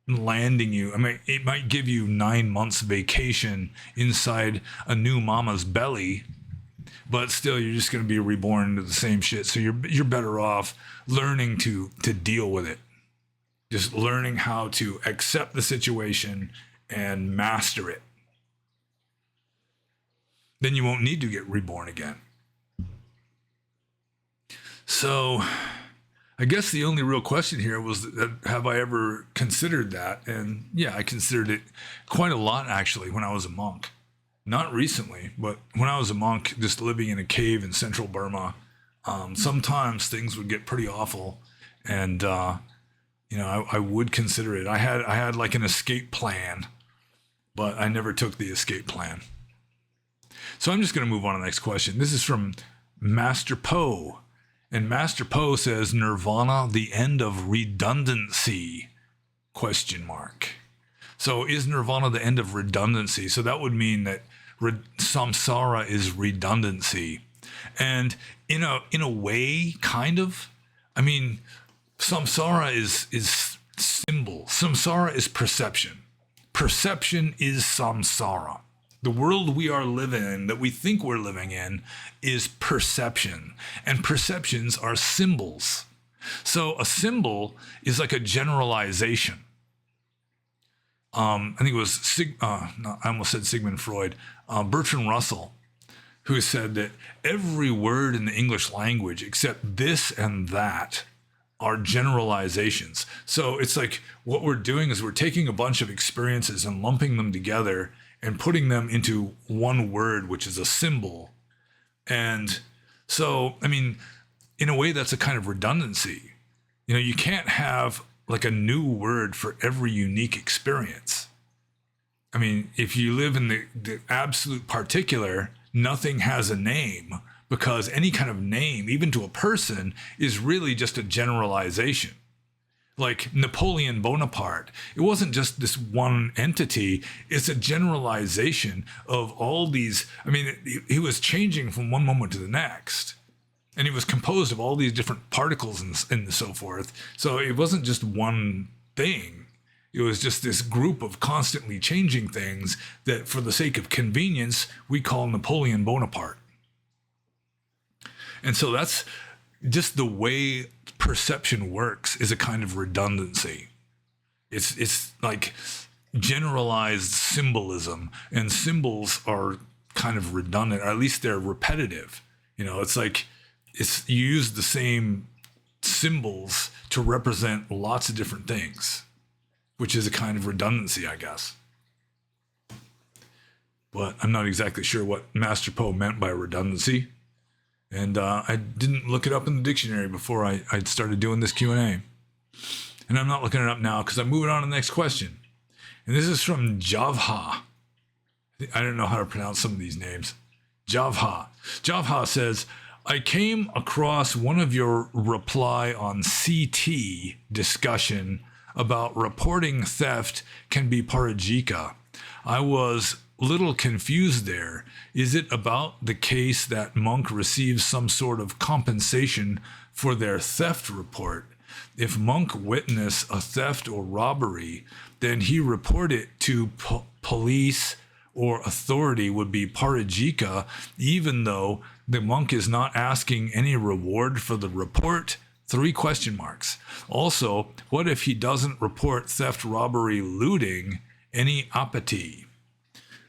landing you. I mean, it might give you 9 months vacation inside a new mama's belly, but still you're just going to be reborn into the same shit. So you're better off learning to deal with it. Just learning how to accept the situation and master it. Then you won't need to get reborn again. So I guess the only real question here was that, have I ever considered that? And yeah, I considered it quite a lot, actually, when I was a monk. Not recently, but when I was a monk, just living in a cave in central Burma, sometimes things would get pretty awful. And, I would consider it. I had like an escape plan, but I never took the escape plan. So I'm just going to move on to the next question. This is from Master Poe. And Master Poe says, Nirvana, the end of redundancy? ? So is Nirvana the end of redundancy? So that would mean that samsara is redundancy. And in a way, kind of. I mean, samsara is symbol. Samsara is perception. Perception is samsara. The world we are living in, that we think we're living in, is perception. And perceptions are symbols. So a symbol is like a generalization. I think it was, I almost said Sigmund Freud, Bertrand Russell, who said that every word in the English language except this and that are generalizations. So it's like what we're doing is we're taking a bunch of experiences and lumping them together and putting them into one word, which is a symbol. And so, I mean, in a way, that's a kind of redundancy. You can't have like a new word for every unique experience. I mean, if you live in the absolute particular, nothing has a name, because any kind of name, even to a person, is really just a generalization. Like Napoleon Bonaparte, it wasn't just this one entity, it's a generalization of all these. I mean, he was changing from one moment to the next, and he was composed of all these different particles and so forth. So it wasn't just one thing. It was just this group of constantly changing things that, for the sake of convenience, we call Napoleon Bonaparte. And so that's just the way perception works, is a kind of redundancy. It's like generalized symbolism, and symbols are kind of redundant, or at least they're repetitive. It's like you use the same symbols to represent lots of different things, which is a kind of redundancy, I guess. But I'm not exactly sure what Master Poe meant by redundancy. And I didn't look it up in the dictionary before I started doing this Q&A. And I'm not looking it up now because I'm moving on to the next question. And this is from Javha. I don't know how to pronounce some of these names. Javha. Javha says, I came across one of your reply on CT discussion about reporting theft can be parajika. I was little confused there. Is it about the case that monk receives some sort of compensation for their theft report? If monk witness a theft or robbery, then he report it to police or authority would be parajika, even though the monk is not asking any reward for the report? 3 question marks. Also, what if he doesn't report theft, robbery, looting, any apathy?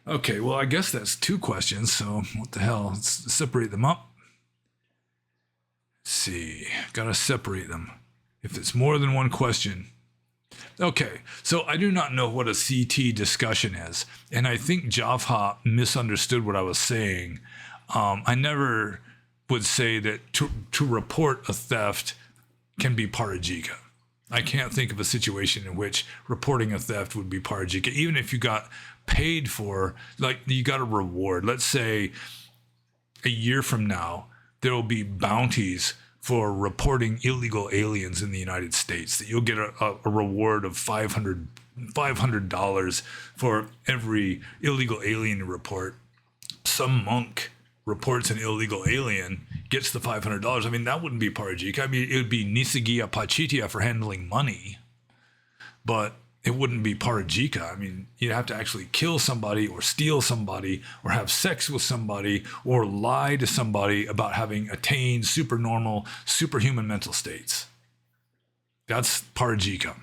Okay, well, I guess that's 2 questions, so what the hell? Let's separate them up. Let's see, gotta separate them. If it's more than 1 question. Okay, so I do not know what a CT discussion is, and I think Javha misunderstood what I was saying. I never would say that to report a theft can be parajika. I can't think of a situation in which reporting a theft would be parajika, even if you got paid for, like you got a reward. Let's say a year from now, there will be bounties for reporting illegal aliens in the United States, that you'll get a reward of $500 for every illegal alien report. Some monk reports an illegal alien, gets the $500. I mean, that wouldn't be parajika. I mean, it would be nisagiya pachitya for handling money, but it wouldn't be parajika. I mean, you'd have to actually kill somebody or steal somebody or have sex with somebody or lie to somebody about having attained supernormal, superhuman mental states. That's parajika.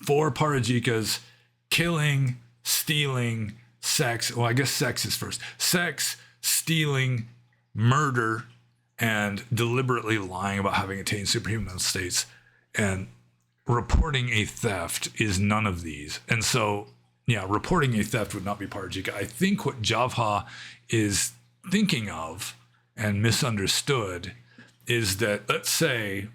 4 parajikas: killing, stealing, sex. Well, I guess sex is first. Sex, stealing, murder, and deliberately lying about having attained superhuman mental states. And reporting a theft is none of these. And so, yeah, reporting a theft would not be parajika. I think what Javha is thinking of and misunderstood is that, let's say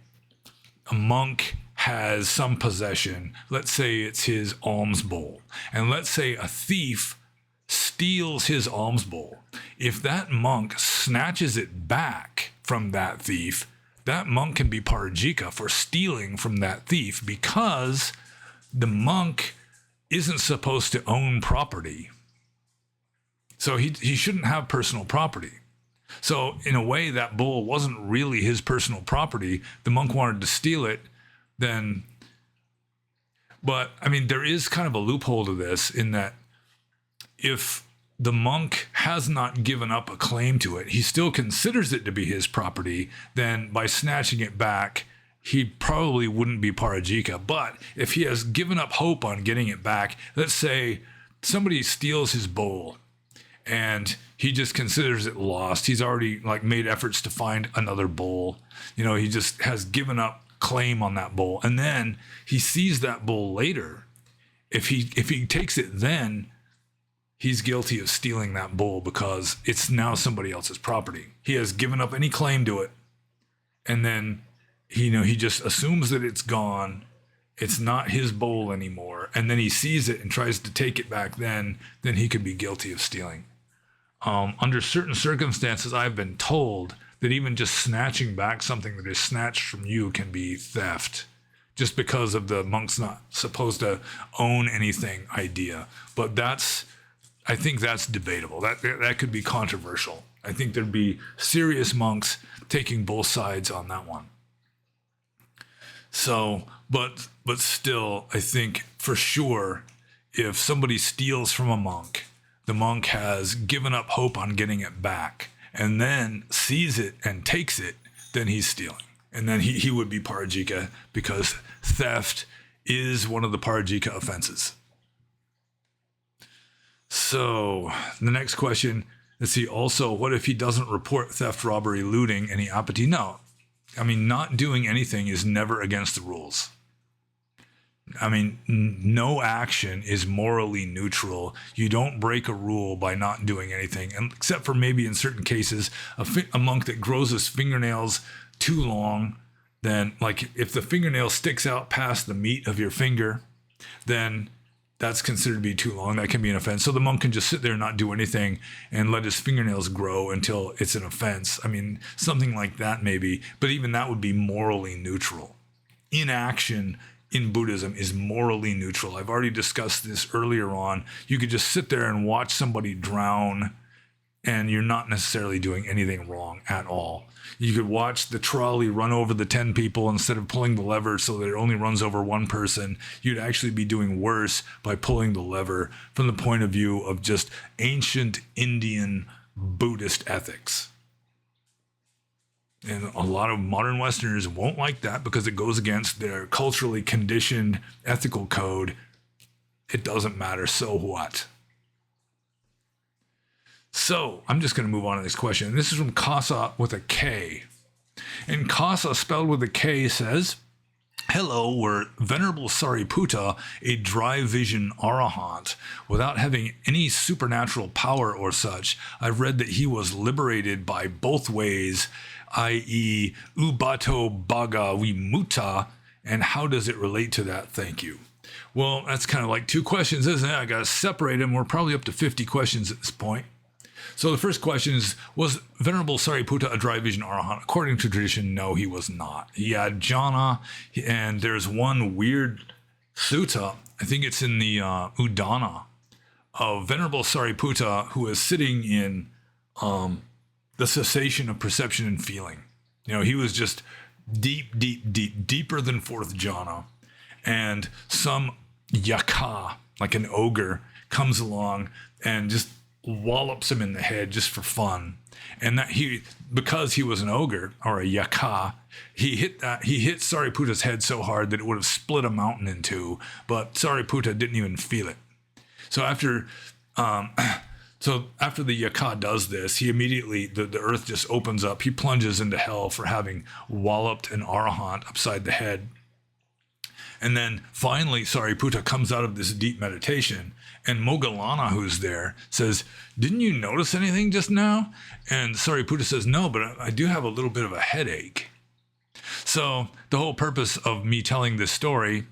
a monk has some possession. Let's say it's his alms bowl. And let's say a thief steals his alms bowl. If that monk snatches it back from that thief, that monk can be parajika for stealing from that thief, because the monk isn't supposed to own property. So he shouldn't have personal property. So in a way, that bowl wasn't really his personal property. The monk wanted to steal it, then. But I mean, there is kind of a loophole to this, in that if the monk has not given up a claim to it, he still considers it to be his property, then by snatching it back, he probably wouldn't be parajika. But if he has given up hope on getting it back, let's say somebody steals his bowl and he just considers it lost. He's already made efforts to find another bowl. He just has given up claim on that bowl. And then he sees that bowl later. If he takes it then, he's guilty of stealing that bowl because it's now somebody else's property. He has given up any claim to it. And then, he just assumes that it's gone. It's not his bowl anymore. And then he sees it and tries to take it back then he could be guilty of stealing. Under certain circumstances, I've been told that even just snatching back something that is snatched from you can be theft, just because of the monk's not supposed to own anything idea. But I think that's debatable. That could be controversial. I think there'd be serious monks taking both sides on that one. So, but still, I think for sure, if somebody steals from a monk, the monk has given up hope on getting it back, and then sees it and takes it, then he's stealing. And then he would be parajika, because theft is one of the parajika offenses. So the next question, let's see, also, what if he doesn't report theft, robbery, looting, any apathy? No. I mean, not doing anything is never against the rules. I mean, no action is morally neutral. You don't break a rule by not doing anything, and except for maybe in certain cases, a monk that grows his fingernails too long, then if the fingernail sticks out past the meat of your finger, then that's considered to be too long. That can be an offense. So the monk can just sit there and not do anything and let his fingernails grow until it's an offense. I mean, something like that maybe, but even that would be morally neutral. Inaction in Buddhism is morally neutral. I've already discussed this earlier on. You could just sit there and watch somebody drown, and you're not necessarily doing anything wrong at all. You could watch the trolley run over the 10 people instead of pulling the lever so that it only runs over one person. You'd actually be doing worse by pulling the lever from the point of view of just ancient Indian Buddhist ethics. And a lot of modern Westerners won't like that because it goes against their culturally conditioned ethical code. It doesn't matter, so what? So I'm just going to move on to this question. This is from Kasa with a K. And Kasa, spelled with a K, says, "Hello, were Venerable Sariputta a dry vision arahant without having any supernatural power or such? I've read that he was liberated by both ways, i.e. Ubato Bhaga Vimutta, and how does it relate to that? Thank you." Well, that's kind of like two questions, isn't it? I got to separate them. We're probably up to 50 questions at this point. So the first question is, was Venerable Sariputta a dry vision arahant? According to tradition, no, he was not. He had jhana, and there's one weird sutta, I think it's in the Udana, of Venerable Sariputta, who is sitting in the cessation of perception and feeling. You know, he was just deeper than fourth jhana. And some yaka, like an ogre, comes along and just wallops him in the head just for fun. And that because he was an ogre or a yaka, he hit Sariputta's head so hard that it would have split a mountain in two, but Sariputta didn't even feel it. So after the yaka does this, he immediately, the earth just opens up. He plunges into hell for having walloped an arahant upside the head. And then finally, Sariputta comes out of this deep meditation, and Moggallana, who's there, says, "Didn't you notice anything just now?" And Sariputta says, "No, but I do have a little bit of a headache." So the whole purpose of me telling this story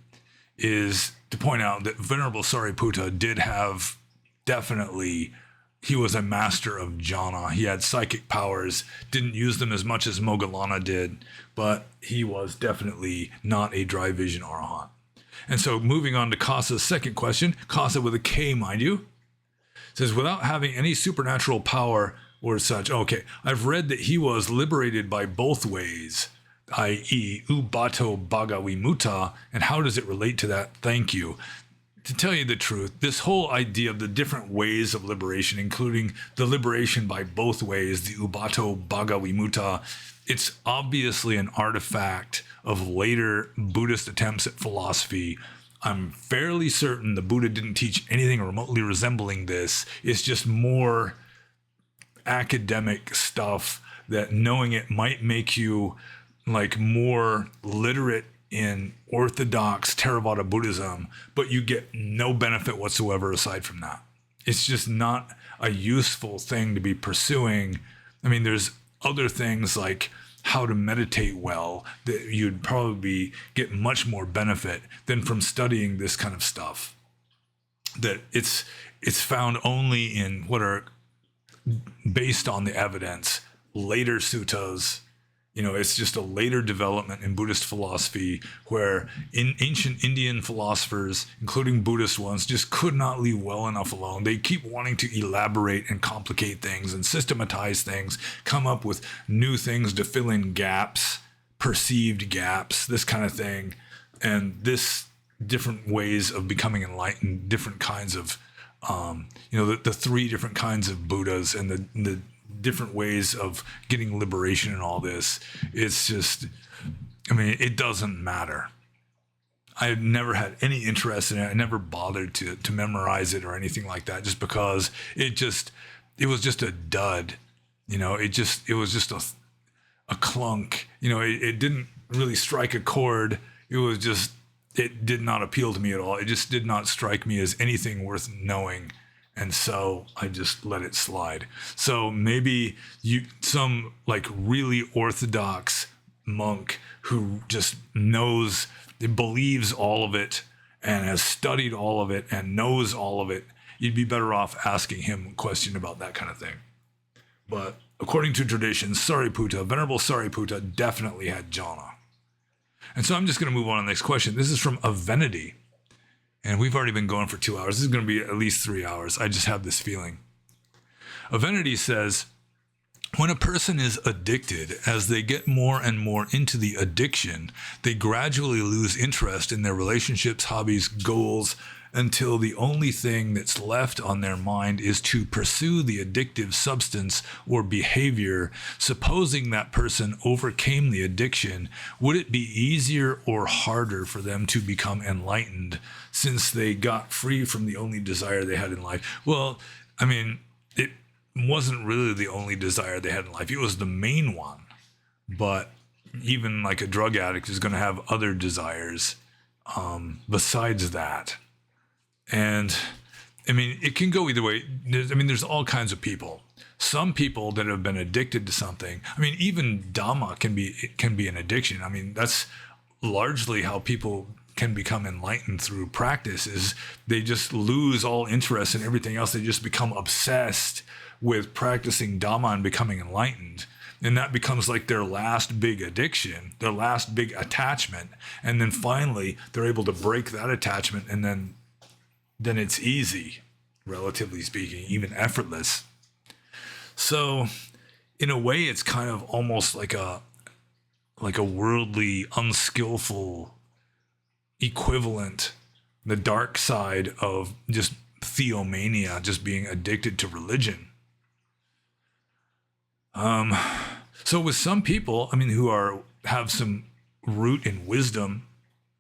is to point out that Venerable Sariputta did have definitely, he was a master of jhana. He had psychic powers, didn't use them as much as Moggallana did, but he was definitely not a dry vision arahant. And so moving on to Kasa's second question, Kasa with a K, mind you, says, without having any supernatural power or such, okay, I've read that he was liberated by both ways, i.e. Ubato Bhaga Vimutta, and how does it relate to that? Thank you. To tell you the truth, this whole idea of the different ways of liberation, including the liberation by both ways, the Ubato Bhaga Vimutta, it's obviously an artifact of later Buddhist attempts at philosophy. I'm fairly certain the Buddha didn't teach anything remotely resembling this. It's just more academic stuff that knowing it might make you like more literate in orthodox Theravada Buddhism, but you get no benefit whatsoever aside from that. It's just not a useful thing to be pursuing. I mean, there's other things like how to meditate well that you'd probably get much more benefit than from studying this kind of stuff. That it's found only in what are based on the evidence, later suttas. You know, it's just a later development in Buddhist philosophy where in ancient Indian philosophers, including Buddhist ones, just could not leave well enough alone. They keep wanting to elaborate and complicate things and systematize things, come up with new things to fill in gaps, perceived gaps, this kind of thing. And this different ways of becoming enlightened, different kinds of, the three different kinds of Buddhas and the different ways of getting liberation and all this. It's just, I mean, it doesn't matter. I've never had any interest in it. I never bothered to memorize it or anything like that, just because it was just a dud. You know, it was just a clunk. You know, it didn't really strike a chord. It did not appeal to me at all. It just did not strike me as anything worth knowing. And so I just let it slide. So maybe some like really orthodox monk who just believes all of it and has studied all of it and knows all of it, you'd be better off asking him a question about that kind of thing. But according to tradition, Venerable Sariputta definitely had jhana. And so I'm just going to move on to the next question. This is from Avenity. And we've already been going for 2 hours. This is going to be at least 3 hours. I just have this feeling. Avenity says, when a person is addicted, as they get more and more into the addiction, they gradually lose interest in their relationships, hobbies, goals, until the only thing that's left on their mind is to pursue the addictive substance or behavior. Supposing that person overcame the addiction, would it be easier or harder for them to become enlightened since they got free from the only desire they had in life? Well, I mean, it wasn't really the only desire they had in life. It was the main one. But even like a drug addict is going to have other desires besides that. And I mean, it can go either way. There's all kinds of people. Some people that have been addicted to something. I mean, even Dhamma can be an addiction. I mean, that's largely how people can become enlightened through practice, is they just lose all interest in everything else. They just become obsessed with practicing Dhamma and becoming enlightened. And that becomes like their last big addiction, their last big attachment. And then finally, they're able to break that attachment, and then it's easy, relatively speaking, even effortless. So in a way, it's kind of almost like a worldly, unskillful equivalent, the dark side of just theomania, just being addicted to religion. So with some people, I mean, who have some root in wisdom,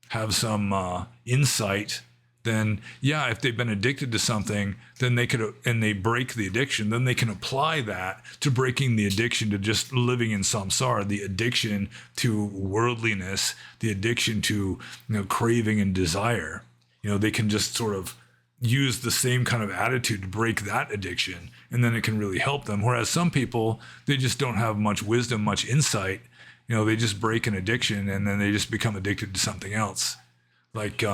have some insight, then yeah, if they've been addicted to something, then and they break the addiction, then they can apply that to breaking the addiction to just living in samsara, the addiction to worldliness, the addiction to, craving and desire. They can just sort of use the same kind of attitude to break that addiction, and then it can really help them. Whereas some people, they just don't have much wisdom, much insight. They just break an addiction and then they just become addicted to something else. Like,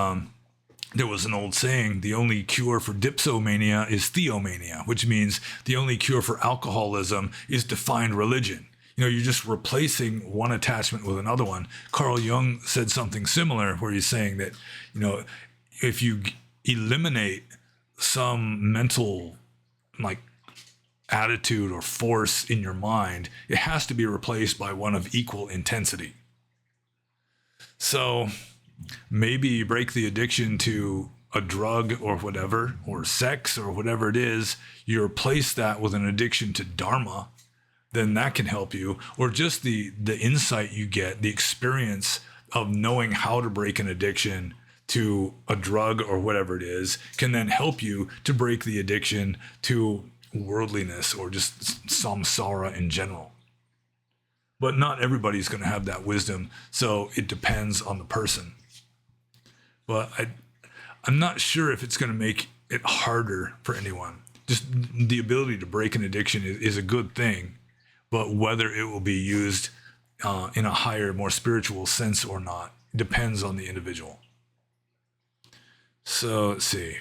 there was an old saying, the only cure for dipsomania is theomania, which means the only cure for alcoholism is to find religion. You're just replacing one attachment with another one. Carl Jung said something similar, where he's saying that, if you eliminate some mental attitude or force in your mind, it has to be replaced by one of equal intensity. So maybe you break the addiction to a drug or whatever, or sex or whatever it is, you replace that with an addiction to Dharma, then that can help you. Or just the insight you get, the experience of knowing how to break an addiction to a drug or whatever it is, can then help you to break the addiction to worldliness or just samsara in general. But not everybody's going to have that wisdom, so it depends on the person. But I'm not sure if it's going to make it harder for anyone. Just the ability to break an addiction is a good thing, but whether it will be used in a higher, more spiritual sense or not depends on the individual. So let's see.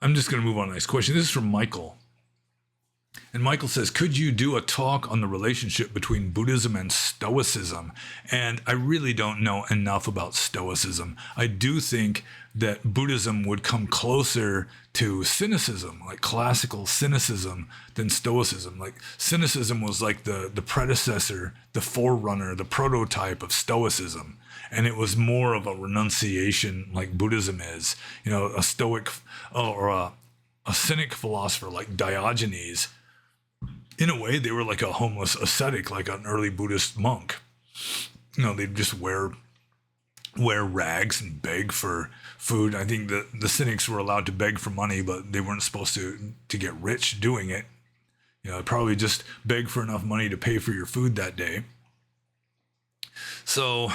I'm just going to move on to the next question. This is from Michael. And Michael says, could you do a talk on the relationship between Buddhism and Stoicism? And I really don't know enough about Stoicism. I do think that Buddhism would come closer to cynicism, like classical cynicism, than Stoicism. Like cynicism was like the predecessor, the forerunner, the prototype of Stoicism. And it was more of a renunciation like Buddhism is. A Stoic or a cynic philosopher like Diogenes, in a way, they were like a homeless ascetic, like an early Buddhist monk. They'd just wear rags and beg for food. I think the cynics were allowed to beg for money, but they weren't supposed to get rich doing it. Probably just beg for enough money to pay for your food that day. So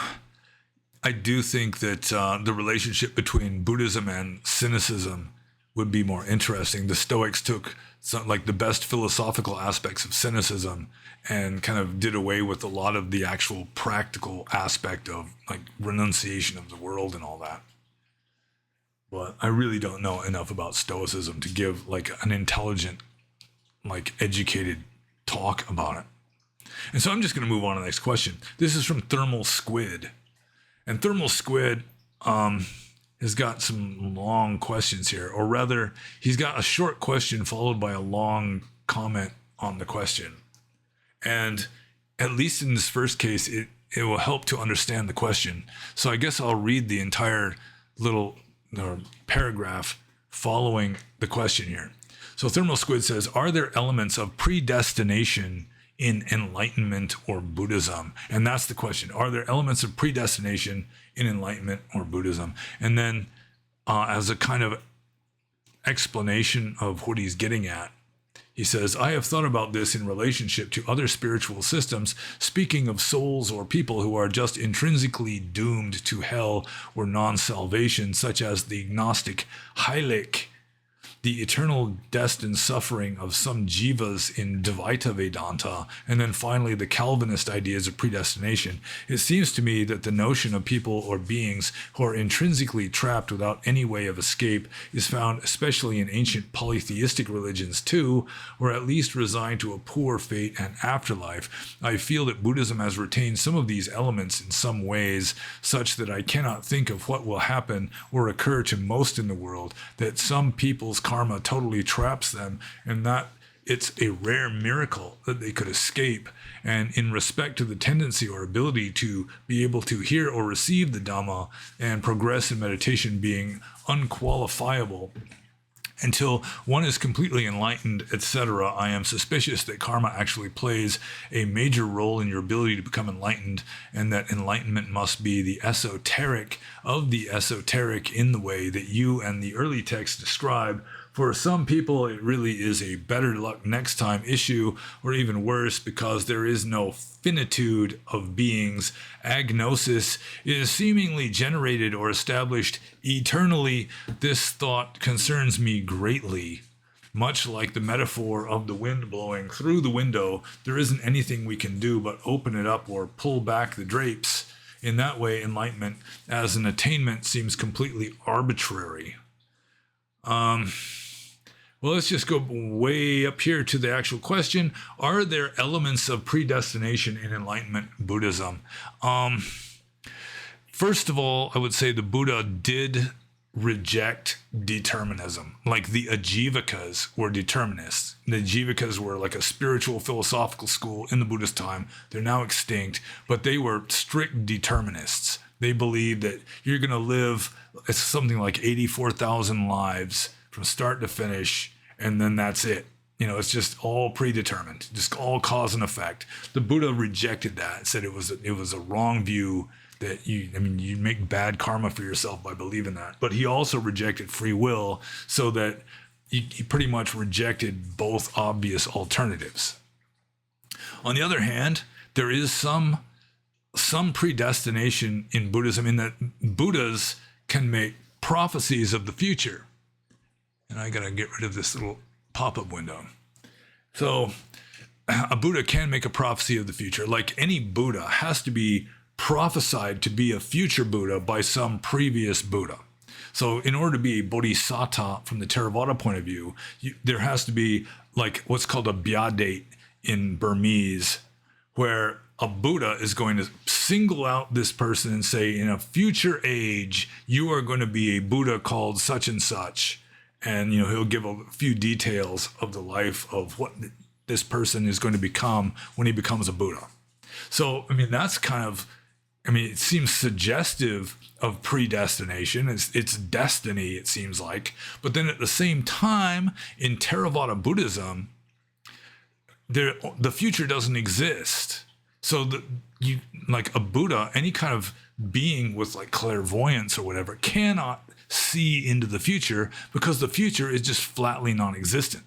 I do think that the relationship between Buddhism and cynicism would be more interesting. The Stoics took the best philosophical aspects of cynicism and kind of did away with a lot of the actual practical aspect of renunciation of the world and all that. But I really don't know enough about Stoicism to give an intelligent, educated talk about it. And so I'm just going to move on to the next question. This is from Thermal Squid. And Thermal Squid has got some long questions here. Or rather, he's got a short question followed by a long comment on the question. And at least in this first case, it will help to understand the question. So I guess I'll read the entire little paragraph following the question here. So Thermal Squid says, are there elements of predestination in enlightenment or Buddhism? And that's the question. Are there elements of predestination in enlightenment or Buddhism? And then as a kind of explanation of what he's getting at, he says, I have thought about this in relationship to other spiritual systems, speaking of souls or people who are just intrinsically doomed to hell or non-salvation, such as the Gnostic Heilig, the eternal destined suffering of some jivas in Dvaita Vedanta, and then finally the Calvinist ideas of predestination. It seems to me that the notion of people or beings who are intrinsically trapped without any way of escape is found especially in ancient polytheistic religions too, or at least resigned to a poor fate and afterlife. I feel that Buddhism has retained some of these elements in some ways, such that I cannot think of what will happen or occur to most in the world, that some people's karma totally traps them, and that it's a rare miracle that they could escape. And in respect to the tendency or ability to be able to hear or receive the Dhamma and progress in meditation being unqualifiable until one is completely enlightened, etc., I am suspicious that karma actually plays a major role in your ability to become enlightened, and that enlightenment must be the esoteric of the esoteric in the way that you and the early texts describe. For some people, it really is a better luck next time issue, or even worse, because there is no finitude of beings. Agnosis is seemingly generated or established eternally. This thought concerns me greatly. Much like the metaphor of the wind blowing through the window, there isn't anything we can do but open it up or pull back the drapes. In that way, enlightenment as an attainment seems completely arbitrary. Well, let's just go way up here to the actual question. Are there elements of predestination in enlightenment Buddhism? First of all, I would say the Buddha did reject determinism. Like the Ajivakas were determinists. The Ajivakas were like a spiritual philosophical school in the Buddhist time. They're now extinct, but they were strict determinists. They believed that you're going to live something like 84,000 lives from start to finish, and then that's it. You know, it's just all predetermined, just all cause and effect. The Buddha rejected that, said it was a wrong view, that you make bad karma for yourself by believing that. But he also rejected free will, so that he pretty much rejected both obvious alternatives. On the other hand, there is some predestination in Buddhism, in that Buddhas can make prophecies of the future. And I gotta get rid of this little pop-up window. So a Buddha can make a prophecy of the future. Like any Buddha has to be prophesied to be a future Buddha by some previous Buddha. So in order to be a Bodhisattva from the Theravada point of view, there has to be like what's called a Bhyadate in Burmese, where a Buddha is going to single out this person and say, in a future age, you are going to be a Buddha called such and such. And, he'll give a few details of the life of what this person is going to become when he becomes a Buddha. So, that's kind of, it seems suggestive of predestination. It's destiny, it seems like. But then at the same time, in Theravada Buddhism, the future doesn't exist. So like a Buddha, any kind of being with like clairvoyance or whatever, cannot see into the future, because the future is just flatly non-existent,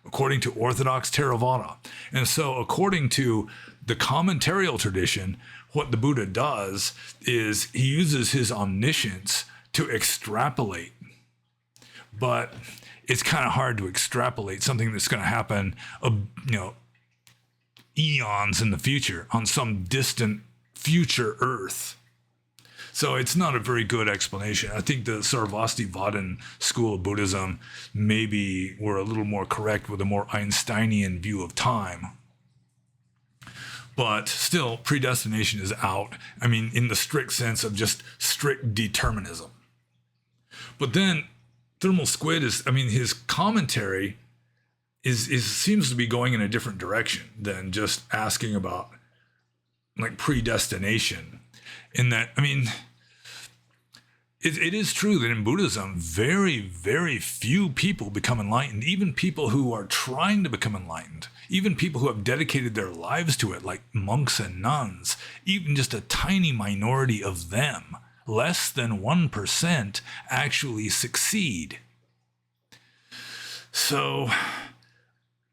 according to Orthodox Theravada. And so according to the commentarial tradition, what the Buddha does is he uses his omniscience to extrapolate. But it's kind of hard to extrapolate something that's going to happen, eons in the future on some distant future Earth. So it's not a very good explanation. I think the Sarvastivadin school of Buddhism maybe were a little more correct with a more Einsteinian view of time. But still, predestination is out. I mean, in the strict sense of just strict determinism. But then Thermal Squid is, I mean, his commentary is seems to be going in a different direction than just asking about like predestination. In that, I mean, it is true that in Buddhism, very, very few people become enlightened, even people who are trying to become enlightened, even people who have dedicated their lives to it, like monks and nuns, even just a tiny minority of them, less than 1%, actually succeed. So,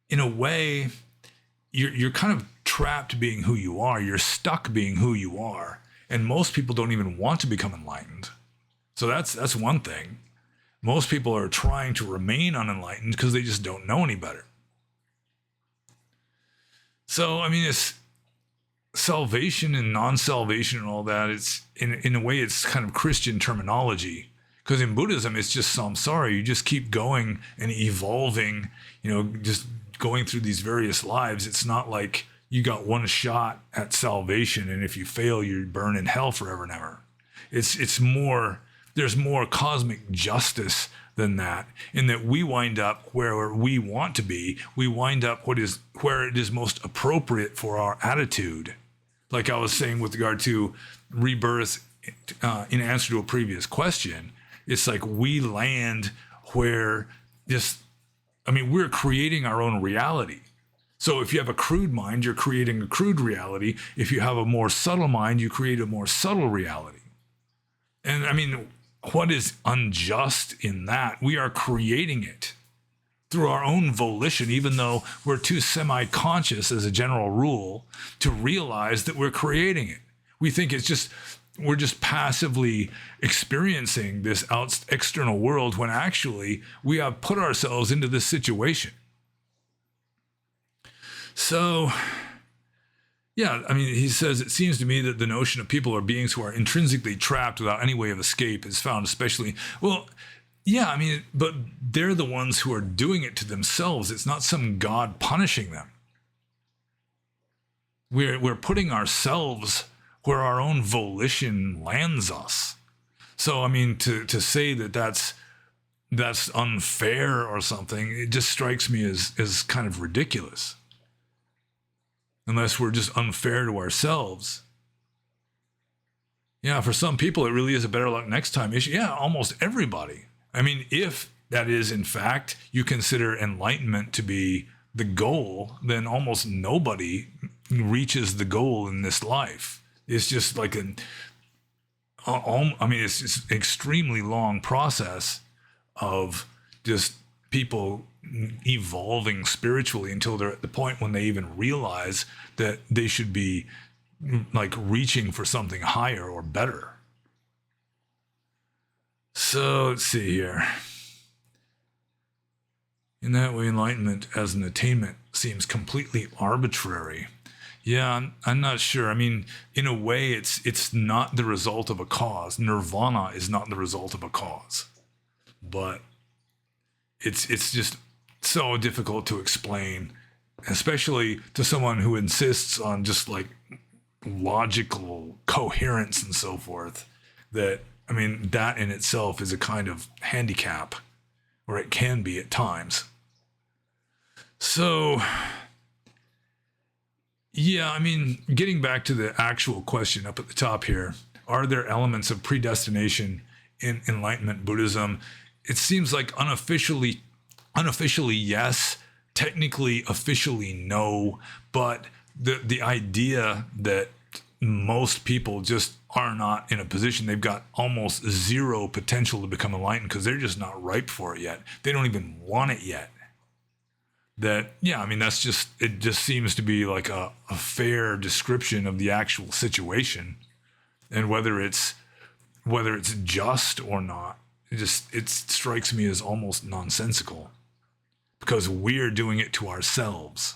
in a way, you're kind of trapped being who you are. You're stuck being who you are. And most people don't even want to become enlightened. So that's one thing. Most people are trying to remain unenlightened because they just don't know any better. So, I mean, it's salvation and non-salvation and all that. It's in a way, it's kind of Christian terminology. Because in Buddhism, it's just samsara. You just keep going and evolving, just going through these various lives. It's not like you got one shot at salvation, and if you fail, you burn in hell forever and ever. It's more... There's more cosmic justice than that, in that we wind up where we want to be. We wind up where it is most appropriate for our attitude. Like I was saying with regard to rebirth, in answer to a previous question, it's like we land where we're creating our own reality. So if you have a crude mind, you're creating a crude reality. If you have a more subtle mind, you create a more subtle reality. And I mean, what is unjust in that? We are creating it through our own volition, even though we're too semi-conscious as a general rule to realize that we're creating it. We think we're just passively experiencing this external world when actually we have put ourselves into this situation. So, yeah, I mean, he says, it seems to me that the notion of people or beings who are intrinsically trapped without any way of escape is found especially, well, yeah, I mean, but they're the ones who are doing it to themselves. It's not some God punishing them. We're putting ourselves where our own volition lands us. So, I mean, to say that that's unfair or something, it just strikes me as kind of ridiculous. Unless we're just unfair to ourselves. Yeah, for some people, it really is a better luck next time issue. Yeah, almost everybody. I mean, if that is, in fact, you consider enlightenment to be the goal, then almost nobody reaches the goal in this life. It's just like it's just an extremely long process of just people evolving spiritually until they're at the point when they even realize that they should be like reaching for something higher or better. So let's see here. In that way, enlightenment as an attainment seems completely arbitrary. Yeah, I'm not sure. I mean, in a way, it's not the result of a cause. Nirvana is not the result of a cause. But it's just so difficult to explain, especially to someone who insists on just like logical coherence and so forth. That, I mean, that in itself is a kind of handicap, or it can be at times. So, yeah, I mean, getting back to the actual question up at the top here, are there elements of predestination in Enlightenment Buddhism? It seems like unofficially yes, technically officially no, but the idea that most people just are not in a position, they've got almost zero potential to become enlightened because they're just not ripe for it yet. They don't even want it yet. That, yeah, I mean, it just seems to be like a fair description of the actual situation, and whether it's just or not, it strikes me as almost nonsensical, because we're doing it to ourselves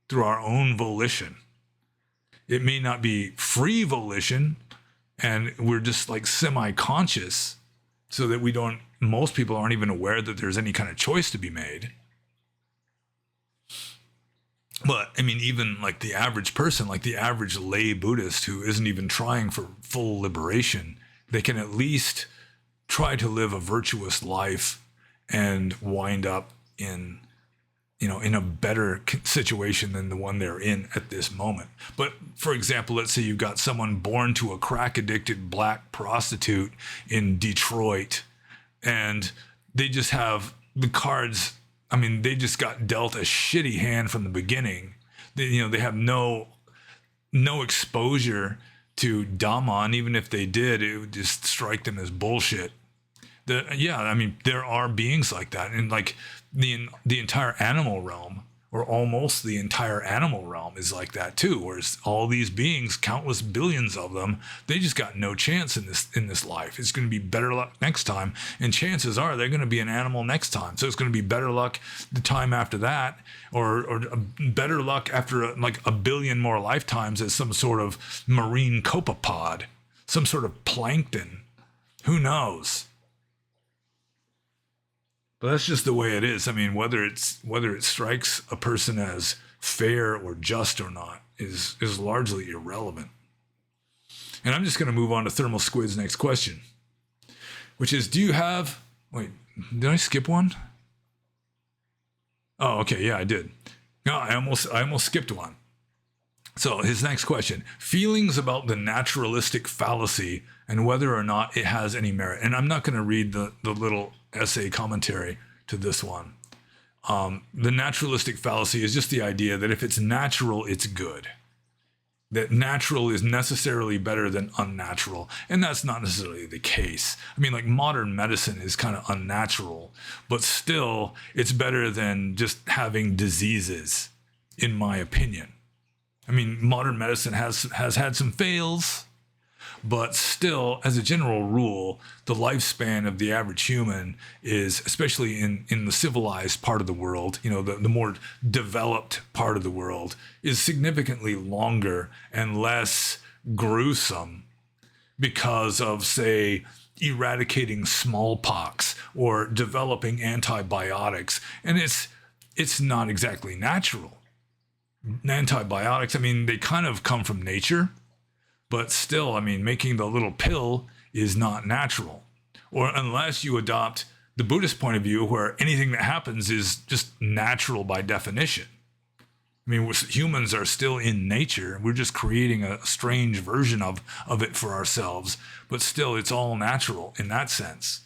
through our own volition. It may not be free volition, and we're just like semi-conscious, so that most people aren't even aware that there's any kind of choice to be made. But I mean, even like the average person, like the average lay Buddhist who isn't even trying for full liberation, they can at least try to live a virtuous life and wind up in, in a better situation than the one they're in at this moment. But for example, let's say you've got someone born to a crack addicted black prostitute in Detroit, and they just have the cards. I mean, they just got dealt a shitty hand from the beginning. They have no exposure to Dhamma, and even if they did, it would just strike them as bullshit. There are beings like that, and like the entire animal realm, or almost the entire animal realm, is like that too. Whereas all these beings, countless billions of them, they just got no chance in this life. It's going to be better luck next time, and chances are they're going to be an animal next time. So it's going to be better luck the time after that, or better luck after like a billion more lifetimes as some sort of marine copepod, some sort of plankton. Who knows? But that's just the way it is. I mean, whether it strikes a person as fair or just or not is largely irrelevant. And I'm just going to move on to Thermal Squid's next question, which is, wait, did I skip one? Oh, okay, yeah, I did. No, I almost skipped one. So his next question, feelings about the naturalistic fallacy and whether or not it has any merit. And I'm not going to read the little essay commentary to this one. The naturalistic fallacy is just the idea that if it's natural, it's good. That natural is necessarily better than unnatural. And that's not necessarily the case. I mean, like modern medicine is kind of unnatural, but still it's better than just having diseases, in my opinion. I mean, modern medicine has had some fails, but still, as a general rule, the lifespan of the average human is, especially in the civilized part of the world, the more developed part of the world, is significantly longer and less gruesome because of, say, eradicating smallpox or developing antibiotics. And it's not exactly natural. Antibiotics, I mean, they kind of come from nature, but still, I mean, making the little pill is not natural. Or unless you adopt the Buddhist point of view, where anything that happens is just natural by definition. I mean, humans are still in nature. We're just creating a strange version of it for ourselves, but still, it's all natural in that sense.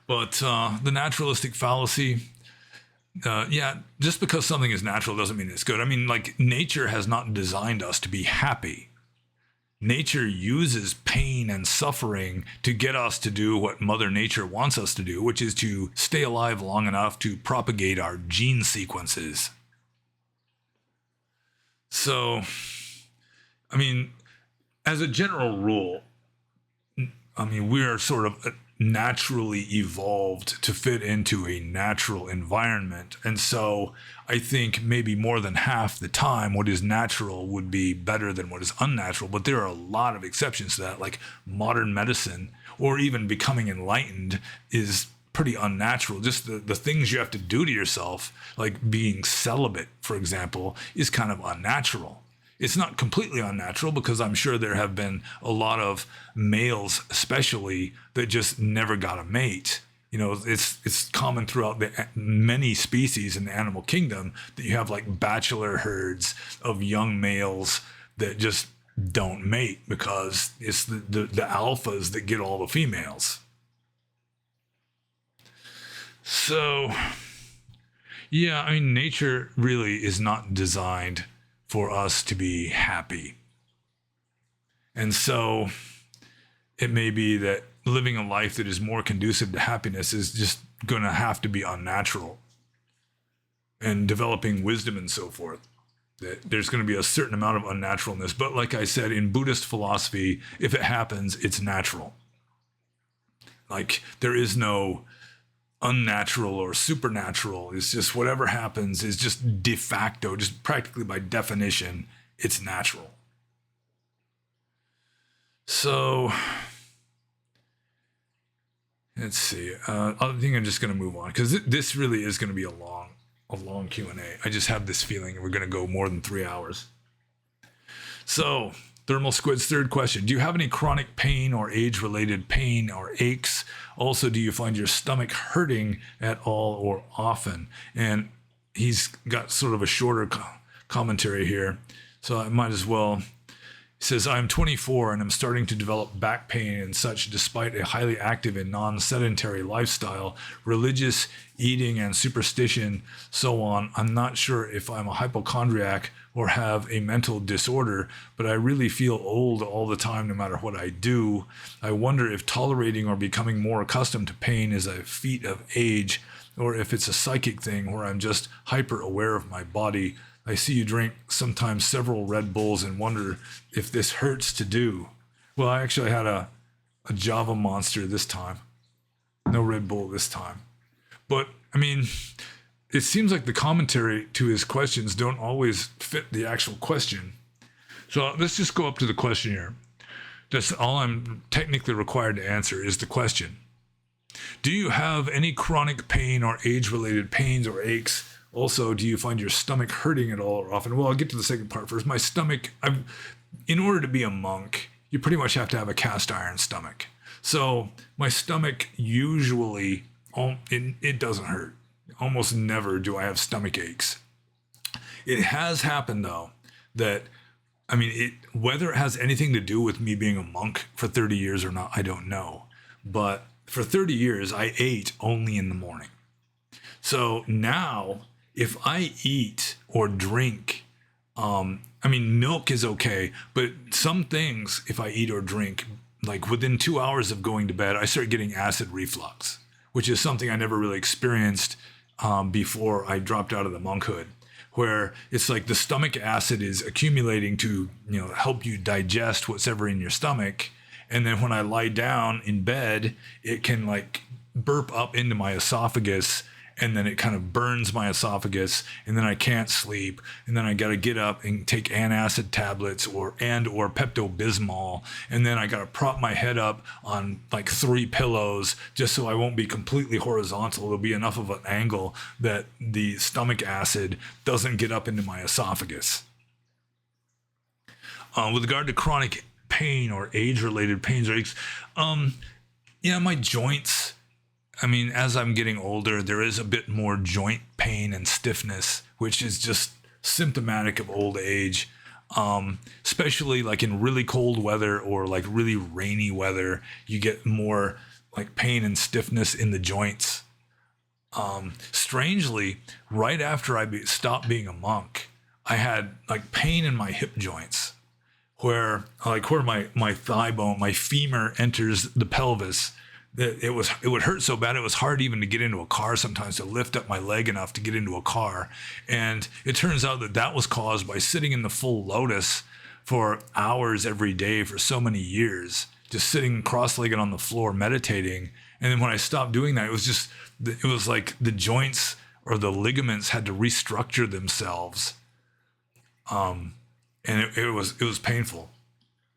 But the naturalistic fallacy, just because something is natural doesn't mean it's good. I mean, like, nature has not designed us to be happy. Nature uses pain and suffering to get us to do what Mother Nature wants us to do, which is to stay alive long enough to propagate our gene sequences. So, I mean, as a general rule, I mean, we are sort of naturally evolved to fit into a natural environment. And so I think maybe more than half the time what is natural would be better than what is unnatural. But there are a lot of exceptions to that, like modern medicine or even becoming enlightened is pretty unnatural. Just the things you have to do to yourself, like being celibate, for example, is kind of unnatural. It's not completely unnatural because I'm sure there have been a lot of males, especially, that just never got a mate. It's common throughout many species in the animal kingdom that you have like bachelor herds of young males that just don't mate because it's the alphas that get all the females. So, yeah, I mean, nature really is not designed for us to be happy. And so it may be that living a life that is more conducive to happiness is just going to have to be unnatural. And developing wisdom and so forth, that there's going to be a certain amount of unnaturalness. But like I said, in Buddhist philosophy, if it happens, it's natural. Like, there is no unnatural or supernatural. It's just whatever happens is just de facto, just practically by definition, it's natural. So let's see. I think I'm just going to move on because this really is going to be a a long Q&A. I just have this feeling we're going to go more than 3 hours. So, Thermal Squid's third question. Do you have any chronic pain or age-related pain or aches? Also, do you find your stomach hurting at all or often? And he's got sort of a shorter commentary here, so I might as well. He says, I'm 24 and I'm starting to develop back pain and such despite a highly active and non-sedentary lifestyle, religious eating and superstition, so on. I'm not sure if I'm a hypochondriac or have a mental disorder, but I really feel old all the time no matter what I do. I wonder if tolerating or becoming more accustomed to pain is a feat of age, or if it's a psychic thing where I'm just hyper aware of my body. I see you drink sometimes several Red Bulls and wonder if this hurts to do. Well, I actually had a Java Monster this time. No Red Bull this time. But, I mean, it seems like the commentary to his questions don't always fit the actual question. So let's just go up to the question here. That's all I'm technically required to answer is the question. Do you have any chronic pain or age-related pains or aches? Also, do you find your stomach hurting at all or often? Well, I'll get to the second part first. My stomach, in order to be a monk, you pretty much have to have a cast iron stomach. So my stomach usually, it doesn't hurt. Almost never do I have stomach aches. It has happened, though, that, whether it has anything to do with me being a monk for 30 years or not, I don't know. But for 30 years, I ate only in the morning. So now, if I eat or drink, milk is okay, but some things, if I eat or drink, like within 2 hours of going to bed, I start getting acid reflux, which is something I never really experienced before I dropped out of the monkhood, where it's like the stomach acid is accumulating to, help you digest what's ever in your stomach. And then when I lie down in bed, it can like burp up into my esophagus, and then it kind of burns my esophagus, and then I can't sleep, and then I got to get up and take antacid tablets or Pepto-Bismol, and then I got to prop my head up on like 3 pillows just so I won't be completely horizontal. There'll be enough of an angle that the stomach acid doesn't get up into my esophagus. With regard to chronic pain or age-related pains or aches, my joints. As I'm getting older, there is a bit more joint pain and stiffness, which is just symptomatic of old age, especially like in really cold weather or like really rainy weather, you get more like pain and stiffness in the joints. Strangely, right after I stopped being a monk, I had like pain in my hip joints, where my thigh bone, my femur enters the pelvis. It would hurt so bad it was hard even to get into a car sometimes, to lift up my leg enough to get into a car. And it turns out that was caused by sitting in the full lotus for hours every day for so many years, just sitting cross-legged on the floor meditating. And then when I stopped doing that, it was like the joints or the ligaments had to restructure themselves. And it was painful.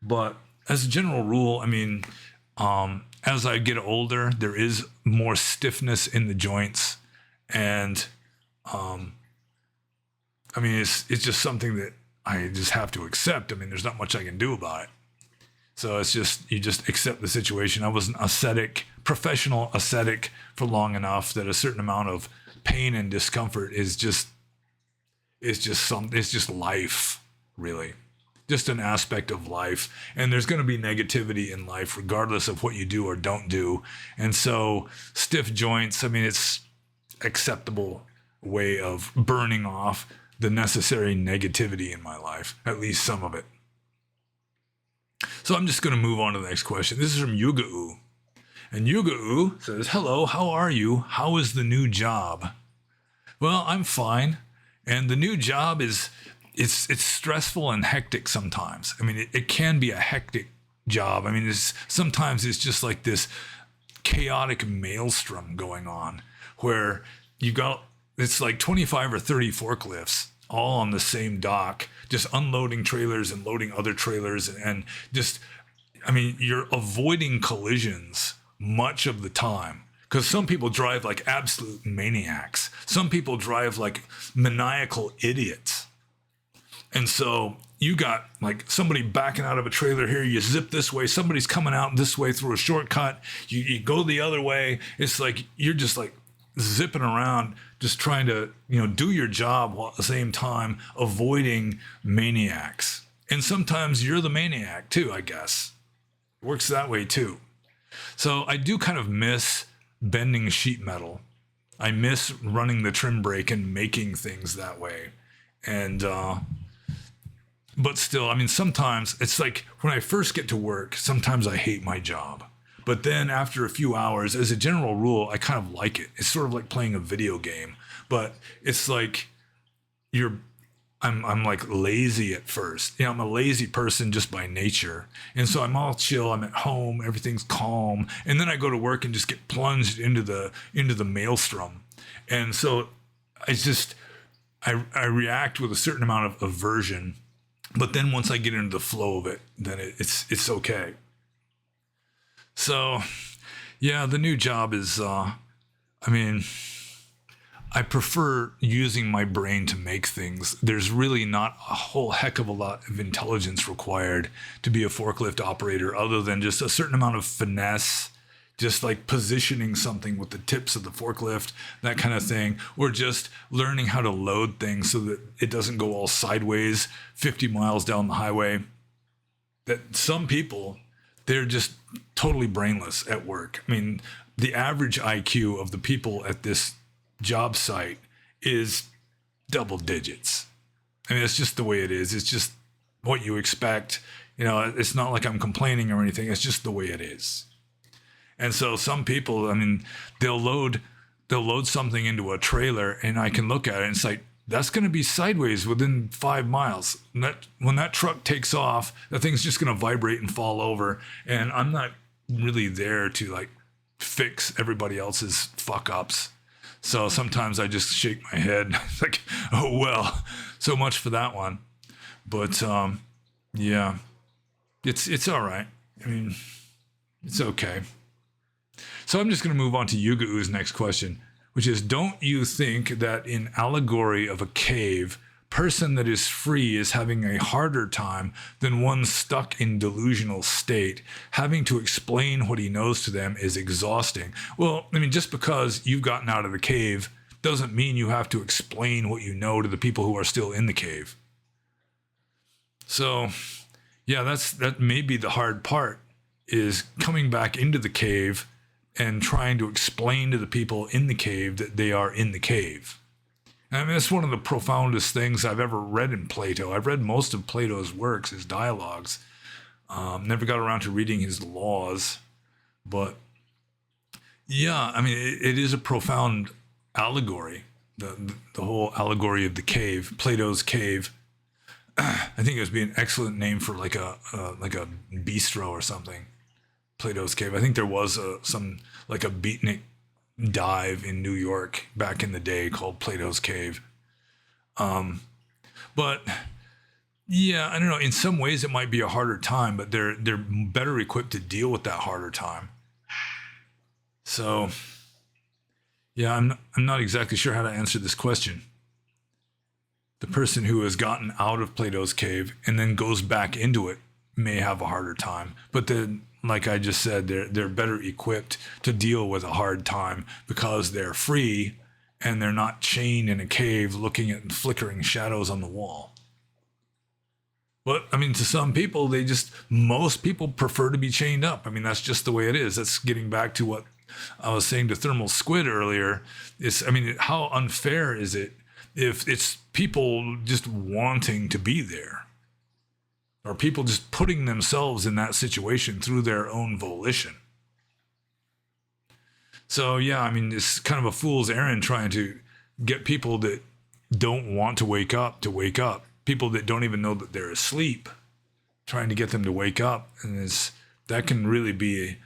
But as a general rule, as I get older, there is more stiffness in the joints, and it's just something that I just have to accept. There's not much I can do about it. So it's just, you just accept the situation. I was an professional ascetic for long enough that a certain amount of pain and discomfort is just life, really. Just an aspect of life. And there's going to be negativity in life regardless of what you do or don't do. And so stiff joints, it's acceptable way of burning off the necessary negativity in my life, at least some of it. So I'm just going to move on to the next question. This is from Yuga'u. And Yuga'u says, hello, how are you? How is the new job? Well, I'm fine. And the new job is... It's stressful and hectic sometimes. It can be a hectic job. Sometimes it's just like this chaotic maelstrom going on where it's like 25 or 30 forklifts all on the same dock, just unloading trailers and loading other trailers. And just, you're avoiding collisions much of the time Because some people drive like absolute maniacs. Some people drive like maniacal idiots. And so you got like somebody backing out of a trailer here, you zip this way, somebody's coming out this way through a shortcut, you go the other way. It's like you're just like zipping around, just trying to, do your job while at the same time avoiding maniacs. And sometimes you're the maniac too, I guess. It works that way too. So I do kind of miss bending sheet metal. I miss running the trim brake and making things that way. And, but still, I mean, sometimes it's like when I first get to work, sometimes I hate my job. But then after a few hours, as a general rule, I kind of like it. It's sort of like playing a video game, but it's like I'm like lazy at first. I'm a lazy person just by nature. And so I'm all chill. I'm at home. Everything's calm. And then I go to work and just get plunged into the maelstrom. And so I react with a certain amount of aversion. But then once I get into the flow of it, then it's okay. So, yeah, the new job is, I prefer using my brain to make things. There's really not a whole heck of a lot of intelligence required to be a forklift operator other than just a certain amount of finesse, just like positioning something with the tips of the forklift, that kind of thing, or just learning how to load things so that it doesn't go all sideways 50 miles down the highway. That some people, they're just totally brainless at work. I mean, the average IQ of the people at this job site is double digits. I mean, it's just the way it is. It's just what you expect. It's not like I'm complaining or anything. It's just the way it is. And so some people, I mean, they'll load something into a trailer and I can look at it and it's like, that's going to be sideways within 5 miles. And when that truck takes off, that thing's just going to vibrate and fall over. And I'm not really there to like fix everybody else's fuck ups. So sometimes I just shake my head like, oh, well, so much for that one. But yeah, it's all right. I mean, it's okay. So I'm just going to move on to Yugau's next question, which is, don't you think that in allegory of a cave, person that is free is having a harder time than one stuck in delusional state? Having to explain what he knows to them is exhausting. Well, I mean, just because you've gotten out of the cave doesn't mean you have to explain what you know to the people who are still in the cave. So, yeah, that may be the hard part, is coming back into the cave and trying to explain to the people in the cave that they are in the cave. I mean, that's one of the profoundest things I've ever read in Plato. I've read most of Plato's works, his dialogues. Never got around to reading his laws. But yeah, I mean, it is a profound allegory, the whole allegory of the cave, Plato's cave. I think it would be an excellent name for like a bistro or something. Plato's cave. I think there was some like a beatnik dive in New York back in the day called Plato's Cave. But yeah, I don't know. In some ways, it might be a harder time, but they're better equipped to deal with that harder time. So yeah, I'm not exactly sure how to answer this question. The person who has gotten out of Plato's cave and then goes back into it may have a harder time, but then, like I just said, they're better equipped to deal with a hard time because they're free and they're not chained in a cave looking at flickering shadows on the wall. But I mean, to some people, most people prefer to be chained up. I mean, that's just the way it is. That's getting back to what I was saying to Thermal Squid earlier. How unfair is it if it's people just wanting to be there? Or people just putting themselves in that situation through their own volition. So yeah, I mean, it's kind of a fool's errand trying to get people that don't want to wake up. People that don't even know that they're asleep, trying to get them to wake up, and that can really be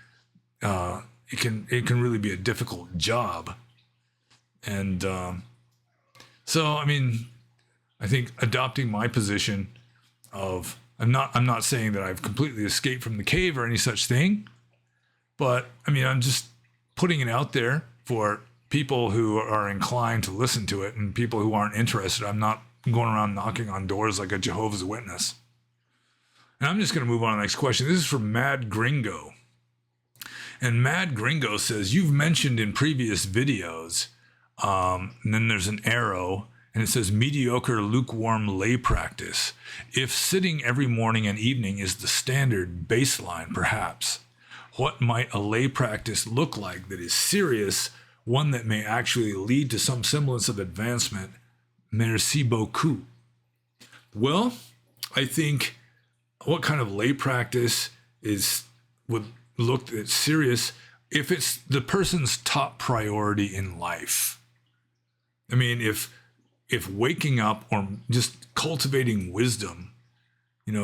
it can really be a difficult job. And so I mean, I think adopting my position of I'm not saying that I've completely escaped from the cave or any such thing, but I mean, I'm just putting it out there for people who are inclined to listen to it and people who aren't interested. I'm not going around knocking on doors like a Jehovah's Witness. And I'm just going to move on to the next question. This is from Mad Gringo. And Mad Gringo says, you've mentioned in previous videos, and then there's an arrow, and it says mediocre, lukewarm lay practice. If sitting every morning and evening is the standard baseline, perhaps, what might a lay practice look like that is serious, one that may actually lead to some semblance of advancement? Merci beaucoup. Well, I think what kind of lay practice would look at serious if it's the person's top priority in life. I mean, if waking up or just cultivating wisdom,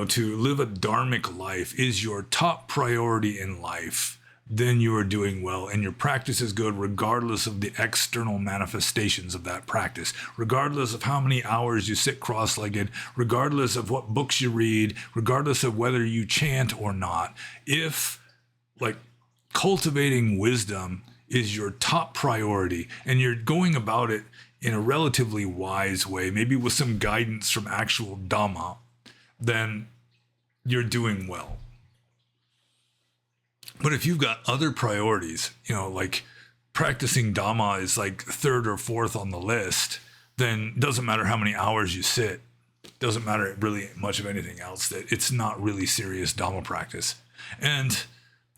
to live a dharmic life is your top priority in life, then you are doing well and your practice is good regardless of the external manifestations of that practice, regardless of how many hours you sit cross-legged, regardless of what books you read, regardless of whether you chant or not. If cultivating wisdom is your top priority and you're going about it in a relatively wise way, maybe with some guidance from actual Dhamma, then you're doing well. But if you've got other priorities, like practicing Dhamma is like third or fourth on the list, then it doesn't matter how many hours you sit. It doesn't matter really much of anything else, that it's not really serious Dhamma practice. And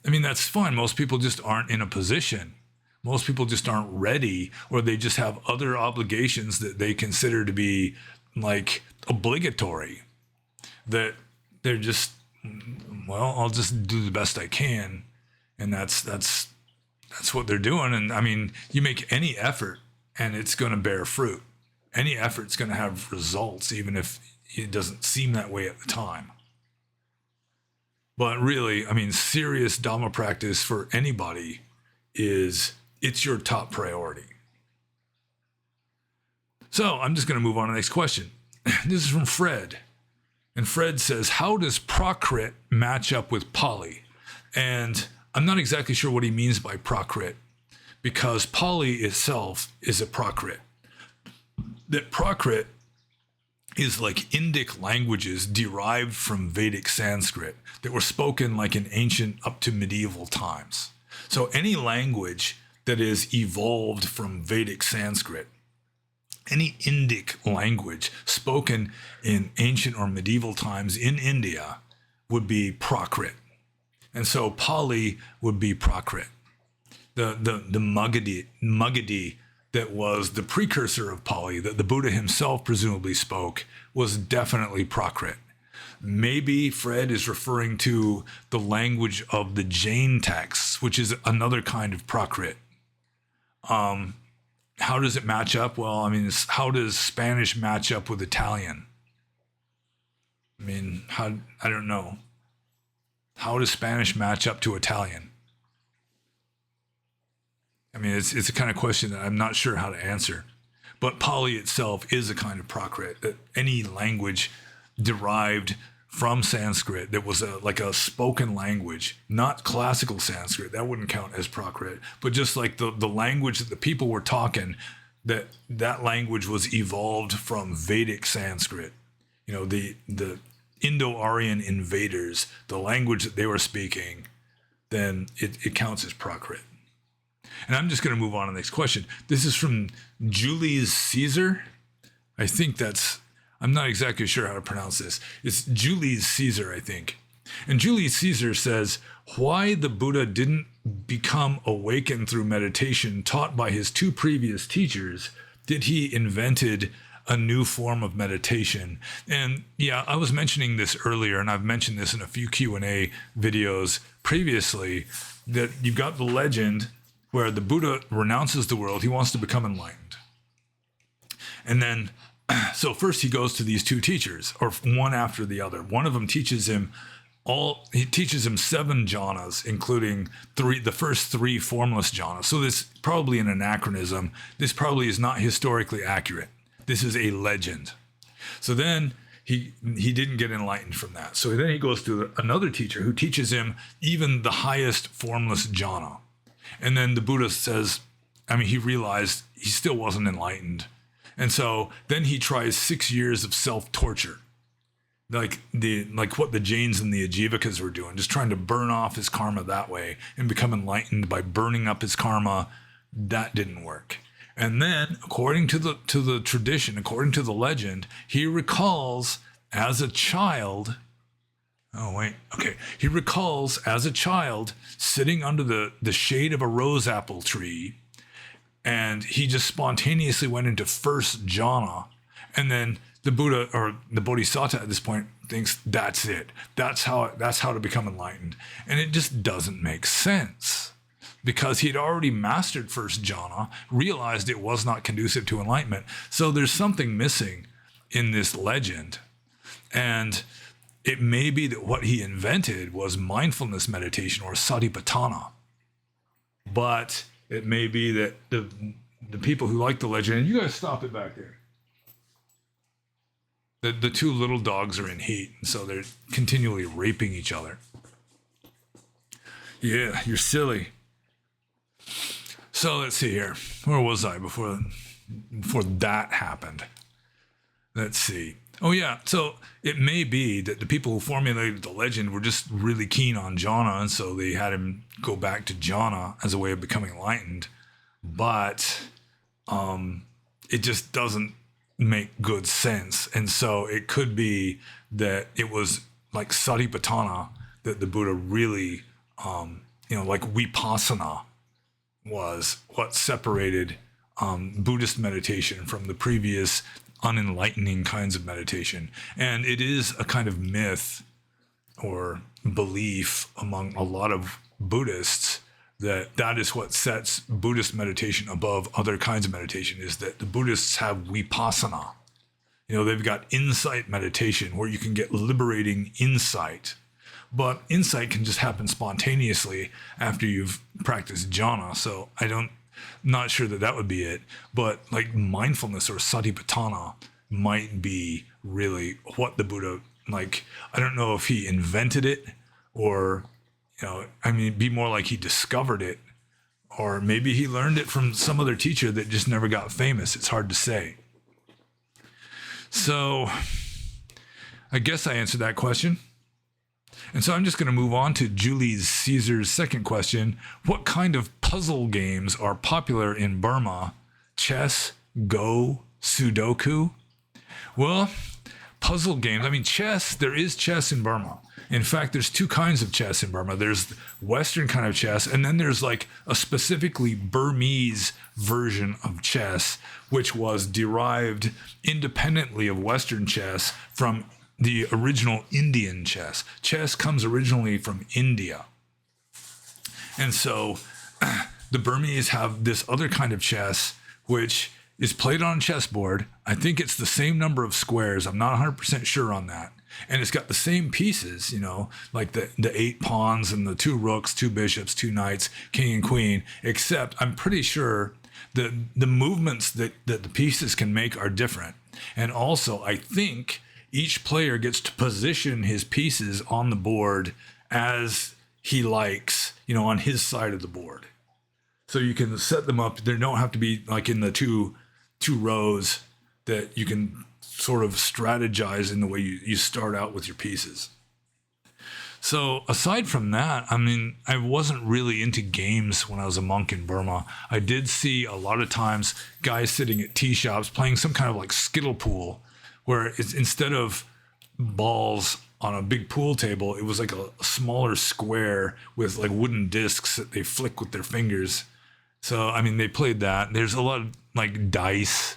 I mean, that's fine. Most people just aren't in a position. Most people just aren't ready, or they just have other obligations that they consider to be like obligatory, that they're just, well, I'll just do the best I can. And that's what they're doing. And I mean, you make any effort and it's going to bear fruit. Any effort's going to have results, even if it doesn't seem that way at the time. But really, I mean, serious Dhamma practice for anybody it's your top priority. So I'm just going to move on to the next question. This is from Fred. And Fred says, how does Prakrit match up with Pali? And I'm not exactly sure what he means by Prakrit, because Pali itself is a Prakrit. That Prakrit is like Indic languages derived from Vedic Sanskrit that were spoken like in ancient up to medieval times. So any language that is evolved from Vedic Sanskrit, any Indic language spoken in ancient or medieval times in India would be Prakrit. And so Pali would be Prakrit. The Magadhi that was the precursor of Pali, that the Buddha himself presumably spoke, was definitely Prakrit. Maybe Fred is referring to the language of the Jain texts, which is another kind of Prakrit. How does it match up? Well, I mean, how does Spanish match up with Italian? I mean, I don't know. How does Spanish match up to Italian? I mean, it's a kind of question that I'm not sure how to answer. But Pali itself is a kind of Prakrit, that any language derived from Sanskrit that was like a spoken language, not classical Sanskrit, that wouldn't count as Prakrit, but just like the language that the people were talking, that language was evolved from Vedic Sanskrit. The Indo-Aryan invaders, the language that they were speaking, then it counts as Prakrit. And I'm just going to move on to the next question. This is from Julius Caesar. I think I'm not exactly sure how to pronounce this. It's Julius Caesar, I think. And Julius Caesar says, why the Buddha didn't become awakened through meditation taught by his two previous teachers, did he invented a new form of meditation? And yeah, I was mentioning this earlier, and I've mentioned this in a few Q&A videos previously, that you've got the legend where the Buddha renounces the world. He wants to become enlightened. And then, so first he goes to these two teachers, or one after the other. One of them teaches him he teaches him 7 jhanas, including the first 3 formless jhanas. So this is probably an anachronism. This probably is not historically accurate. This is a legend. So then he didn't get enlightened from that. So then he goes to another teacher who teaches him even the highest formless jhana. And then the Buddha says, he realized he still wasn't enlightened. And so then he tries 6 years of self-torture. Like what the Jains and the Ajivikas were doing, just trying to burn off his karma that way and become enlightened by burning up his karma. That didn't work. And then, according to the tradition, according to the legend, he recalls as a child. He recalls as a child sitting under the shade of a rose apple tree, and he just spontaneously went into first jhana, and then the Buddha or the Bodhisattva at this point thinks that's it. That's how to become enlightened. And it just doesn't make sense, because he had already mastered first jhana, realized it was not conducive to enlightenment. So there's something missing in this legend. And it may be that what he invented was mindfulness meditation or satipatthana. But it may be that the people who like the legend, and you guys stop it back there. The two little dogs are in heat, and so they're continually raping each other. Yeah, you're silly. So let's see here. Where was I before that happened? Let's see. Oh yeah, so it may be that the people who formulated the legend were just really keen on jhana, and so they had him go back to jhana as a way of becoming enlightened. But it just doesn't make good sense. And so it could be that it was like satipatthana that the Buddha really, like vipassana was what separated Buddhist meditation from the previous unenlightening kinds of meditation. And it is a kind of myth or belief among a lot of Buddhists that is what sets Buddhist meditation above other kinds of meditation, is that the Buddhists have vipassana. They've got insight meditation where you can get liberating insight, but insight can just happen spontaneously after you've practiced jhana. So not sure that would be it, but like mindfulness or satipatthana might be really what the Buddha, I don't know if he invented it or, it'd be more like he discovered it, or maybe he learned it from some other teacher that just never got famous. It's hard to say. So I guess I answered that question. And so I'm just going to move on to Julius Caesar's second question. What kind of puzzle games are popular in Burma? Chess, Go, Sudoku? Well, puzzle games. Chess, there is chess in Burma. In fact, there's two kinds of chess in Burma. There's Western kind of chess, and then there's like a specifically Burmese version of chess, which was derived independently of Western chess from the original Indian chess. Chess comes originally from India. And so the Burmese have this other kind of chess, which is played on a chessboard. I think it's the same number of squares. I'm not 100% sure on that. And it's got the same pieces, like the 8 pawns and the 2 rooks, 2 bishops, 2 knights, king and queen, except I'm pretty sure that the movements that the pieces can make are different. And also, I think each player gets to position his pieces on the board as he likes, on his side of the board. So you can set them up. They don't have to be like in the two rows, that you can sort of strategize in the way you start out with your pieces. So aside from that, I wasn't really into games when I was a monk in Burma. I did see a lot of times guys sitting at tea shops playing some kind of like skittle pool, where it's instead of balls on a big pool table, it was like a smaller square with like wooden discs that they flick with their fingers. So, they played that. There's a lot of like dice.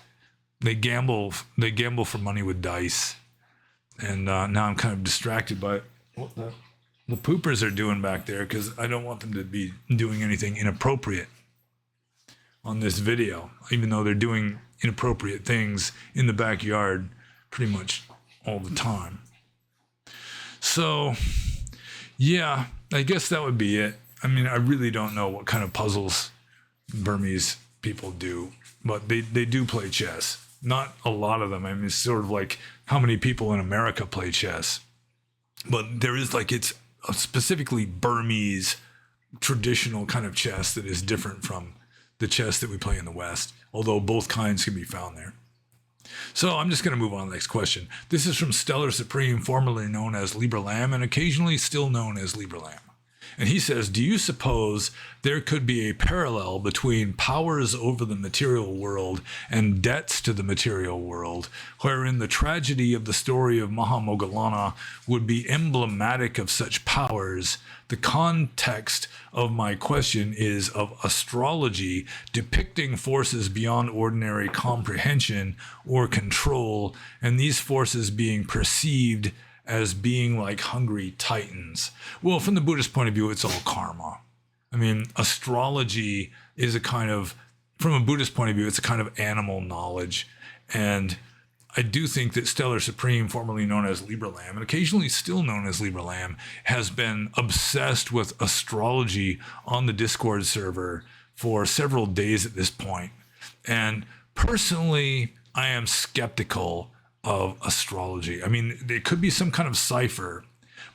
They gamble for money with dice. And now I'm kind of distracted by what the poopers are doing back there, because I don't want them to be doing anything inappropriate on this video, even though they're doing inappropriate things in the backyard pretty much all the time. So, yeah, I guess that would be it. I really don't know what kind of puzzles Burmese people do, but they do play chess. Not a lot of them. It's sort of like how many people in America play chess. But there is it's a specifically Burmese traditional kind of chess that is different from the chess that we play in the West, although both kinds can be found there. So I'm just going to move on to the next question. This is from Stellar Supreme, formerly known as Liber Lam and occasionally still known as Liber Lam. And he says, do you suppose there could be a parallel between powers over the material world and debts to the material world, wherein the tragedy of the story of Moggallana would be emblematic of such powers? The context of my question is of astrology depicting forces beyond ordinary comprehension or control, and these forces being perceived as being like hungry titans. Well, from the Buddhist point of view, it's all karma. I mean, astrology is a kind of, from a Buddhist point of view, it's a kind of animal knowledge. And I do think that Stellar Supreme, formerly known as Liber Lam, and occasionally still known as Liber Lam, has been obsessed with astrology on the Discord server for several days at this point. And personally, I am skeptical of astrology. I mean, it could be some kind of cipher,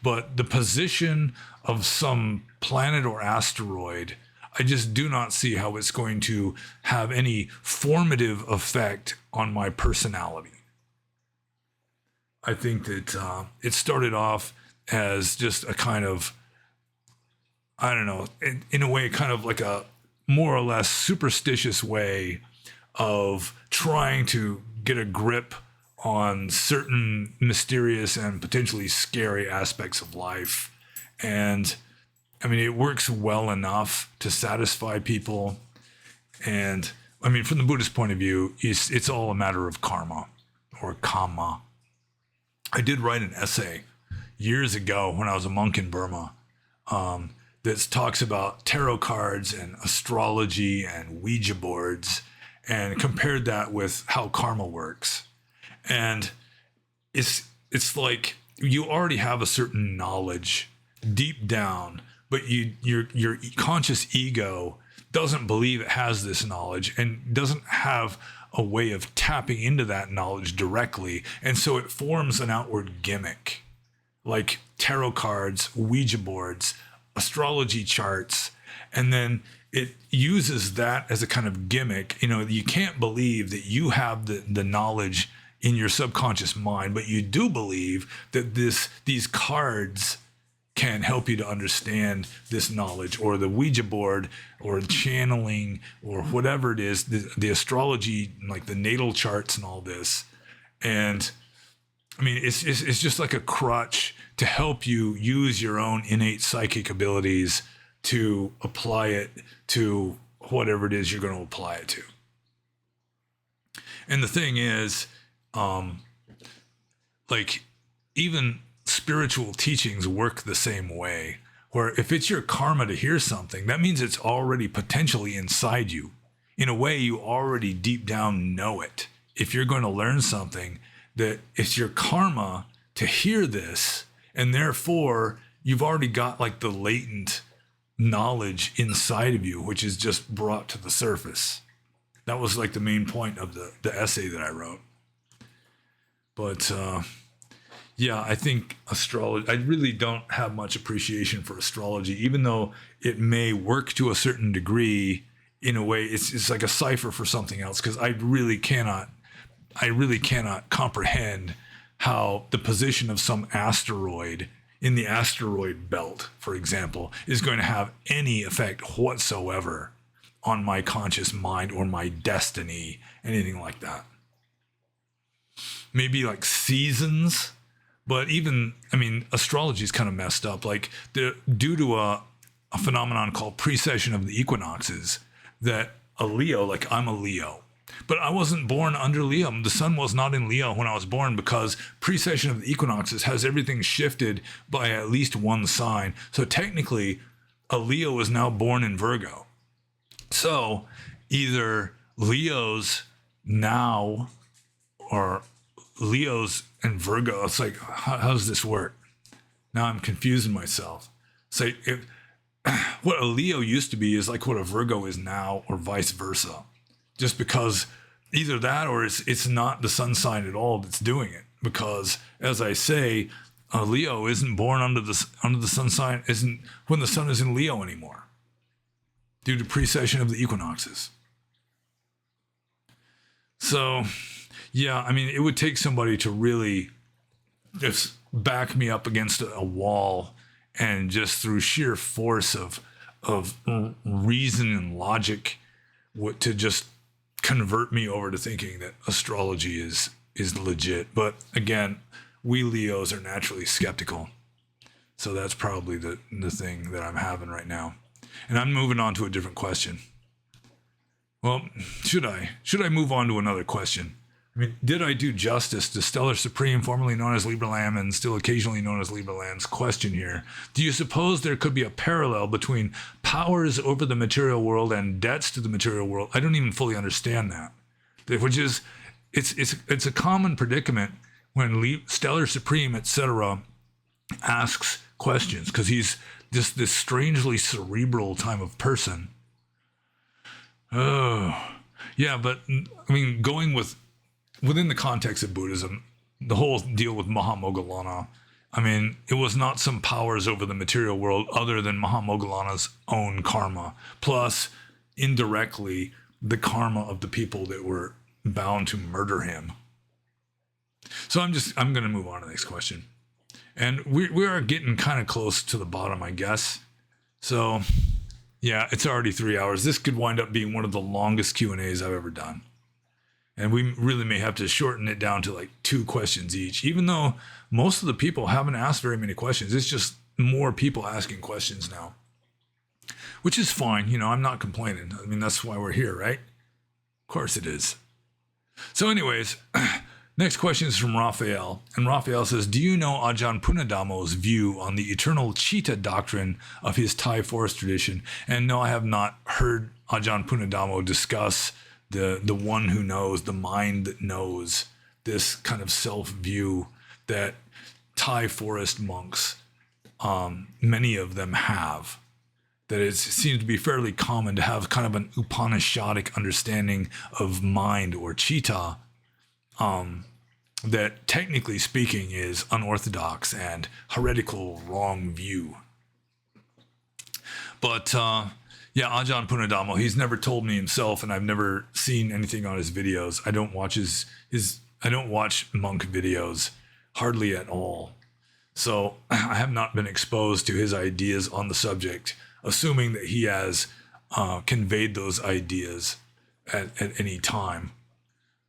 but the position of some planet or asteroid, I just do not see how it's going to have any formative effect on my personality. I think that it started off as just a kind of, I don't know, in a way, kind of like a more or less superstitious way of trying to get a grip on certain mysterious and potentially scary aspects of life. And I mean, it works well enough to satisfy people. And I mean, from the Buddhist point of view, it's all a matter of karma or kamma. I did write an essay years ago when I was a monk in Burma that talks about tarot cards and astrology and Ouija boards, and compared that with how karma works. And it's like you already have a certain knowledge deep down, but your conscious ego doesn't believe it has this knowledge and doesn't have a way of tapping into that knowledge directly. And so it forms an outward gimmick, like tarot cards, Ouija boards, astrology charts, and then it uses that as a kind of gimmick. You know, you can't believe that you have the knowledge in your subconscious mind, but you do believe that these cards can help you to understand this knowledge, or the Ouija board, or channeling, or whatever it is, the astrology, like the natal charts and all this. And I mean, it's just like a crutch to help you use your own innate psychic abilities to apply it to whatever it is you're going to apply it to. And the thing is, like, even spiritual teachings work the same way, where if it's your karma to hear something, that means it's already potentially inside you. In a way, you already deep down know it. If you're going to learn something, that it's your karma to hear this, and therefore you've already got like the latent knowledge inside of you, which is just brought to the surface. That was like the main point of the essay that I wrote. But yeah, I think astrology, I really don't have much appreciation for astrology, even though it may work to a certain degree. In a way, it's like a cipher for something else, because I really cannot comprehend how the position of some asteroid in the asteroid belt, for example, is going to have any effect whatsoever on my conscious mind or my destiny, anything like that. Maybe like seasons, but even, I mean, astrology is kind of messed up. Like, due to a phenomenon called precession of the equinoxes, that a Leo, like I'm a Leo, but I wasn't born under Leo. The sun was not in Leo when I was born, because precession of the equinoxes has everything shifted by at least one sign. So technically, a Leo is now born in Virgo. So either Leo's now or Leo's and Virgo. It's like, how does this work? Now I'm confusing myself. So what a Leo used to be is like what a Virgo is now, or vice versa. Just because either that, or it's not the sun sign at all that's doing it. Because, as I say, Leo isn't born under the sun sign, isn't when the sun is in Leo anymore, due to precession of the equinoxes. So, yeah, I mean, it would take somebody to really just back me up against a wall, and just through sheer force of reason and logic, to just convert me over to thinking that astrology is legit. But again, we Leos are naturally skeptical. So that's probably the thing that I'm having right now. And I'm moving on to a different question. Well, should I move on to another question? I mean, did I do justice to Stellar Supreme, formerly known as Libra Lamb and still occasionally known as Libra Lamb's question here? Do you suppose there could be a parallel between powers over the material world and debts to the material world? I don't even fully understand that. Which is, it's a common predicament when Stellar Supreme, etc., asks questions, because he's just this strangely cerebral type of person. Oh, yeah, but I mean, going within the context of Buddhism, the whole deal with Moggallana, I mean, it was not some powers over the material world other than Moggallana's own karma, plus indirectly the karma of the people that were bound to murder him. So I'm going to move on to the next question. And we are getting kind of close to the bottom, I guess. So yeah, it's already 3 hours. This could wind up being one of the longest Q&As I've ever done. And we really may have to shorten it down to like 2 questions each, even though most of the people haven't asked very many questions. It's just more people asking questions now, which is fine. You know, I'm not complaining. I mean, that's why we're here, right? Of course it is. So anyways, next question is from Raphael. And Raphael says, do you know Ajan Punnam's view on the eternal Chitta doctrine of his Thai forest tradition? And no, I have not heard Ajan Punnam discuss the one who knows, the mind that knows, this kind of self-view that Thai forest monks, many of them have. That it seems to be fairly common to have kind of an Upanishadic understanding of mind or chitta, that technically speaking is unorthodox and heretical, wrong view. But yeah, Ajan Punnam, he's never told me himself, and I've never seen anything on his videos. I don't watch I don't watch monk videos hardly at all. So I have not been exposed to his ideas on the subject, assuming that he has conveyed those ideas at any time.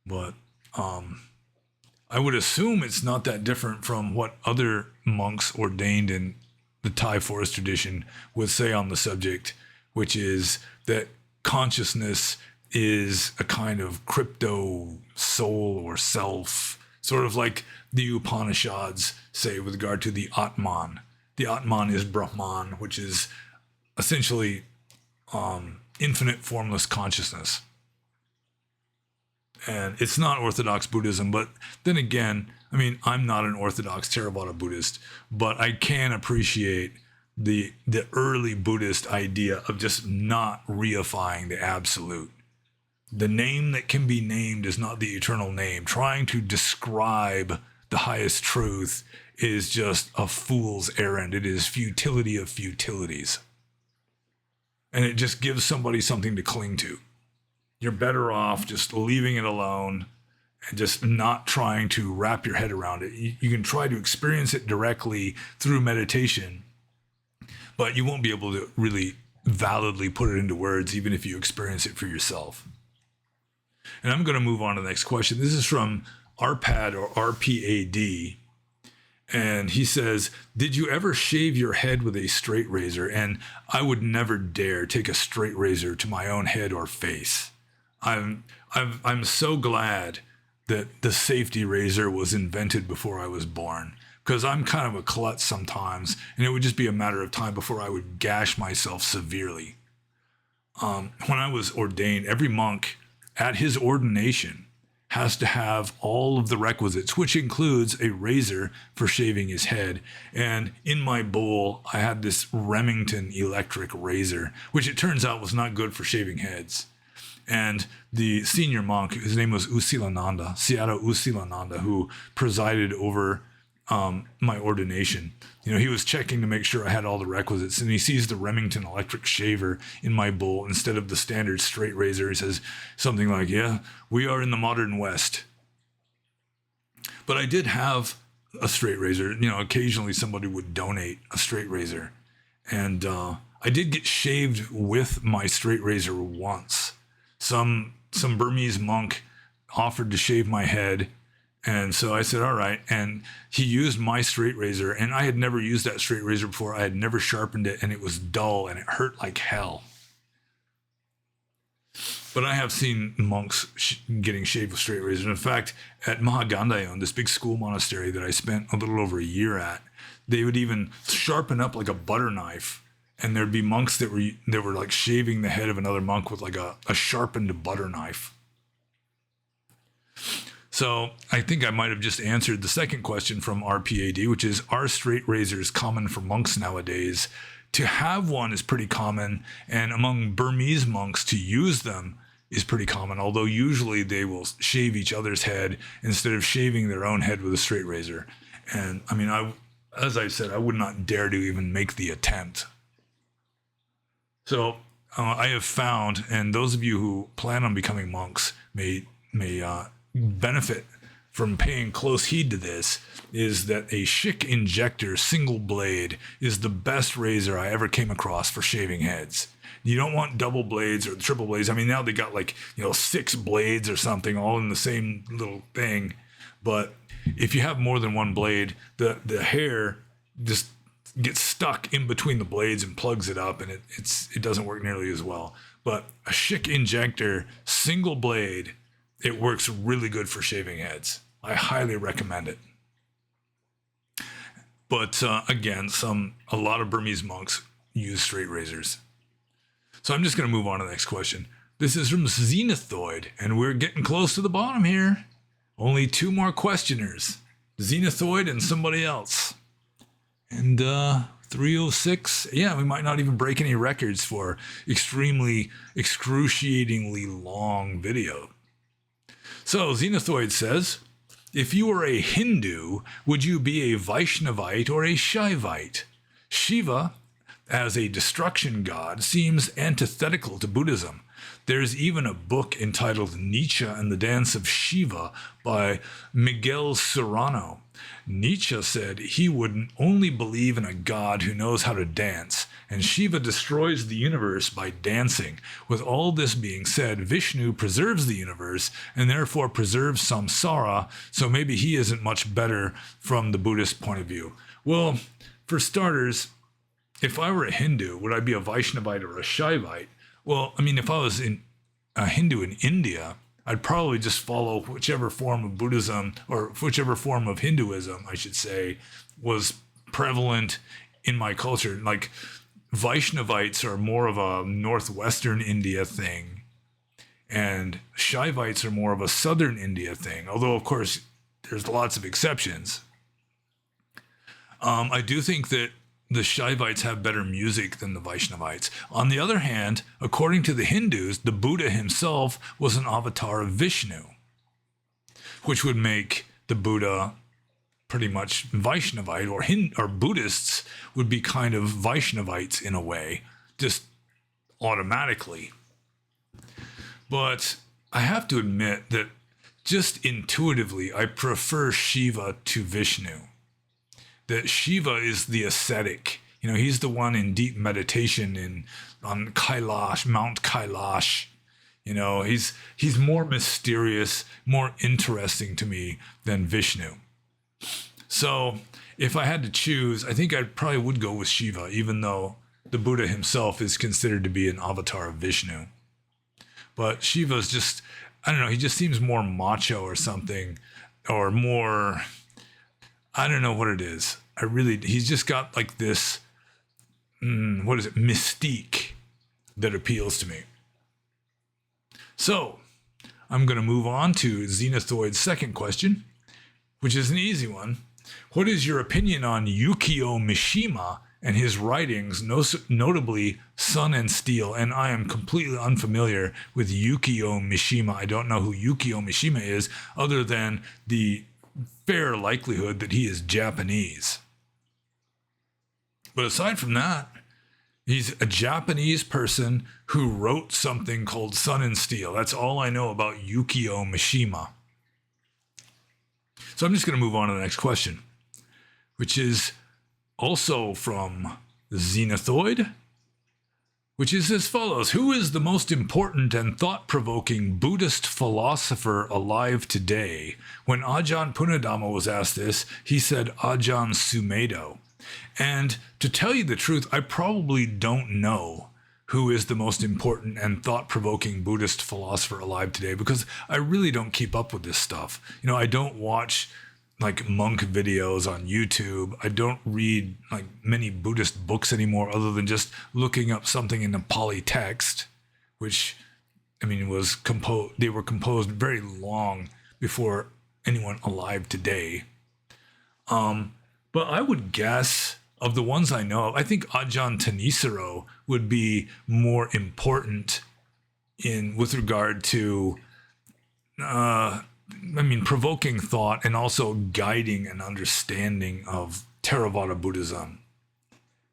But I would assume it's not that different from what other monks ordained in the Thai forest tradition would say on the subject, which is that consciousness is a kind of crypto soul or self, sort of like the Upanishads say with regard to the Atman. The Atman is Brahman, which is essentially infinite formless consciousness. And it's not Orthodox Buddhism, but then again, I mean, I'm not an Orthodox Theravada Buddhist, but I can appreciate the early Buddhist idea of just not reifying the absolute. The name that can be named is not the eternal name. Trying to describe the highest truth is just a fool's errand. It is futility of futilities. And it just gives somebody something to cling to. You're better off just leaving it alone and just not trying to wrap your head around it. You can try to experience it directly through meditation, but you won't be able to really validly put it into words, even if you experience it for yourself. And I'm going to move on to the next question. This is from Arpad or RPAD. And he says, did you ever shave your head with a straight razor? And I would never dare take a straight razor to my own head or face. I'm so glad that the safety razor was invented before I was born, because I'm kind of a klutz sometimes, and it would just be a matter of time before I would gash myself severely. When I was ordained, every monk at his ordination has to have all of the requisites, which includes a razor for shaving his head. And in my bowl, I had this Remington electric razor, which it turns out was not good for shaving heads. And the senior monk, his name was Usilananda, Sayadaw Usilananda, who presided over my ordination. He was checking to make sure I had all the requisites, and he sees the Remington electric shaver in my bowl instead of the standard straight razor. He says something like, "Yeah, we are in the modern West." But I did have a straight razor. Occasionally somebody would donate a straight razor, and I did get shaved with my straight razor once. Some Burmese monk offered to shave my head, and so I said, all right. And he used my straight razor, and I had never used that straight razor before. I had never sharpened it, and it was dull, and it hurt like hell. But I have seen monks getting shaved with straight razors. In fact, at Moggallana, this big school monastery that I spent a little over a year at, they would even sharpen up like a butter knife, and there'd be monks that were like shaving the head of another monk with like a sharpened butter knife. So I think I might have just answered the second question from RPAD, which is, are straight razors common for monks nowadays? To have one is pretty common, and among Burmese monks to use them is pretty common, although usually they will shave each other's head instead of shaving their own head with a straight razor. And I mean, as I said, I would not dare to even make the attempt. So I have found, and those of you who plan on becoming monks may benefit from paying close heed to this, is that a Schick injector single blade is the best razor I ever came across for shaving heads. You don't want double blades or triple blades. I mean, now they got 6 blades or something all in the same little thing. But if you have more than one blade, the hair just gets stuck in between the blades and plugs it up, and it doesn't work nearly as well. But a Schick injector single blade, it works really good for shaving heads. I highly recommend it. But again, a lot of Burmese monks use straight razors. So I'm just going to move on to the next question. This is from Zenithoid, and we're getting close to the bottom here. Only 2 more questioners, Zenithoid and somebody else. And 306, yeah, we might not even break any records for excruciatingly long video. So Zenithoid says, if you were a Hindu, would you be a Vaishnavite or a Shaivite? Shiva, as a destruction god, seems antithetical to Buddhism. There's even a book entitled Nietzsche and the Dance of Shiva by Miguel Serrano. Nietzsche said he would only believe in a god who knows how to dance, and Shiva destroys the universe by dancing. With all this being said, Vishnu preserves the universe and therefore preserves samsara, so maybe he isn't much better from the Buddhist point of view. Well, for starters, if I were a Hindu, would I be a Vaishnavite or a Shaivite? Well, I mean, if I was a Hindu in India, I'd probably just follow whichever form of Buddhism, or whichever form of Hinduism, I should say, was prevalent in my culture. Like, Vaishnavites are more of a northwestern India thing, and Shaivites are more of a southern India thing, although, of course, there's lots of exceptions. I do think that the Shaivites have better music than the Vaishnavites. On the other hand, according to the Hindus, the Buddha himself was an avatar of Vishnu, which would make the Buddha pretty much Vaishnavite, or Buddhists would be kind of Vaishnavites in a way, just automatically. But I have to admit that just intuitively, I prefer Shiva to Vishnu. That Shiva is the ascetic. He's the one in deep meditation on Kailash, Mount Kailash. He's more mysterious, more interesting to me than Vishnu. So if I had to choose, I think I probably would go with Shiva, even though the Buddha himself is considered to be an avatar of Vishnu. But Shiva's just, I don't know, he just seems more macho or something, or more, I don't know what it is. He's just got like this, mystique that appeals to me. So I'm going to move on to Zenithoid's second question, which is an easy one. What is your opinion on Yukio Mishima and his writings, notably Sun and Steel? And I am completely unfamiliar with Yukio Mishima. I don't know who Yukio Mishima is, other than the fair likelihood that he is Japanese. But aside from that, he's a Japanese person who wrote something called Sun and Steel. That's all I know about Yukio Mishima. So I'm just going to move on to the next question, which is also from Xenothoid, which is as follows. Who is the most important and thought-provoking Buddhist philosopher alive today? When Ajan Punnam was asked this, he said Ajahn Sumedho. And to tell you the truth, I probably don't know who is the most important and thought-provoking Buddhist philosopher alive today, because I really don't keep up with this stuff. You know, I don't watch like monk videos on YouTube. I don't read like many Buddhist books anymore, other than just looking up something in the Pali text, which, I mean, was composed. They were composed very long before anyone alive today. But I would guess, of the ones I know, I think Ajahn Thanisaro would be more important with regard to, provoking thought and also guiding an understanding of Theravada Buddhism.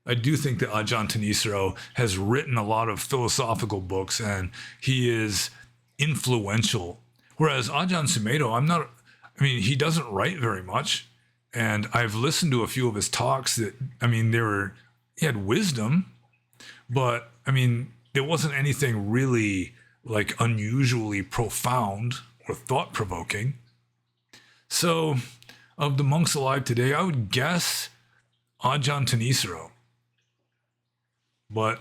I do think that Ajahn Thanisaro has written a lot of philosophical books, and he is influential. Whereas Ajahn Sumedho, he doesn't write very much. And I've listened to a few of his talks that, he had wisdom, but there wasn't anything really like unusually profound or thought-provoking. So of the monks alive today, I would guess Ajahn Thanisaro. But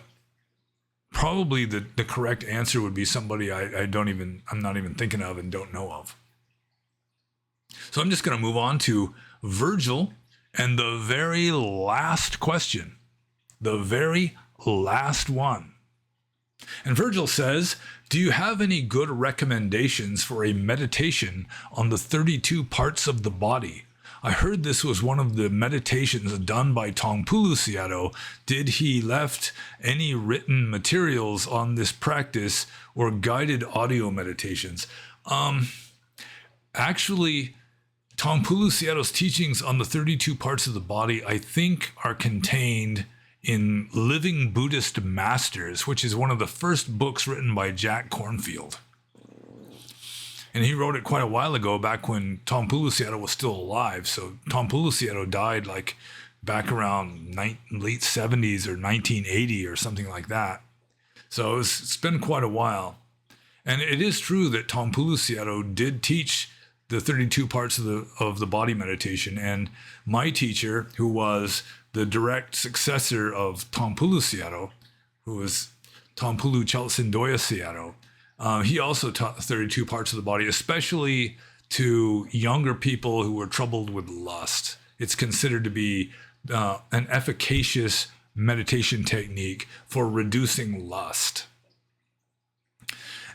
probably the correct answer would be somebody I'm not even thinking of and don't know of. So I'm just going to move on to Virgil and the very last question, the very last one. And Virgil says, do you have any good recommendations for a meditation on the 32 parts of the body? I heard this was one of the meditations done by Taungpulu Sayadaw. Did he left any written materials on this practice or guided audio meditations? Actually, Taungpulu Sayadaw's teachings on the 32 parts of the body, I think, are contained in Living Buddhist Masters, which is one of the first books written by Jack Kornfield. And he wrote it quite a while ago, back when Taungpulu Sayadaw was still alive. So Taungpulu Sayadaw died like back around late 70s or 1980 or something like that. So it's been quite a while. And it is true that Taungpulu Sayadaw did teach the 32 parts of the body meditation. And my teacher, who was the direct successor of Taungpulu Sayadaw, who was Taungpulu Chaltsin Doya Sayadaw, he also taught the 32 parts of the body, especially to younger people who were troubled with lust. It's considered to be an efficacious meditation technique for reducing lust.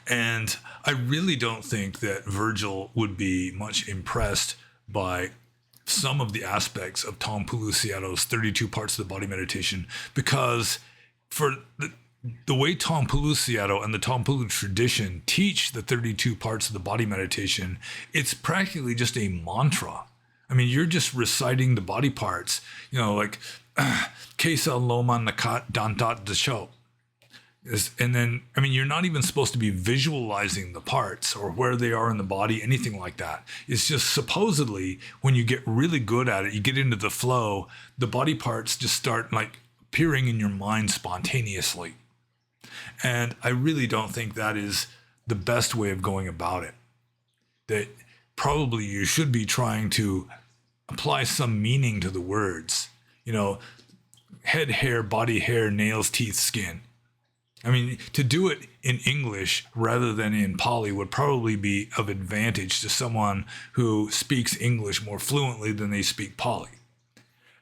And I really don't think that Virgil would be much impressed by some of the aspects of Taungpulu Sayadaw's 32 parts of the body meditation, because for the way Taungpulu Sayadaw and the Taungpulu tradition teach the 32 parts of the body meditation, it's practically just a mantra. You're just reciting the body parts, like Kesa Loma Nakat Dantat Dasho. And then, you're not even supposed to be visualizing the parts or where they are in the body, anything like that. It's just supposedly when you get really good at it, you get into the flow, the body parts just start like appearing in your mind spontaneously. And I really don't think that is the best way of going about it. That probably you should be trying to apply some meaning to the words. Head, hair, body, hair, nails, teeth, skin. To do it in English rather than in Pali would probably be of advantage to someone who speaks English more fluently than they speak Pali.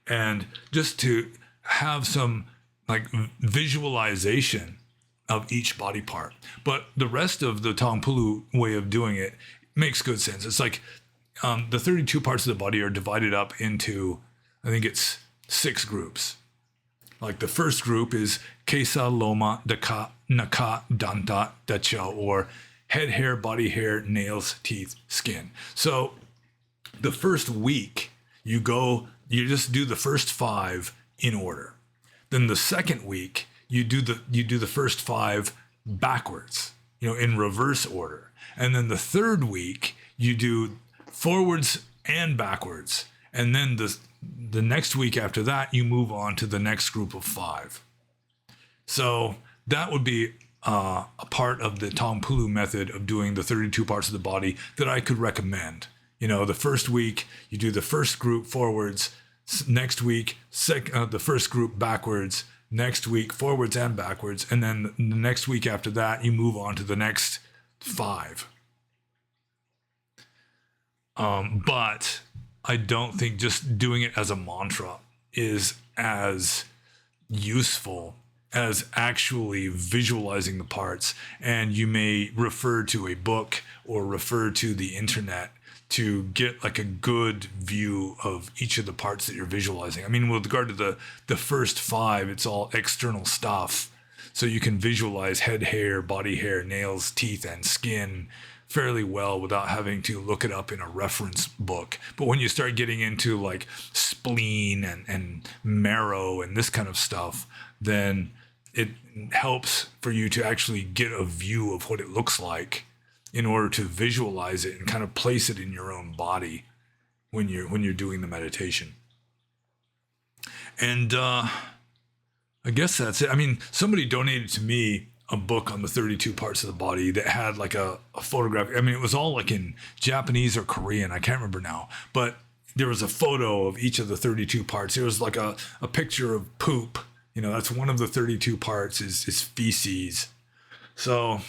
And just to have some like visualization of each body part. But the rest of the Taungpulu way of doing it makes good sense. It's like the 32 parts of the body are divided up into, I think it's 6 groups. Like the first group is Kesa, Loma, Daka, Naka, Danta, Dacha, or head, hair, body hair, nails, teeth, skin. So the first week you just do the first 5 in order. Then the second week you do the first 5 backwards, in reverse order. And then the third week you do forwards and backwards. And then the next week after that, you move on to the next group of 5. So that would be a part of the Taungpulu method of doing the 32 parts of the body that I could recommend. The first week you do the first group forwards, next week the first group backwards, next week forwards and backwards, and then the next week after that you move on to the next 5. But I don't think just doing it as a mantra is as useful as actually visualizing the parts. And you may refer to a book or refer to the internet to get like a good view of each of the parts that you're visualizing. I mean, with regard to the first 5, it's all external stuff. So you can visualize head hair, body hair, nails, teeth, and skin fairly well without having to look it up in a reference book. But when you start getting into like spleen and marrow and this kind of stuff, then it helps for you to actually get a view of what it looks like in order to visualize it and kind of place it in your own body when you're doing the meditation. And I guess that's it. I mean, somebody donated to me a book on the 32 parts of the body that had like a photograph. I mean, it was all like in Japanese or Korean. I can't remember now, but there was a photo of each of the 32 parts. There was like a picture of poop. That's one of the 32 parts is feces. So,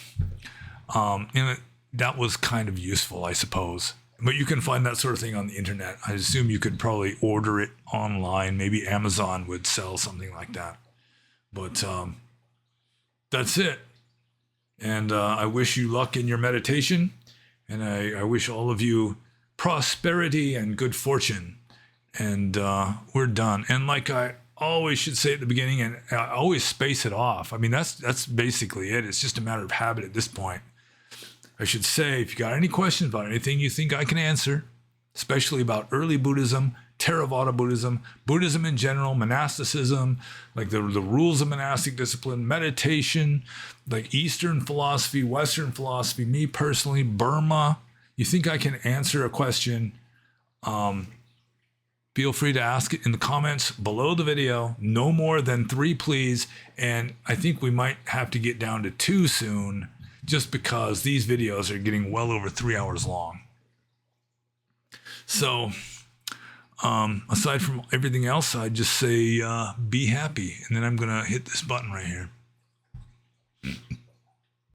that was kind of useful, I suppose. But you can find that sort of thing on the internet. I assume you could probably order it online. Maybe Amazon would sell something like that. But that's it. And I wish you luck in your meditation. And I wish all of you prosperity and good fortune. And we're done. And like I always should say at the beginning, and I always space it off. I mean, that's basically it. It's just a matter of habit at this point. I should say, if you got any questions about anything you think I can answer, especially about early Buddhism, Theravada Buddhism, Buddhism in general, monasticism, like the rules of monastic discipline, meditation, like Eastern philosophy, Western philosophy, me personally, Burma, you think I can answer a question, feel free to ask it in the comments below the video. No more than 3, please. And I think we might have to get down to 2 soon, just because these videos are getting well over 3 hours long. So, aside from everything else, I'd just say be happy. And then I'm going to hit this button right here.